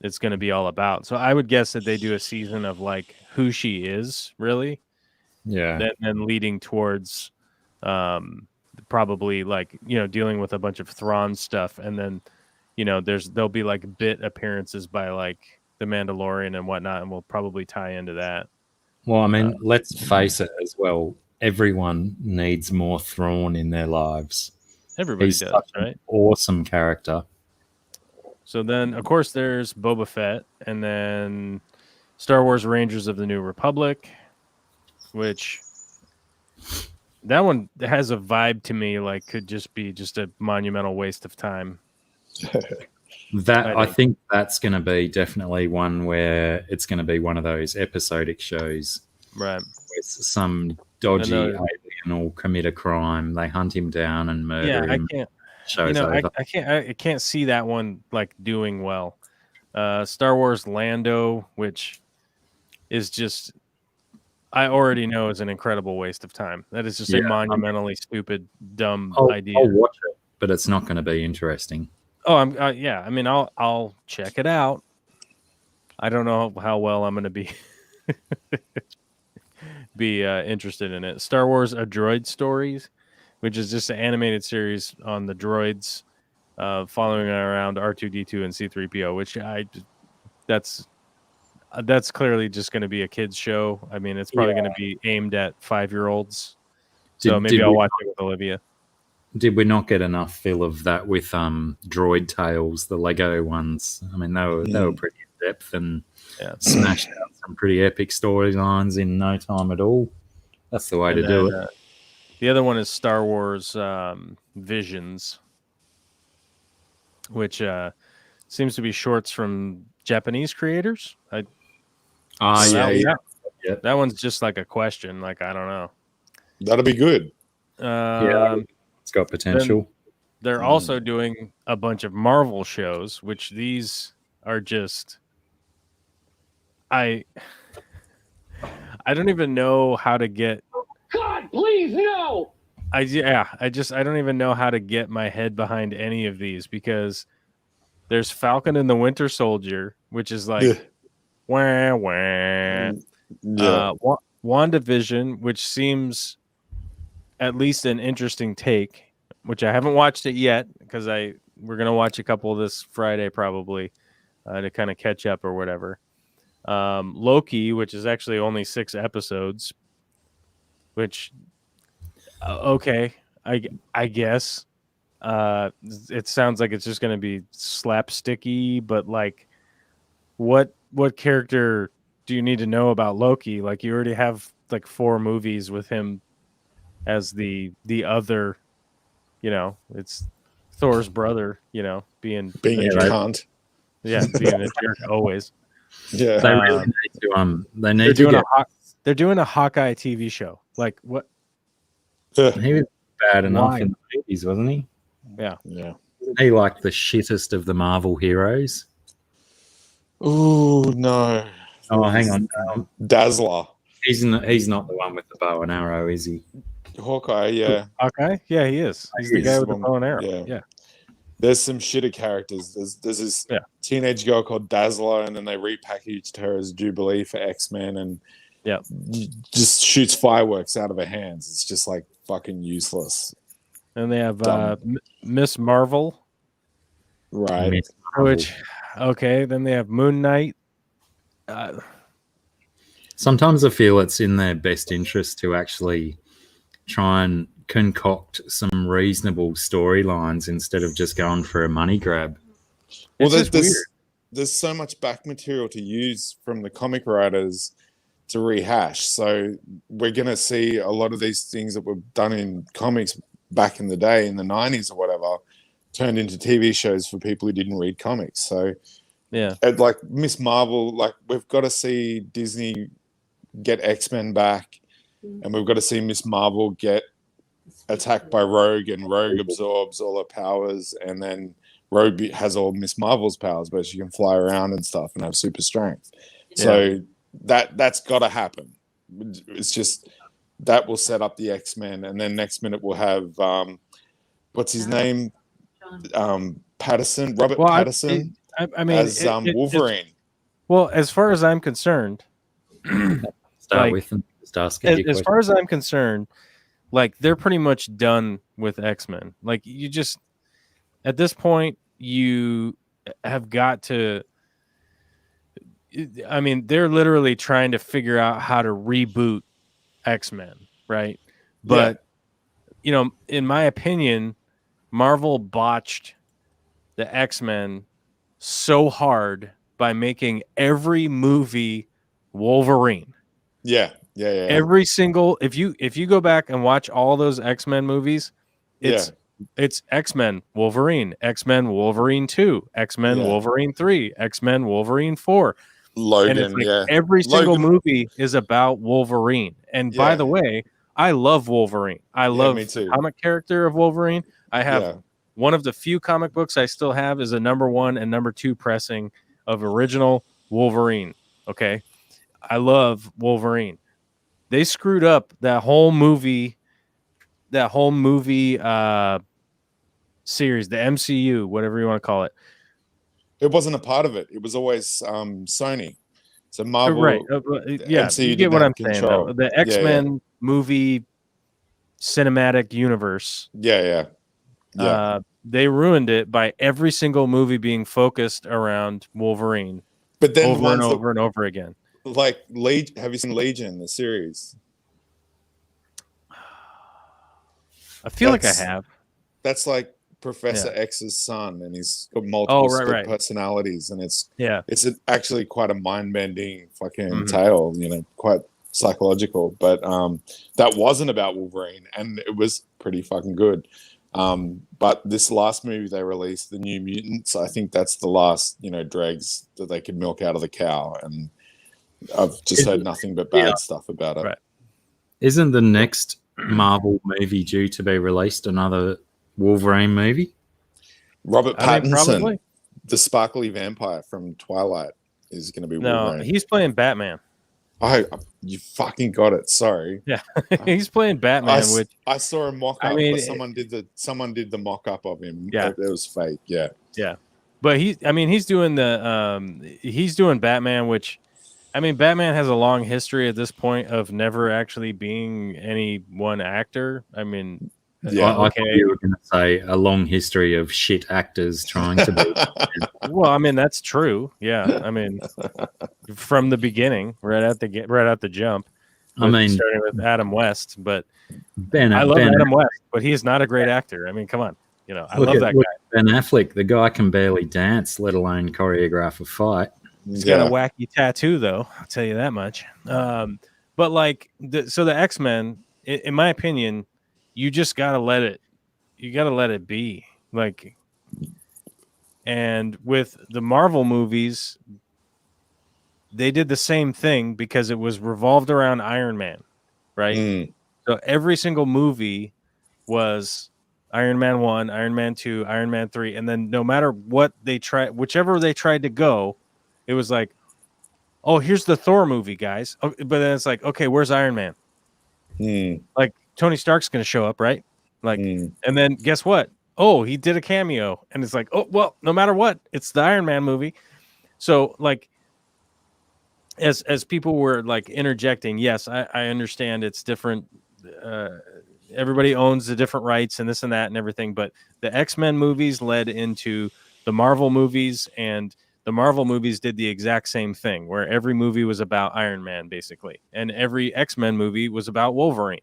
it's going to be all about. So I would guess that they do a season of like who she is really, then leading towards probably like dealing with a bunch of Thrawn stuff, and then there'll be like bit appearances by like the Mandalorian and whatnot, and we'll probably tie into that. Well, I mean, let's face it as well. Everyone needs more Thrawn in their lives. Everybody does, right? An awesome character. So then, of course, there's Boba Fett, and then Star Wars Rangers of the New Republic, which that one has a vibe to me like could just be just a monumental waste of time. I think that's going to be definitely one where it's going to be one of those episodic shows. Right. With some dodgy alien will commit a crime, they hunt him down and murder him. I can't see that one like doing well. Star Wars Lando, which is just, I already know is an incredible waste of time. That is just a monumentally stupid, dumb idea. I'll watch it, but it's not going to be interesting. Oh, I'll check it out. I don't know how well I'm going to be interested in it. Star Wars A Droid Stories, which is just an animated series on the droids following around R2-D2 and C-3PO, which That's clearly just going to be a kids show. I mean, it's probably going to be aimed at 5-year-olds. So maybe I'll watch it with Olivia. Did we not get enough feel of that with Droid Tales, the Lego ones? I mean, they were pretty in depth and smashed out some pretty epic storylines in no time at all. That's the way to do it. The other one is Star Wars Visions, which seems to be shorts from Japanese creators. That one's just like a question. Like, I don't know. That'll be good. It's got potential. They're also doing a bunch of Marvel shows, which these are just I don't even know how to get. God, please no. I don't even know how to get my head behind any of these, because there's Falcon and the Winter Soldier, which is like wah wah. WandaVision, which seems at least an interesting take, which I haven't watched it yet because we're gonna watch a couple this Friday probably to kind of catch up or whatever. Loki, which is actually only 6 episodes, which okay, I guess it sounds like it's just gonna be slapsticky, but like what character do you need to know about Loki? Like, you already have like 4 movies with him as the other, it's Thor's brother, being a cunt. Yeah, being a jerk always. Yeah, they really need to. They're doing a Hawkeye TV show. Like, what? He was bad enough in the 80s, wasn't he? Yeah. He like the shittest of the Marvel heroes. Oh no! Oh, hang on, Dazzler. He's not the one with the bow and arrow, is he? Hawkeye, yeah. Hawkeye, yeah, he is. He's the guy with the bow and arrow. Yeah. There's some shitter characters. There's this teenage girl called Dazzler, and then they repackaged her as Jubilee for X-Men, and just shoots fireworks out of her hands. It's just like fucking useless. And they have Miss Marvel, right? Which, okay, then they have Moon Knight. Sometimes I feel it's in their best interest to actually try and concoct some reasonable storylines instead of just going for a money grab. Well, there's so much back material to use from the comic writers to rehash. So we're going to see a lot of these things that were done in comics back in the day, in the 90s or whatever, turned into TV shows for people who didn't read comics. So like Miss Marvel, like, we've got to see Disney get X-Men back, and we've got to see Miss Marvel get attacked by Rogue, and Rogue absorbs all her powers, and then Rogue has all Miss Marvel's powers, but she can fly around and stuff and have super strength. So that's got to happen. It's just that will set up the X-Men, and then next minute we'll have what's his name, Patterson, Robert Patterson, as Wolverine. Well, as far as I'm concerned, as far as I'm concerned, like, they're pretty much done with X-Men. Like, you just, at this point, you have got to, I mean, they're literally trying to figure out how to reboot X-Men, right? But, in my opinion, Marvel botched the X-Men so hard by making every movie Wolverine. Yeah. Every single, if you go back and watch all those X-Men movies, it's X-Men Wolverine, X-Men Wolverine 2, X-Men Wolverine 3, X-Men Wolverine 4. Logan, and it's like every single movie is about Wolverine. And by the way, I love Wolverine. I love the comic character of Wolverine. I have one of the few comic books I still have is a #1 and #2 pressing of original Wolverine. Okay. I love Wolverine. They screwed up that whole movie series, the MCU, whatever you want to call it. It wasn't a part of it. It was always Sony. So Marvel, right? You get what I'm saying. Though. The X-Men movie cinematic universe. They ruined it by every single movie being focused around Wolverine. But then the over and ones over and over again. like have you seen Legion, the series? I feel like I have. That's like Professor X's son, and he's got Oh, multiple right. personalities, and it's Yeah. actually quite a mind-bending fucking tale, quite psychological. But that wasn't about Wolverine, and it was pretty fucking good. But this last movie they released, The New Mutants, I think that's the last, dregs that they could milk out of the cow, and I've just heard nothing but bad stuff about it. Right. Isn't the next Marvel movie due to be released another Wolverine movie? Robert Pattinson, probably. the sparkly vampire from Twilight, is going to be Wolverine. No, he's playing Batman. You fucking got it. Sorry. Yeah, he's playing Batman. I saw a mock up. But someone did the mock up of him. Yeah, it was fake. Yeah. But he's doing Batman, which, Batman has a long history at this point of never actually being any one actor. I thought you were going to say a long history of shit actors trying to be. Well, that's true. Yeah, from the beginning, right at the jump. Starting with Adam West, but I love Adam West, but he's not a great actor. Come on, I love that guy. Ben Affleck, the guy can barely dance, let alone choreograph a fight. He's got a wacky tattoo, though. I'll tell you that much. But the X-Men, in my opinion, you just gotta let it. You gotta let it be. And with the Marvel movies, they did the same thing because it was revolved around Iron Man, right? So every single movie was Iron Man 1, Iron Man 2, Iron Man 3, and then no matter what they tried, whichever they tried to go, it was like, oh, here's the Thor movie, guys. But then it's like, okay, where's Iron Man? Like Tony Stark's going to show up, right? And then guess what? Oh, he did a cameo, and it's like, oh, well, no matter what, it's the Iron Man movie. So as people were interjecting, yes, I understand it's different. Everybody owns the different rights and this and that and everything, but the X-Men movies led into the Marvel movies, and the Marvel movies did the exact same thing, where every movie was about Iron Man, basically, and every X-Men movie was about Wolverine.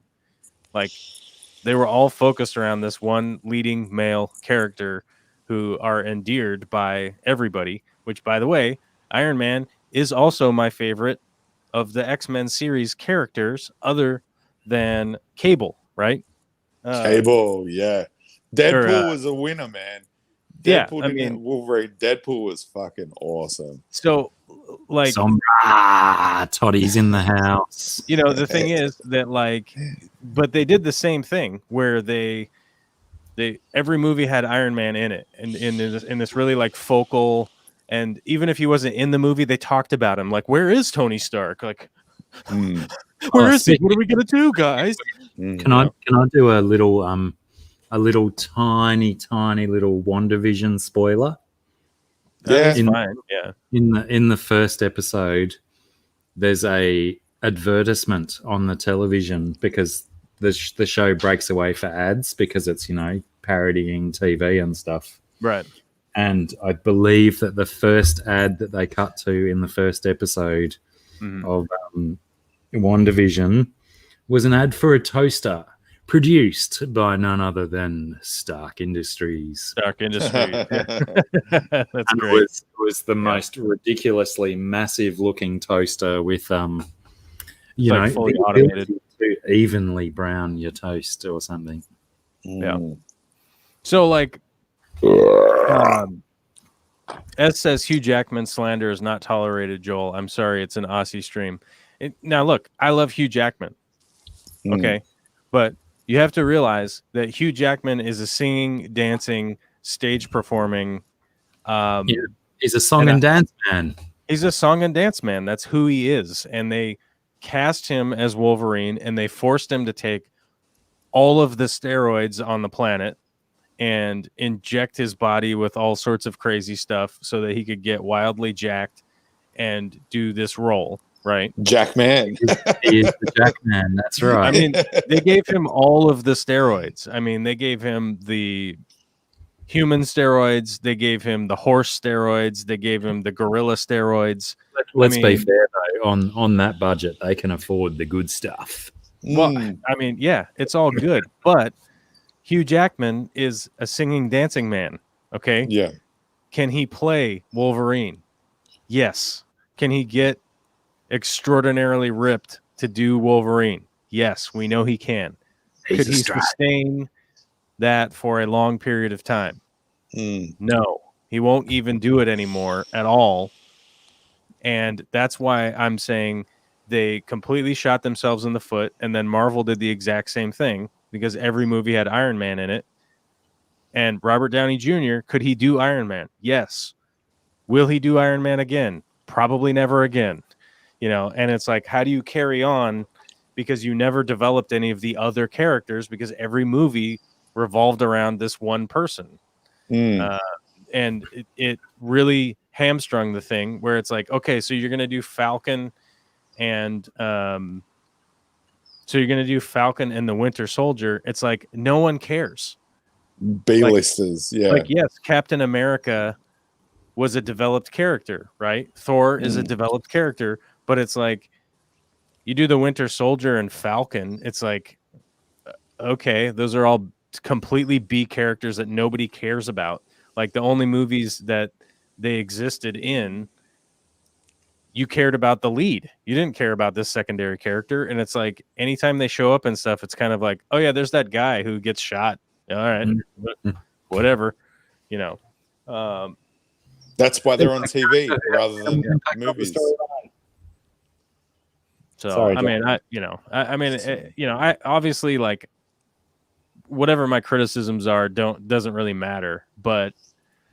They were all focused around this one leading male character who are endeared by everybody, which, by the way, Iron Man is also my favorite of the X-Men series characters other than Cable, right? Cable, yeah. Deadpool was a winner, man. Deadpool Wolverine. Deadpool was fucking awesome. So, Toddy's in the house. The thing is that, but they did the same thing where they every movie had Iron Man in it, and in this really focal. And even if he wasn't in the movie, they talked about him. Where is Tony Stark? Where is he? What are we gonna do, guys? Can I do a little tiny little WandaVision spoiler? That's fine. Yeah. In the first episode, there's a advertisement on the television because the show breaks away for ads because it's parodying TV and stuff. Right. And I believe that the first ad that they cut to in the first episode of WandaVision was an ad for a toaster produced by none other than Stark Industries. Stark Industries. That's and great. It was the most ridiculously massive looking toaster with, fully automated to evenly brown your toast or something. Yeah. So S says Hugh Jackman slander is not tolerated, Joel. I'm sorry, it's an Aussie stream. Now, look, I love Hugh Jackman. Okay. But you have to realize that Hugh Jackman is a singing, dancing, stage performing. He's a song and dance man. He's a song and dance man. That's who he is. And they cast him as Wolverine, and they forced him to take all of the steroids on the planet and inject his body with all sorts of crazy stuff so that he could get wildly jacked and do this role, right? Jackman. He is the Jackman, that's right. They gave him all of the steroids. They gave him the human steroids. They gave him the horse steroids. They gave him the gorilla steroids. Let's be fair though. On that budget, they can afford the good stuff. Well, I mean, yeah, it's all good, but Hugh Jackman is a singing, dancing man. Okay. Yeah. Can he play Wolverine? Yes. Can he get extraordinarily ripped to do Wolverine? Yes, we know he can. Could he sustain that for a long period of time? No, he won't even do it anymore at all. And that's why I'm saying they completely shot themselves in the foot. And then Marvel did the exact same thing because every movie had Iron Man in it. And Robert Downey Jr., could he do Iron Man? Yes. Will he do Iron Man again? Probably never again. You know, and it's like, how do you carry on? Because you never developed any of the other characters because every movie revolved around this one person. And it really hamstrung the thing where it's like, okay, so you're going to do Falcon and the Winter Soldier. It's like, no one cares. B-listers, yeah. Like, yes, Captain America was a developed character, right? Thor is a developed character, but it's like, you do the Winter Soldier and Falcon, it's like, okay, those are all completely B characters that nobody cares about. Like, the only movies that they existed in, you cared about the lead. You didn't care about this secondary character. And it's like, anytime they show up and stuff, it's kind of like, oh yeah, there's that guy who gets shot. All right, whatever, you know. That's why they're on TV rather than movies. So, Sorry, I mean, I obviously, like, whatever my criticisms are doesn't really matter, but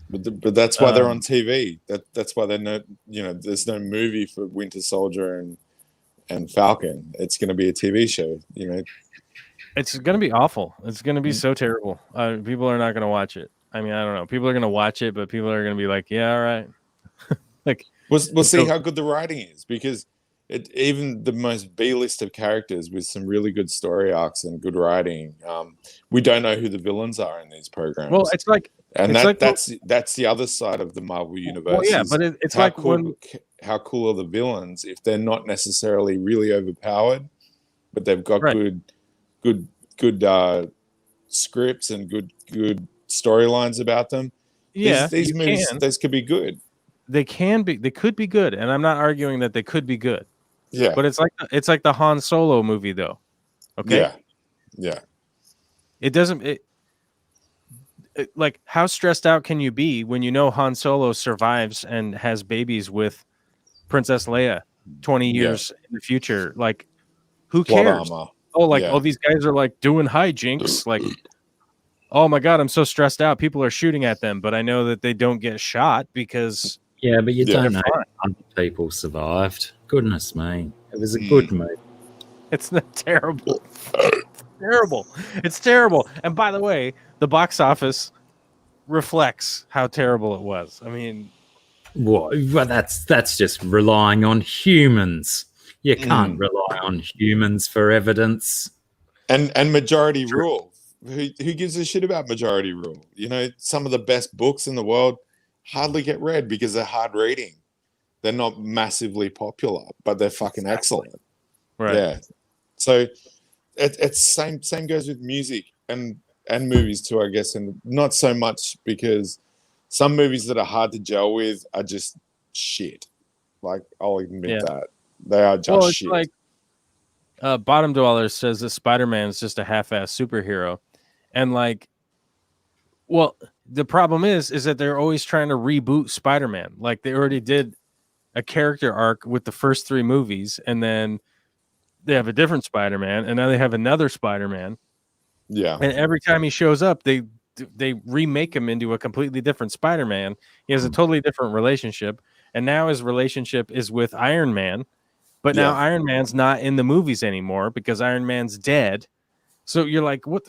that's why they're on TV. That's why they're not, there's no movie for Winter Soldier and Falcon. It's going to be a TV show, It's going to be awful. It's going to be so terrible. People are not going to watch it. I mean, I don't know. People are going to watch it, but people are going to be like, yeah, all right. Like, we'll see how good the writing is, because even the most B-list of characters with some really good story arcs and good writing, we don't know who the villains are in these programs. Well, it's like, and that's the other side of the Marvel universe. Well, yeah, but it's like how cool are the villains if they're not necessarily really overpowered, but they've got good scripts and good storylines about them. Yeah, these movies, those could be good. They could be good, and I'm not arguing that they could be good. Yeah, but it's like the Han Solo movie, though. Okay. Yeah. It doesn't. Like, how stressed out can you be when you know Han Solo survives and has babies with Princess Leia 20 years in the future? Like, who cares? Oh, these guys are like doing hijinks. Like, oh my God, I'm so stressed out. People are shooting at them, but I know that they don't get shot because. Yeah, but you don't know how people survived. Goodness me. It was a good movie. It's not terrible. It's terrible. It's terrible. And by the way, the box office reflects how terrible it was. I mean, well, that's just relying on humans. You can't rely on humans for evidence. And majority rule. Who gives a shit about majority rule? Some of the best books in the world hardly get read because they're hard reading. They're not massively popular, but they're fucking excellent. Right. Yeah. So it's same goes with music and movies too, I guess, and not so much because some movies that are hard to gel with are just shit. Like, I'll admit that. They are just shit. Like, Bottom Dweller says that Spider-Man is just a half-ass superhero. And like, well, the problem is that they're always trying to reboot Spider-Man. Like, they already did a character arc with the first 3 movies, and then they have a different Spider-Man, and now they have another Spider-Man. Yeah. And every time he shows up, they remake him into a completely different Spider-Man. He has a totally different relationship, and now his relationship is with Iron Man. But now Iron Man's not in the movies anymore because Iron Man's dead. So you're like, what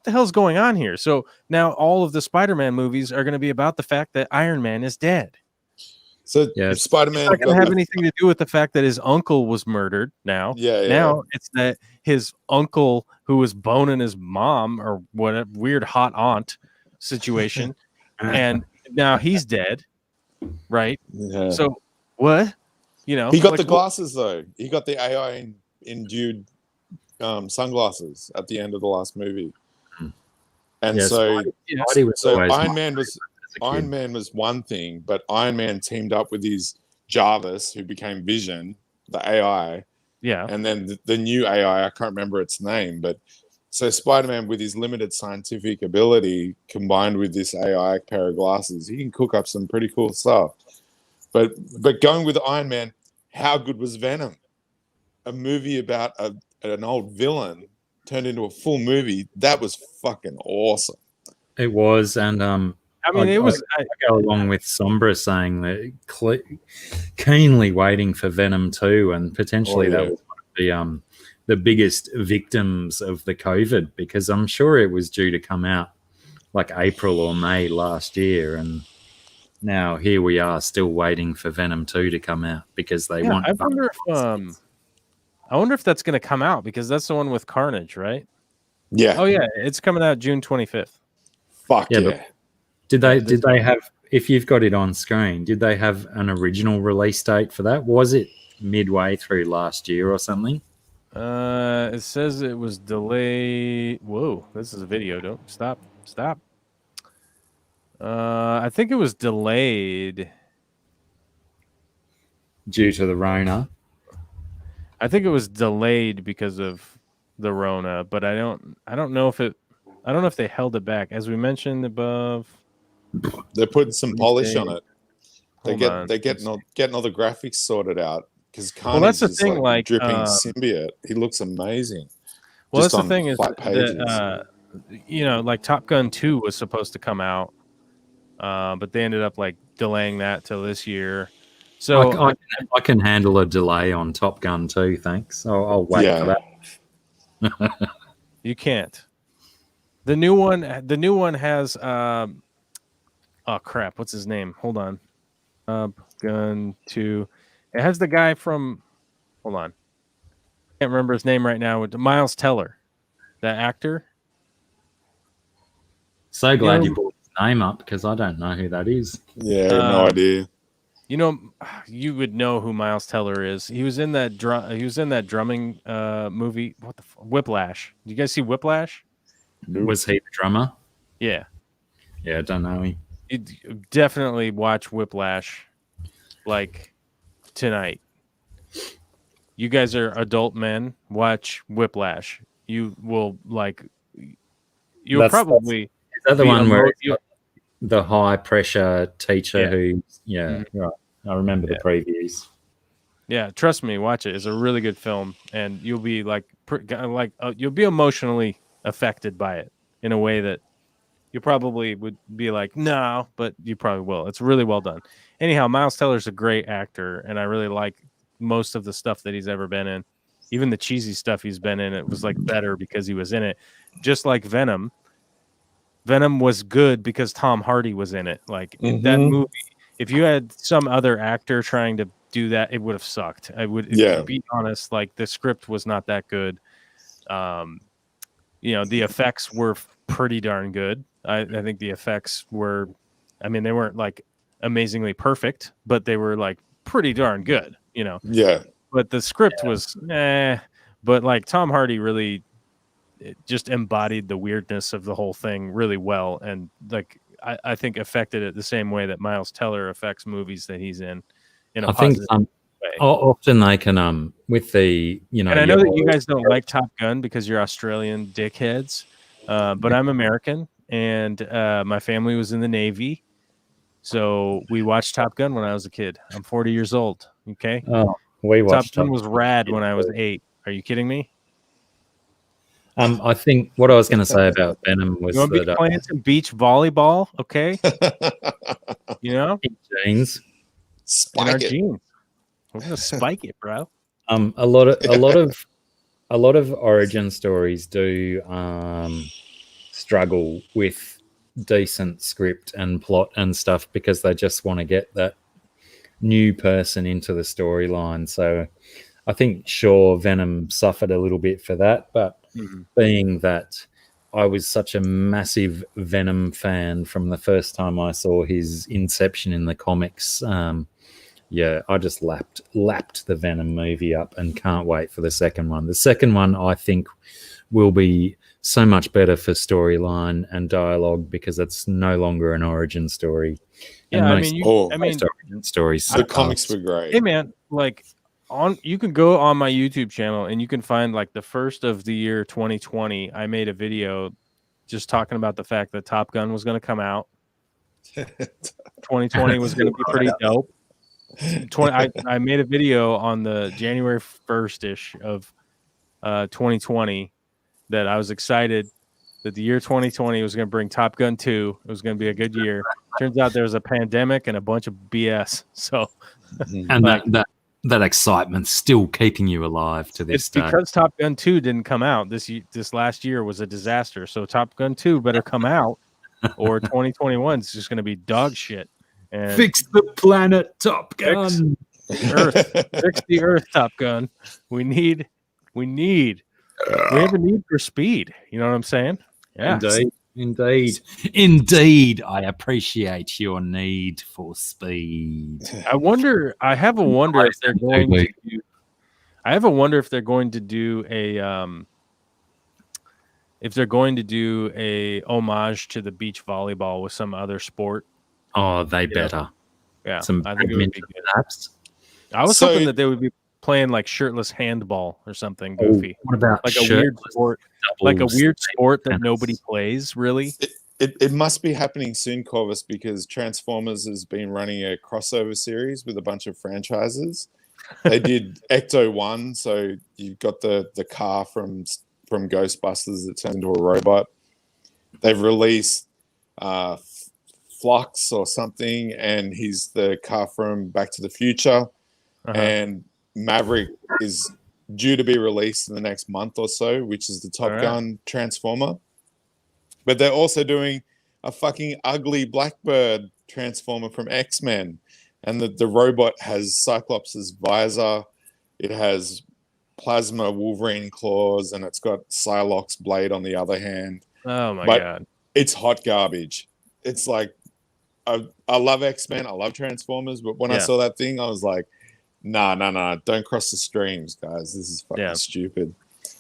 the hell's going on here? So now all of the Spider-Man movies are going to be about the fact that Iron Man is dead. So Spider-Man it's not going to have anything to do with the fact that his uncle was murdered now. Now it's that his uncle who was boning his mom or whatever weird hot aunt situation, and now he's dead, right? Yeah. So what? You know, He got like, the glasses though. He got the AI induced sunglasses at the end of the last movie, and Yeah, so Spidey was always Iron my Man was as a kid. Iron Man was one thing, but Iron Man teamed up with his Jarvis, who became Vision, the AI, yeah, and then the new AI. I can't remember its name, but so Spider-Man, with his limited scientific ability, combined with this AI pair of glasses, he can cook up some pretty cool stuff. But going with Iron Man, how good was Venom? A movie about an old villain turned into a full movie. That was fucking awesome. It was, and I mean, it was. I go along with Sombra saying that keenly waiting for Venom 2, and potentially that was one of the biggest victims of the COVID, because I'm sure it was due to come out like April or May last year, and now here we are still waiting for Venom 2 to come out because they want. I wonder if that's going to come out, because that's the one with Carnage, right? Yeah. Oh yeah, it's coming out June 25th. Fuck yeah. Did they have, if you've got it on screen, did they have an original release date for that? Was it midway through last year or something? It says it was delayed. Whoa, this is a video. Don't stop. I think it was delayed Due to the Rona. I think it was delayed because of the Rona, but I don't know if they held it back. As we mentioned above, They're putting some polish on it. Hold They're getting all the graphics sorted out, because Carnage that's the is thing, like dripping symbiote. He looks amazing. Well, Just that's the on thing is flat pages. that like Top Gun 2 was supposed to come out, but they ended up like delaying that till this year. So I can handle a delay on Top Gun 2, thanks. I'll wait for that. You can't. The new one has oh crap, what's his name? Hold on. Gun 2. It has the guy from, hold on. Can't remember his name right now. With Miles Teller, that actor. So glad you brought his name up, because I don't know who that is. Yeah, no idea. You know, you would know who Miles Teller is. He was in that drumming movie. What the Whiplash? Did you guys see Whiplash? Was he the drummer? Yeah. Yeah, I don't know. You definitely watch Whiplash like tonight. You guys are adult men. Watch Whiplash. You will like. You'll probably. Is that the one where the high pressure teacher who? Yeah, right. I remember the previews. Yeah, trust me, watch it. It's a really good film, and you'll be you'll be emotionally affected by it in a way that you probably would be like, no, but you probably will. It's really well done. Anyhow, Miles Teller's a great actor, and I really like most of the stuff that he's ever been in. Even the cheesy stuff he's been in, it was like better because he was in it. Just like Venom. Venom was good because Tom Hardy was in it. Like that movie, if you had some other actor trying to do that, it would have sucked. To be honest, like the script was not that good. The effects were pretty darn good. I think the effects were, they weren't like amazingly perfect, but they were like pretty darn good, Yeah. But the script was but like Tom Hardy really just embodied the weirdness of the whole thing really well, and like I think affected it the same way that Miles Teller affects movies that he's in a positive way. Often they can with the And I know that you guys don't like Top Gun because you're Australian dickheads, but I'm American, and my family was in the Navy, so we watched Top Gun when I was a kid. I'm 40 years old. Okay. We watched Top Gun was rad when I was 8. Are you kidding me? I think what I was going to say about Venom was you want to be playing some beach volleyball, okay? Jeans, spike it. Jeans. We're gonna spike it, bro. A lot of origin stories do struggle with decent script and plot and stuff, because they just want to get that new person into the storyline. So I think Venom suffered a little bit for that, but being that I was such a massive Venom fan from the first time I saw his inception in the comics. Yeah, I just lapped the Venom movie up and can't wait for the second one. The second one, I think, will be so much better for storyline and dialogue because it's no longer an origin story. Yeah, and most origin stories. The comics were great. Hey man, like you can go on my YouTube channel and you can find like the first of the year 2020. I made a video just talking about the fact that Top Gun was going to come out. 2020 was going to be pretty dope. I made a video on the January 1st-ish of 2020 that I was excited that the year 2020 was going to bring Top Gun 2. It was going to be a good year. Turns out there was a pandemic and a bunch of BS. So, and that excitement's still keeping you alive to this day. It's because Top Gun 2 didn't come out. This last year was a disaster. So Top Gun 2 better come out, or 2021 is just going to be dog shit. And fix the planet, Top Gun. Fix the Earth, Top Gun. We have a need for speed. You know what I'm saying? Yeah. Indeed. I appreciate your need for speed. I have a wonder if they're going to do a homage to the beach volleyball with some other sport. Oh, they better. Yeah, some I think it would be good. Perhaps. I was hoping that they would be playing like shirtless handball or something goofy. What about like a weird sport? Like a weird sport that nobody plays, really? It must be happening soon, Corvus, because Transformers has been running a crossover series with a bunch of franchises. They did Ecto 1, so you've got the car from Ghostbusters that turned into a robot. They've released Flux or something, and he's the car from Back to the Future. And Maverick is due to be released in the next month or so, which is the Top Gun Transformer. But they're also doing a fucking ugly Blackbird Transformer from X-Men. And the robot has Cyclops' visor. It has plasma Wolverine claws, and it's got Psylocke's blade on the other hand. Oh my God. It's hot garbage. It's like, I love X-Men, I love Transformers, but when I saw that thing, I was like, nah, don't cross the streams, guys. This is fucking stupid.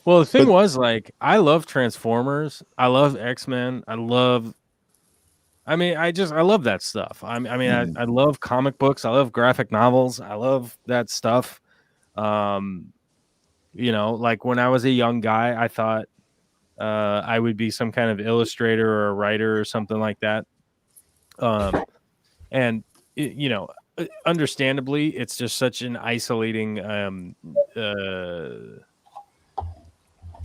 Well, the thing was, like, I love Transformers. I love X-Men. I love that stuff. I love comic books. I love graphic novels. I love that stuff. Like when I was a young guy, I thought I would be some kind of illustrator or a writer or something like that. Understandably, it's just such an isolating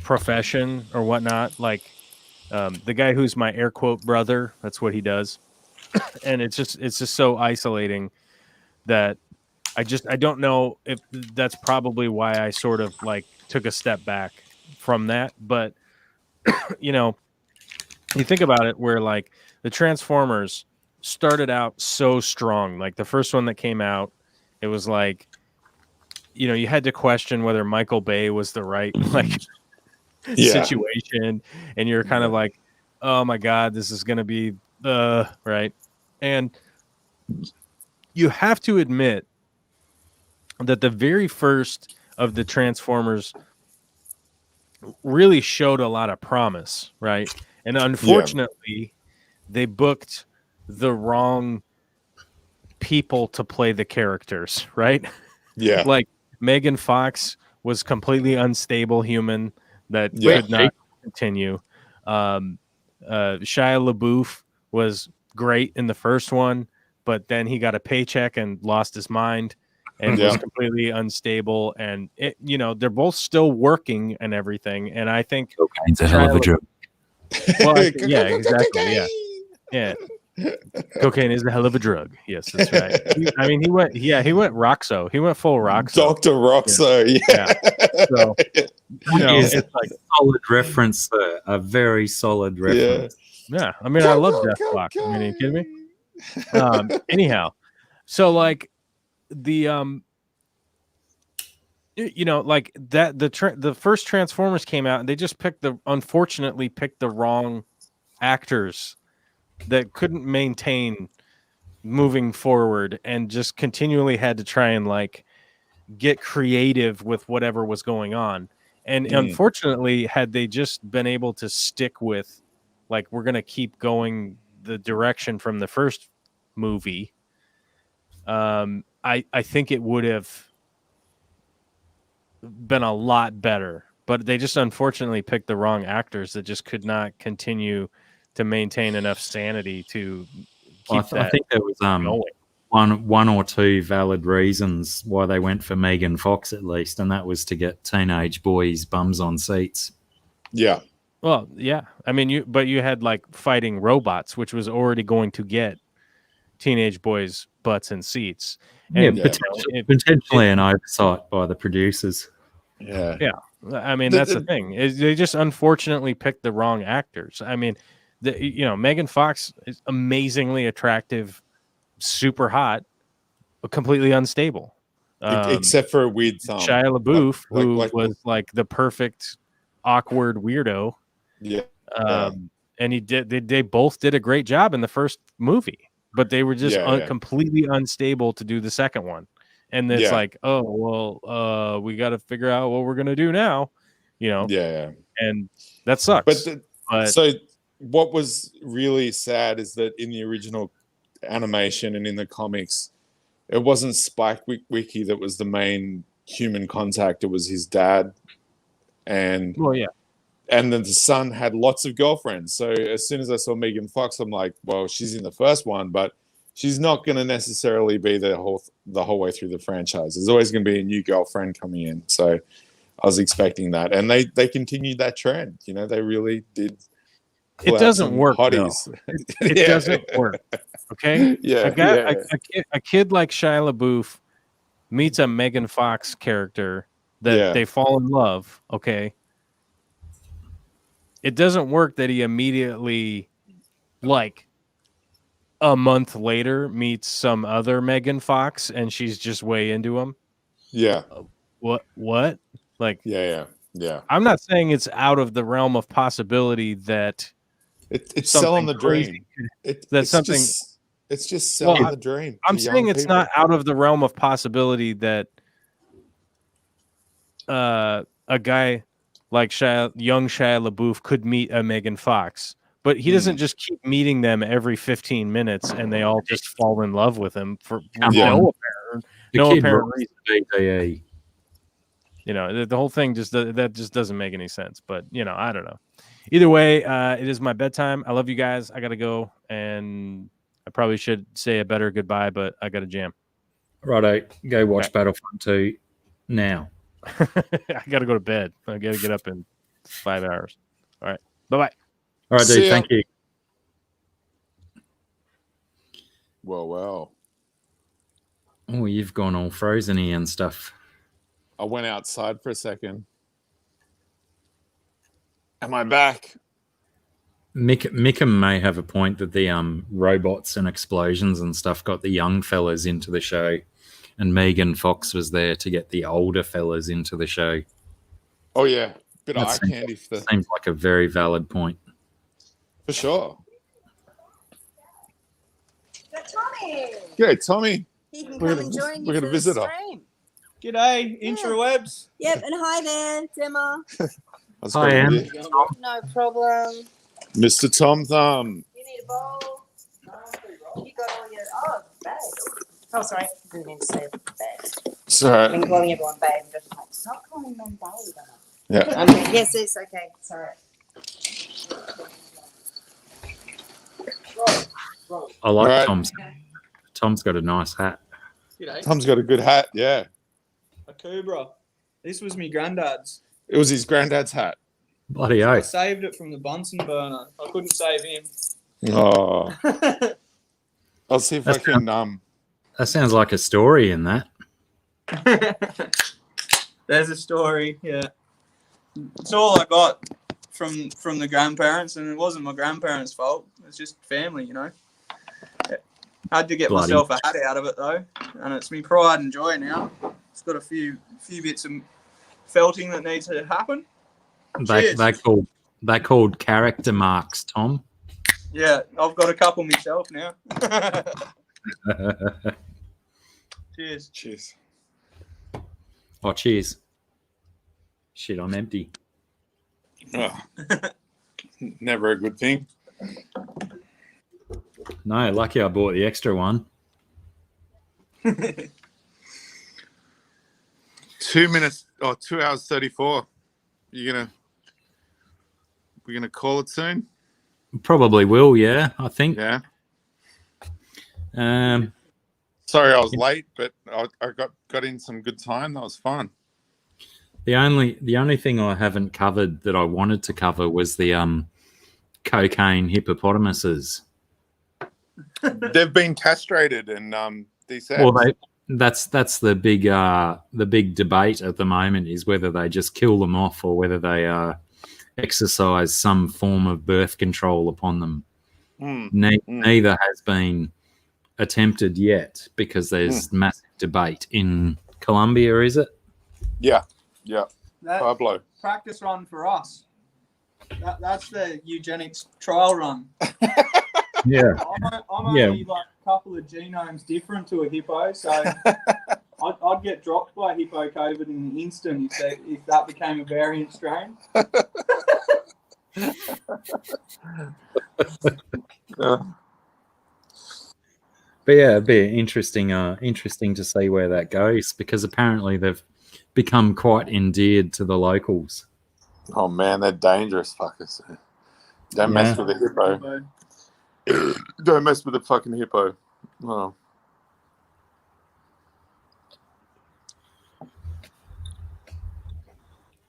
profession or whatnot. Like the guy who's my air quote brother, that's what he does. And it's just so isolating that I don't know if that's probably why I sort of like took a step back from that. But you think about it, where like the Transformers started out so strong. Like the first one that came out, it was like, you had to question whether Michael Bay was the right situation, and you're kind of like, oh my God, this is gonna be right. And you have to admit that the very first of the Transformers really showed a lot of promise, right? And unfortunately, they booked the wrong people to play the characters, right? Yeah. Like Megan Fox was completely unstable human that could not continue. Shia LaBeouf was great in the first one, but then he got a paycheck and lost his mind and was completely unstable. And they're both still working and everything. And I think cocaine's a hell of a drug. Well, exactly. Yeah. Cocaine is a hell of a drug. Yes, that's right. He went Roxo. He went full Roxo. Dr. Roxo. Yeah. So, it's like a solid reference, sir. A very solid reference. Yeah. I love Jeff Block. Are you kidding me? Anyhow, so like the you know, like that the first Transformers came out and they just unfortunately picked the wrong actors that couldn't maintain moving forward and just continually had to try and like get creative with whatever was going on. And unfortunately, had they just been able to stick with like we're going to keep going the direction from the first movie, I think it would have been a lot better. But they just unfortunately picked the wrong actors that just could not continue to maintain enough sanity to keep I think there was going. one or two valid reasons why they went for Megan Fox at least, and that was to get teenage boys' bums on seats. Yeah. Well, yeah. I mean, you had like fighting robots, which was already going to get teenage boys' butts and seats. And potentially an oversight by the producers. Yeah. Yeah. I mean, that's the thing. They just unfortunately picked the wrong actors. I mean, Megan Fox is amazingly attractive, super hot, but completely unstable. Except for a weird thumb. Shia LaBeouf, who was like the perfect awkward weirdo. Yeah. And they both did a great job in the first movie, but they were just completely unstable to do the second one. And it's like, oh, well, we got to figure out what we're going to do now, you know? Yeah. And that sucks. So what was really sad is that in the original animation and in the comics, it wasn't Spike Wiki that was the main human contact. It was his dad. And and then the son had lots of girlfriends. So as soon as I saw Megan Fox, I'm like, well, she's in the first one, but she's not going to necessarily be the whole way through the franchise. There's always going to be a new girlfriend coming in. So I was expecting that. And they continued that trend. You know, they really did. It doesn't work. It doesn't work. Okay. A kid like Shia LaBeouf meets a Megan Fox character that they fall in love. Okay. It doesn't work that he immediately, like a month later, meets some other Megan Fox and she's just way into him. Yeah. What? Like, yeah. I'm not saying it's out of the realm of possibility that it's selling the dream. It's just selling the dream. I'm saying it's not out of the realm of possibility that a guy like young Shia LaBeouf could meet a Megan Fox, but he doesn't just keep meeting them every 15 minutes and they all just fall in love with him for no apparent reason. You know, the whole thing just doesn't make any sense. But you know, I don't know. Either way, it is my bedtime. I love you guys. I gotta go, and I probably should say a better goodbye, but I got to jam. Righto, go watch Battlefront 2 now. I got to go to bed. I got to get up in 5 hours. All right, bye. All right, dude. Thank you. Well. Oh, you've gone all frozen-y and stuff. I went outside for a second. Am I back? Mickham may have a point that the robots and explosions and stuff got the young fellas into the show, and Megan Fox was there to get the older fellas into the show. Oh yeah, bit of eye candy. Seems like a very valid point. For sure. Tommy. G'day, Tommy. He can come and join you. We're going to visit her. G'day, intrawebs. Yep, and hi there, Gemma. Hi, Anne. No problem. Mr. Tom Thumb. You need a bowl? No. You got all your bag. Oh, sorry. Didn't mean to say bag. Sorry. I've been calling everyone babe. Just like, stop calling them babe. Yeah. Okay. Yes, it's okay. Sorry. I like Tom's. Tom's got a nice hat. G'day. Tom's got a good hat, yeah. A Cobra. This was me granddad's. It was his granddad's hat. Bloody I oath. saved it from the Bunsen burner. I couldn't save him. Oh. I'll see if I can. That sounds like a story in that. There's a story, yeah. It's all I got from the grandparents, and it wasn't my grandparents' fault. It's just family, you know. I had to get myself a hat out of it, though, and it's me pride and joy now. It's got a few bits of felting that needs to happen. They're called character marks, Tom. Yeah, I've got a couple myself now. Cheers. Cheers. Oh, cheers. Shit, I'm empty. Oh. Never a good thing. No, lucky I bought the extra one. 2 minutes or 2 hours 34. We're gonna call it soon? Probably will, yeah, I think. Yeah. Sorry I was late, but I got in some good time. That was fun. The only thing I haven't covered that I wanted to cover was the cocaine hippopotamuses. They've been castrated and these eggs. Well, that's the big debate at the moment is whether they just kill them off or whether they exercise some form of birth control upon them. Neither has been attempted yet because there's massive debate in Colombia, is it? Yeah. That Pablo. Practice run for us. That's the eugenics trial run. Yeah. I'm only like a couple of genomes different to a hippo, so I'd get dropped by hippo COVID in an instant if that became a variant strain. But yeah, it'd be interesting to see where that goes because apparently they've become quite endeared to the locals. Oh man, they're dangerous fuckers. Don't mess with the hippo. Don't mess with the fucking hippo. Oh.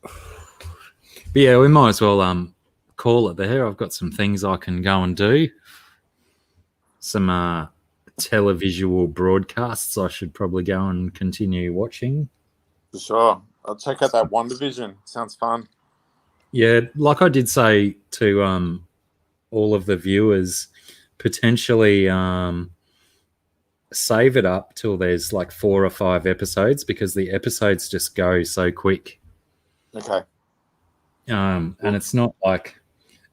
But yeah, we might as well call it there. I've got some things I can go and do. Some televisual broadcasts I should probably go and continue watching. For sure. I'll check out that One Division. Sounds fun. Yeah, like I did say to all of the viewers, potentially save it up till there's like 4 or 5 episodes because the episodes just go so quick. Okay. And it's not like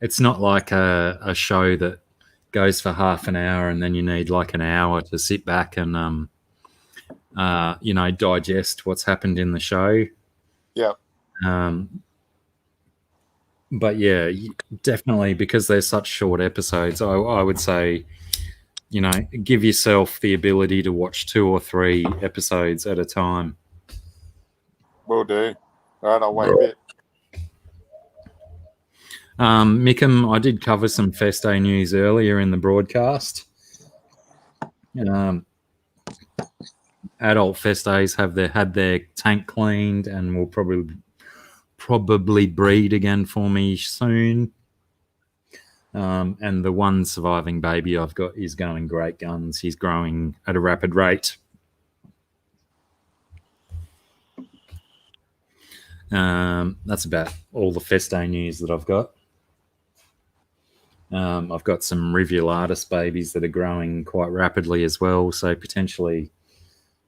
a show that goes for half an hour and then you need like an hour to sit back and digest what's happened in the show. Yeah. But yeah, definitely because they're such short episodes, I would say, give yourself the ability to watch 2 or 3 episodes at a time. Will do. All right, I'll wait a bit. Mickham, I did cover some Feste news earlier in the broadcast. Adult Festes have had their tank cleaned and will probably breed again for me soon. And the one surviving baby I've got is going great guns. He's growing at a rapid rate. That's about all the Feste news that I've got. I've got some Rivulatus babies that are growing quite rapidly as well. So potentially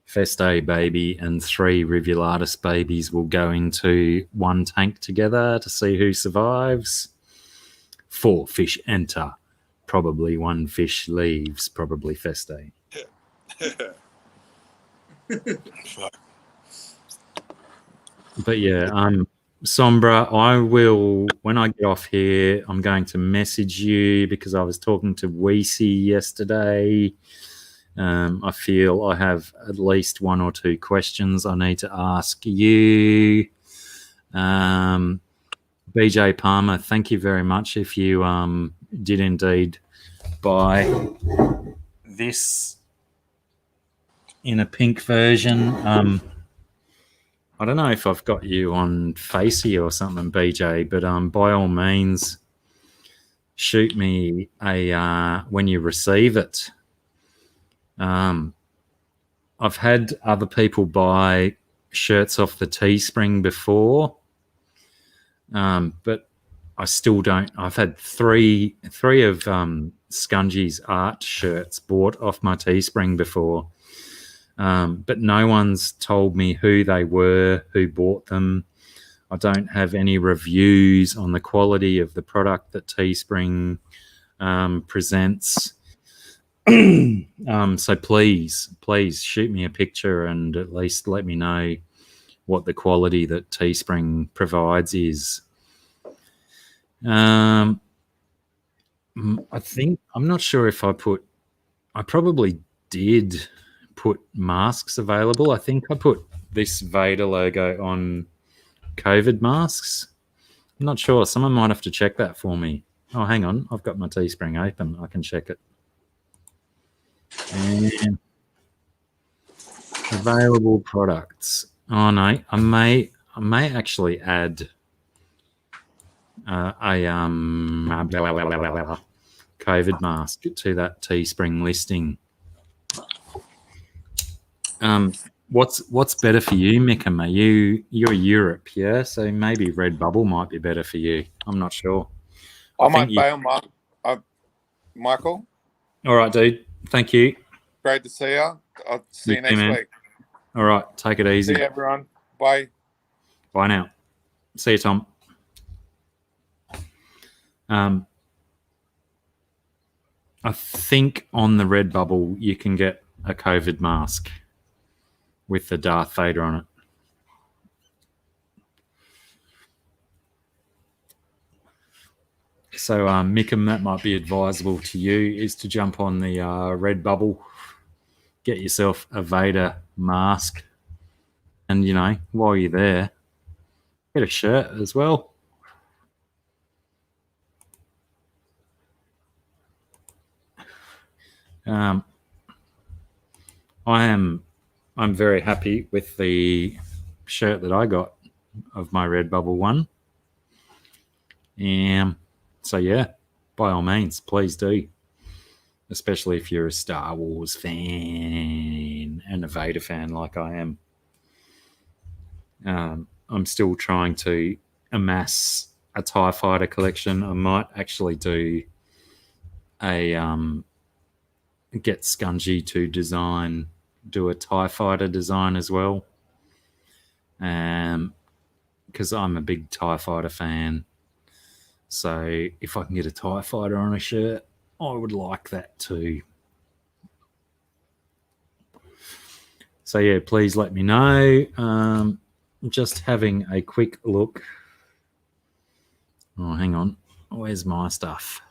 Feste baby and 3 Rivulatus babies will go into one tank together to see who survives. 4 fish enter. Probably 1 fish leaves. Probably Feste. But yeah, Sombra, I will, when I get off here, I'm going to message you because I was talking to Weesey yesterday. I feel I have at least 1 or 2 questions I need to ask you. BJ Palmer, thank you very much if you did indeed buy this in a pink version. I don't know if I've got you on Facey or something, BJ, but by all means, shoot me when you receive it. I've had other people buy shirts off the Teespring before, but I still don't. I've had three of Scungy's art shirts bought off my Teespring before, but no one's told me who they were, who bought them. I don't have any reviews on the quality of the product that Teespring presents. So please shoot me a picture and at least let me know what the quality that Teespring provides is. I think, I'm not sure if I probably did put masks available. I think I put this Vader logo on COVID masks. I'm not sure. Someone might have to check that for me. Oh, hang on. I've got my Teespring open. I can check it. And available products. Oh no, I may actually add a COVID mask to that Teespring listing. What's better for you, Mickham? You're Europe, yeah? So maybe Redbubble might be better for you. I'm not sure. I might bail, Michael. All right, dude. Thank you. Great to see you. I'll see you next week. All right. Take it easy. See you, everyone. Bye. Bye now. See you, Tom. I think on the Redbubble you can get a COVID mask with the Darth Vader on it. So, Mickham, that might be advisable to you, is to jump on the Redbubble, get yourself a Vader mask, and, you know, while you're there, get a shirt as well. I'm very happy with the shirt that I got of my Redbubble one. So yeah, by all means, please do. Especially if you're a Star Wars fan and a Vader fan like I am. I'm still trying to amass a TIE Fighter collection. I might actually do a get Scungy to do a TIE Fighter design as well. Because I'm a big TIE Fighter fan. So if I can get a TIE Fighter on a shirt, I would like that too. So yeah, please let me know. Just having a quick look. Oh, hang on. Where's my stuff?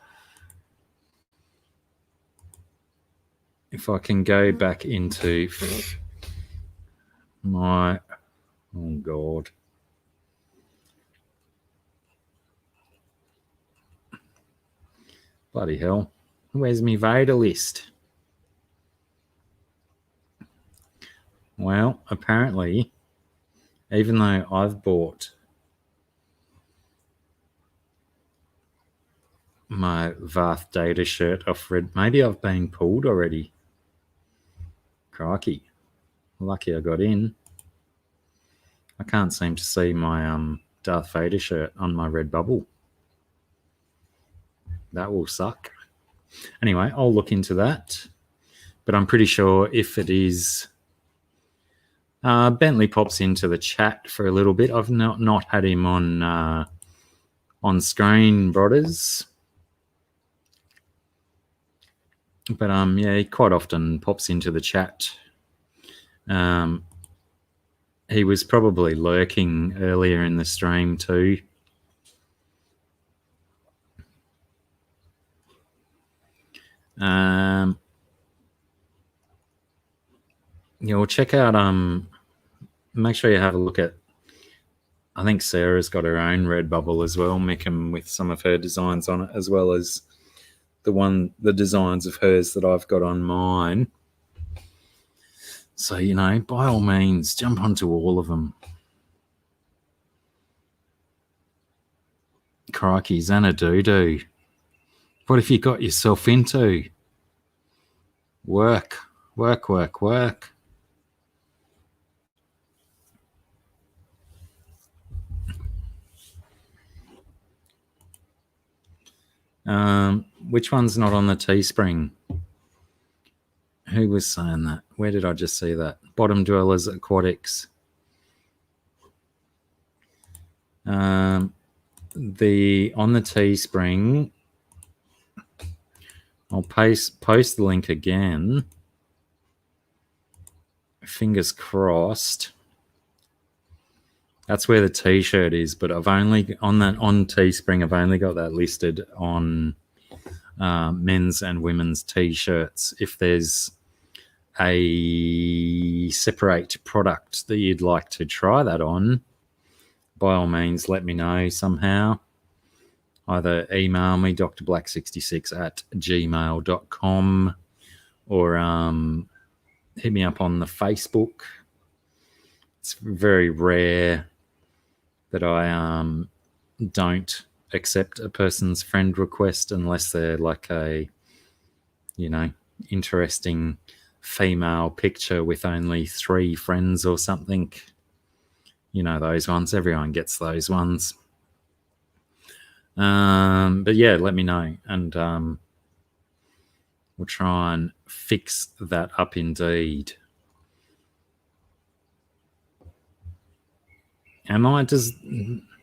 If I can go back into my... Oh, God. Bloody hell. Where's my Vader list? Well, apparently, even though I've bought my Darth Vader shirt off Red, maybe I've been pulled already. Crikey. Lucky I got in. I can't seem to see my Darth Vader shirt on my Redbubble. That will suck. Anyway, I'll look into that. But I'm pretty sure if it is... Bentley pops into the chat for a little bit. I've not had him on screen, brothers. But yeah, he quite often pops into the chat. He was probably lurking earlier in the stream too. You'll check out make sure you have a look at, I think Sarah's got her own Redbubble as well, Mickham, with some of her designs on it, as well as the designs of hers that I've got on mine. So, you know, by all means, jump onto all of them. Crikey, Xanadu. What have you got yourself into? Work. Which one's not on the Teespring? Who was saying that? Where did I just see that? Bottom Dwellers Aquatics. On the Teespring, I'll post the link again. Fingers crossed. That's where the t-shirt is, but I've only on Teespring. I've only got that listed on men's and women's t-shirts. If there's a separate product that you'd like to try that on, by all means, let me know somehow. Either email me, drblack66@gmail.com, or hit me up on the Facebook. It's very rare that I don't accept a person's friend request unless they're like a, interesting female picture with only 3 friends or something. You know those ones. Everyone gets those ones. But yeah, let me know, and we'll try and fix that up indeed. Does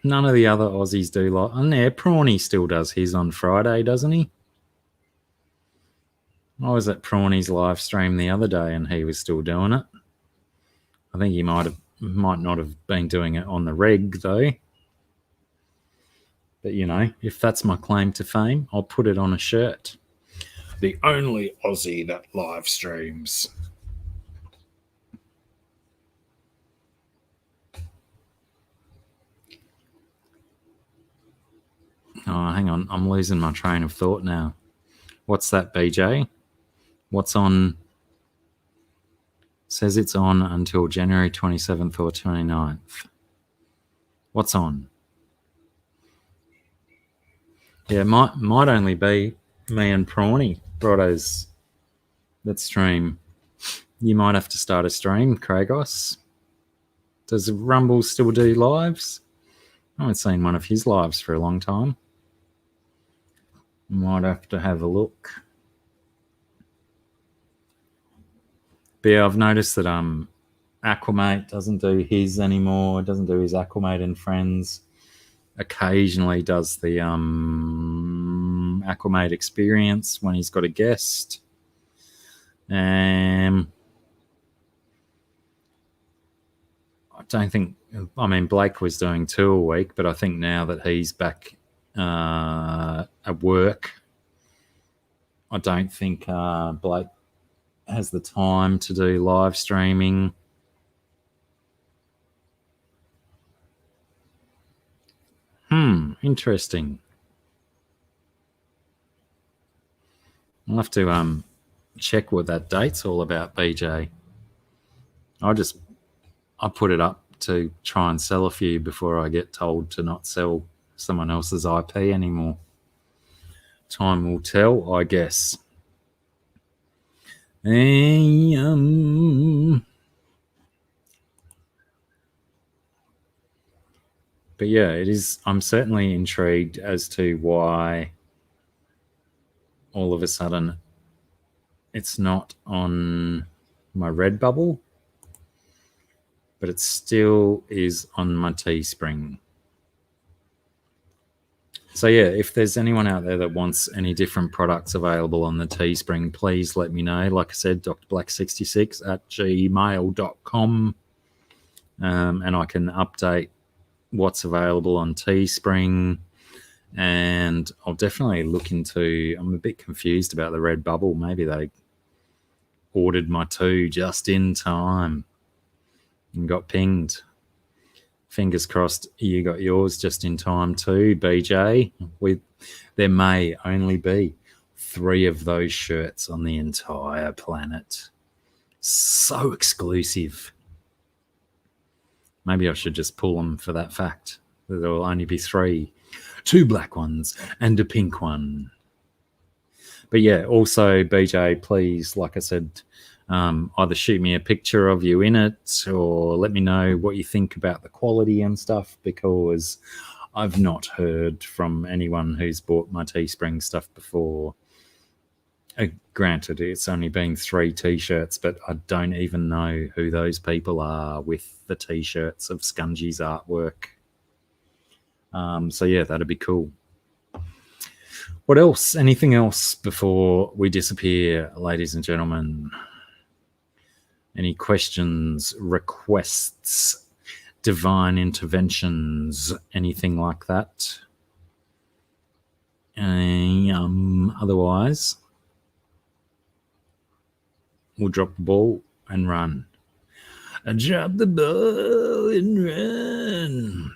none of the other Aussies do like? And yeah, Prawny still does his on Friday, doesn't he? I was at Prawny's live stream the other day and he was still doing it. I think he might not have been doing it on the reg though. But if that's my claim to fame, I'll put it on a shirt. The only Aussie that live streams. Oh, hang on. I'm losing my train of thought now. What's that, BJ? What's on? Says it's on until January 27th or 29th. What's on? Yeah, might only be me and Prawny Brothers that stream. You might have to start a stream, Cragos. Does Rumble still do lives? I haven't seen one of his lives for a long time. Might have to have a look. But yeah, I've noticed that Aquamate doesn't do his anymore. Doesn't do his Aquamate and Friends. Occasionally does the Aquamate experience when he's got a guest. I don't think. I mean, Blake was doing 2 a week, but I think now that he's back at work, I don't think Blake has the time to do live streaming. Interesting. I'll have to check what that date's all about, BJ. I put it up to try and sell a few before I get told to not sell someone else's IP anymore. Time will tell, I guess. But yeah, it is. I'm certainly intrigued as to why all of a sudden it's not on my Redbubble, but it still is on my Teespring. So yeah, if there's anyone out there that wants any different products available on the Teespring, please let me know. Like I said, drblack66@gmail.com, and I can update what's available on Teespring. And I'll definitely look into. I'm a bit confused about the Redbubble. Maybe they ordered my 2 just in time and got pinged. Fingers crossed you got yours just in time too, BJ. There may only be 3 of those shirts on the entire planet. So exclusive. Maybe I should just pull them for that fact. There will only be 3. 2 black ones and a pink one. But yeah, also, BJ, please, like I said, either shoot me a picture of you in it or let me know what you think about the quality and stuff, because I've not heard from anyone who's bought my Teespring stuff before Granted, it's only been 3 T-shirts, but I don't even know who those people are with the T-shirts of Scungy's artwork. So yeah, that'd be cool. What else? Anything else before we disappear, ladies and gentlemen? Any questions, requests, divine interventions, anything like that? Otherwise, we'll drop the ball and run. Drop the ball and run.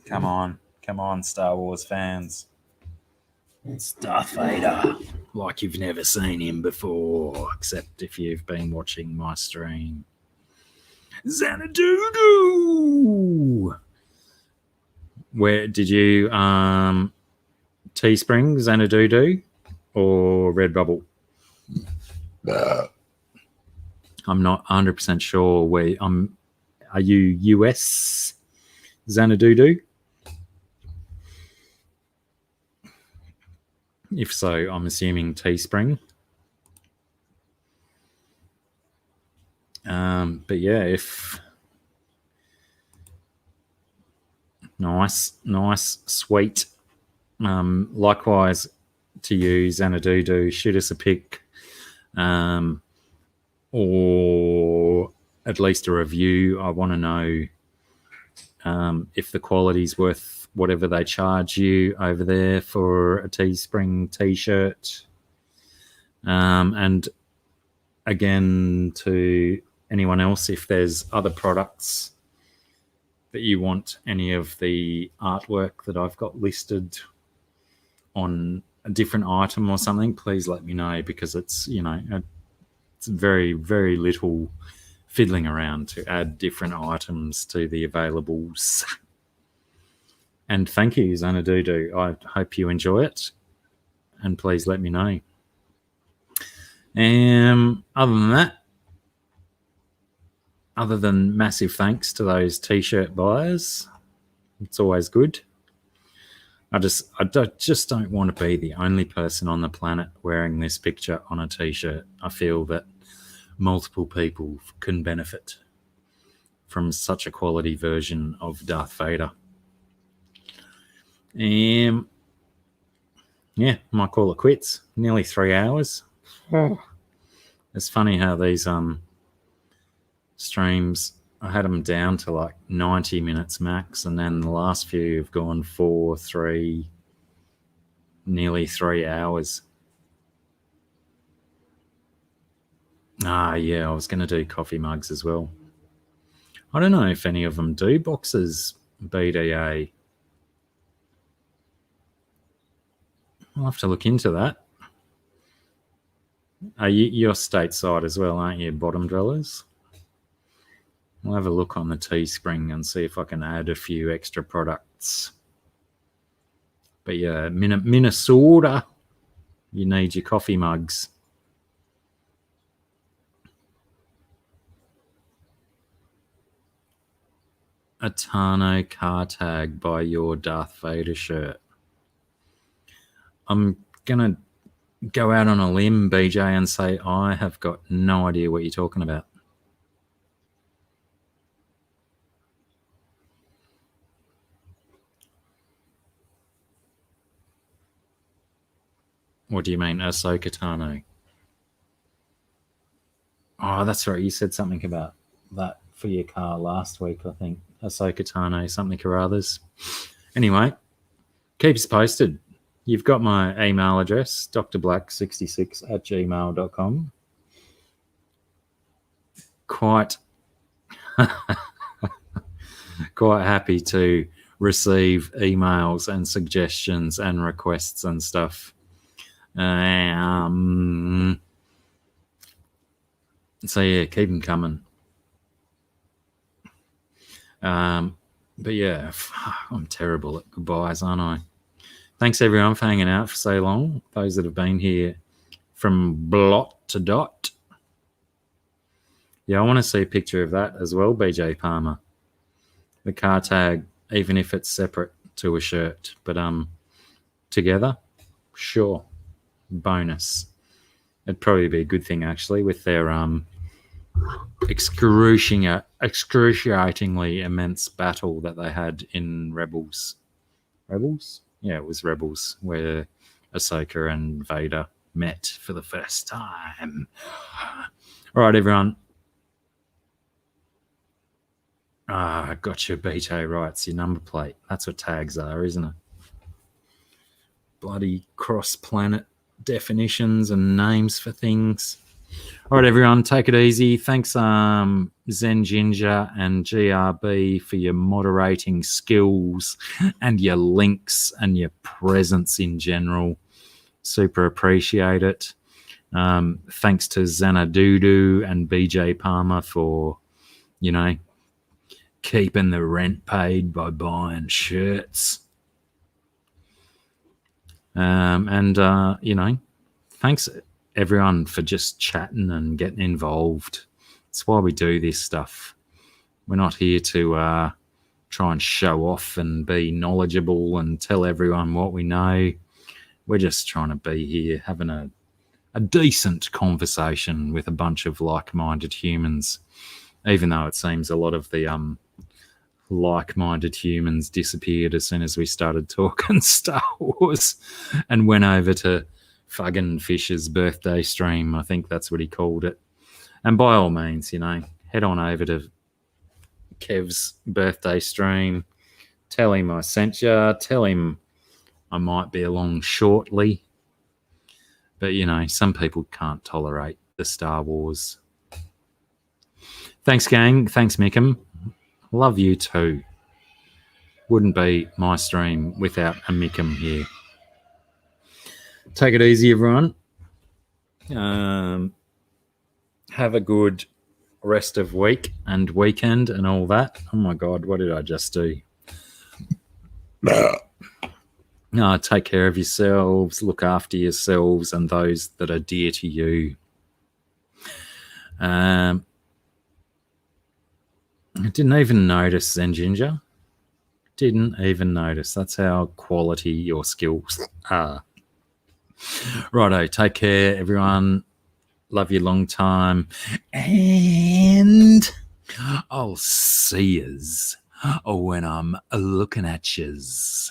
Come on, Star Wars fans. It's Darth Vader, like you've never seen him before, except if you've been watching my stream. Xanadu! Where did you Teespring, Xanadu, or Redbubble? I'm not 100% sure where are you US Xanadu? If so, I'm assuming Teespring. But yeah, if nice, sweet. Likewise to you, Xanadu, shoot us a pic, or at least a review. I want to know if the quality's worth whatever they charge you over there for a Teespring T-shirt. And again, to anyone else, if there's other products that you want any of the artwork that I've got listed on a different item or something, please let me know, because it's, it's very, very little fiddling around to add different items to the availables. And thank you, Xanadu. I hope you enjoy it, and please let me know. Other than massive thanks to those T-shirt buyers, it's always good. I just don't want to be the only person on the planet wearing this picture on a T-shirt. I feel that multiple people can benefit from such a quality version of Darth Vader. Yeah, might call it quits. Nearly 3 hours. It's funny how these streams, I had them down to like 90 minutes max, and then the last few have gone 4, 3, nearly 3 hours. Yeah, I was going to do coffee mugs as well. I don't know if any of them do boxes, BDA. I'll have to look into that. You're stateside as well, aren't you, bottom dwellers? I'll have a look on the Teespring and see if I can add a few extra products. But yeah, Minnesota, you need your coffee mugs. A Tano car tag by your Darth Vader shirt. I'm going to go out on a limb, BJ, and say I have got no idea what you're talking about. What do you mean, Ahsoka Tano? Oh, that's right. You said something about that for your car last week, I think. Ahsoka Tano, something or others. Anyway, keep us posted. You've got my email address, drblack66@gmail.com. Quite happy to receive emails and suggestions and requests and stuff. So yeah, keep them coming. But yeah, I'm terrible at goodbyes, aren't I? Thanks everyone for hanging out for so long. Those that have been here from blot to dot. Yeah, I want to see a picture of that as well, BJ Palmer. The car tag, even if it's separate. to a shirt. But together, sure, bonus. It'd probably be a good thing actually with their excruciatingly immense battle that they had in Rebels. Rebels? Yeah, it was Rebels, where Ahsoka and Vader met for the first time. All right, everyone. Got your BT right. It's your number plate. That's what tags are, isn't it? Bloody cross-planet definitions and names for things. All right, everyone, take it easy. Thanks, Zen Ginger and GRB, for your moderating skills and your links and your presence in general. Super appreciate it. Thanks to Xanadudu and BJ Palmer for, keeping the rent paid by buying shirts. Thanks everyone for just chatting and getting involved. It's why we do this stuff. We're not here to try and show off and be knowledgeable and tell everyone what we know. We're just trying to be here having a decent conversation with a bunch of like-minded humans, even though it seems a lot of the like-minded humans disappeared as soon as we started talking Star Wars and went over to Fuggin' Fisher's birthday stream. I think that's what he called it. And by all means, head on over to Kev's birthday stream. Tell him I sent you. Tell him I might be along shortly. But, some people can't tolerate the Star Wars. Thanks, gang. Thanks, Mickham. Love you too. Wouldn't be my stream without a Mickham here. Take it easy, everyone. Have a good rest of week and weekend and all that. Oh, my God, what did I just do? Take care of yourselves. Look after yourselves and those that are dear to you. I didn't even notice, Zen Ginger. Didn't even notice. That's how quality your skills are. Righto, take care, everyone. Love you long time. And I'll see yous when I'm looking at yous.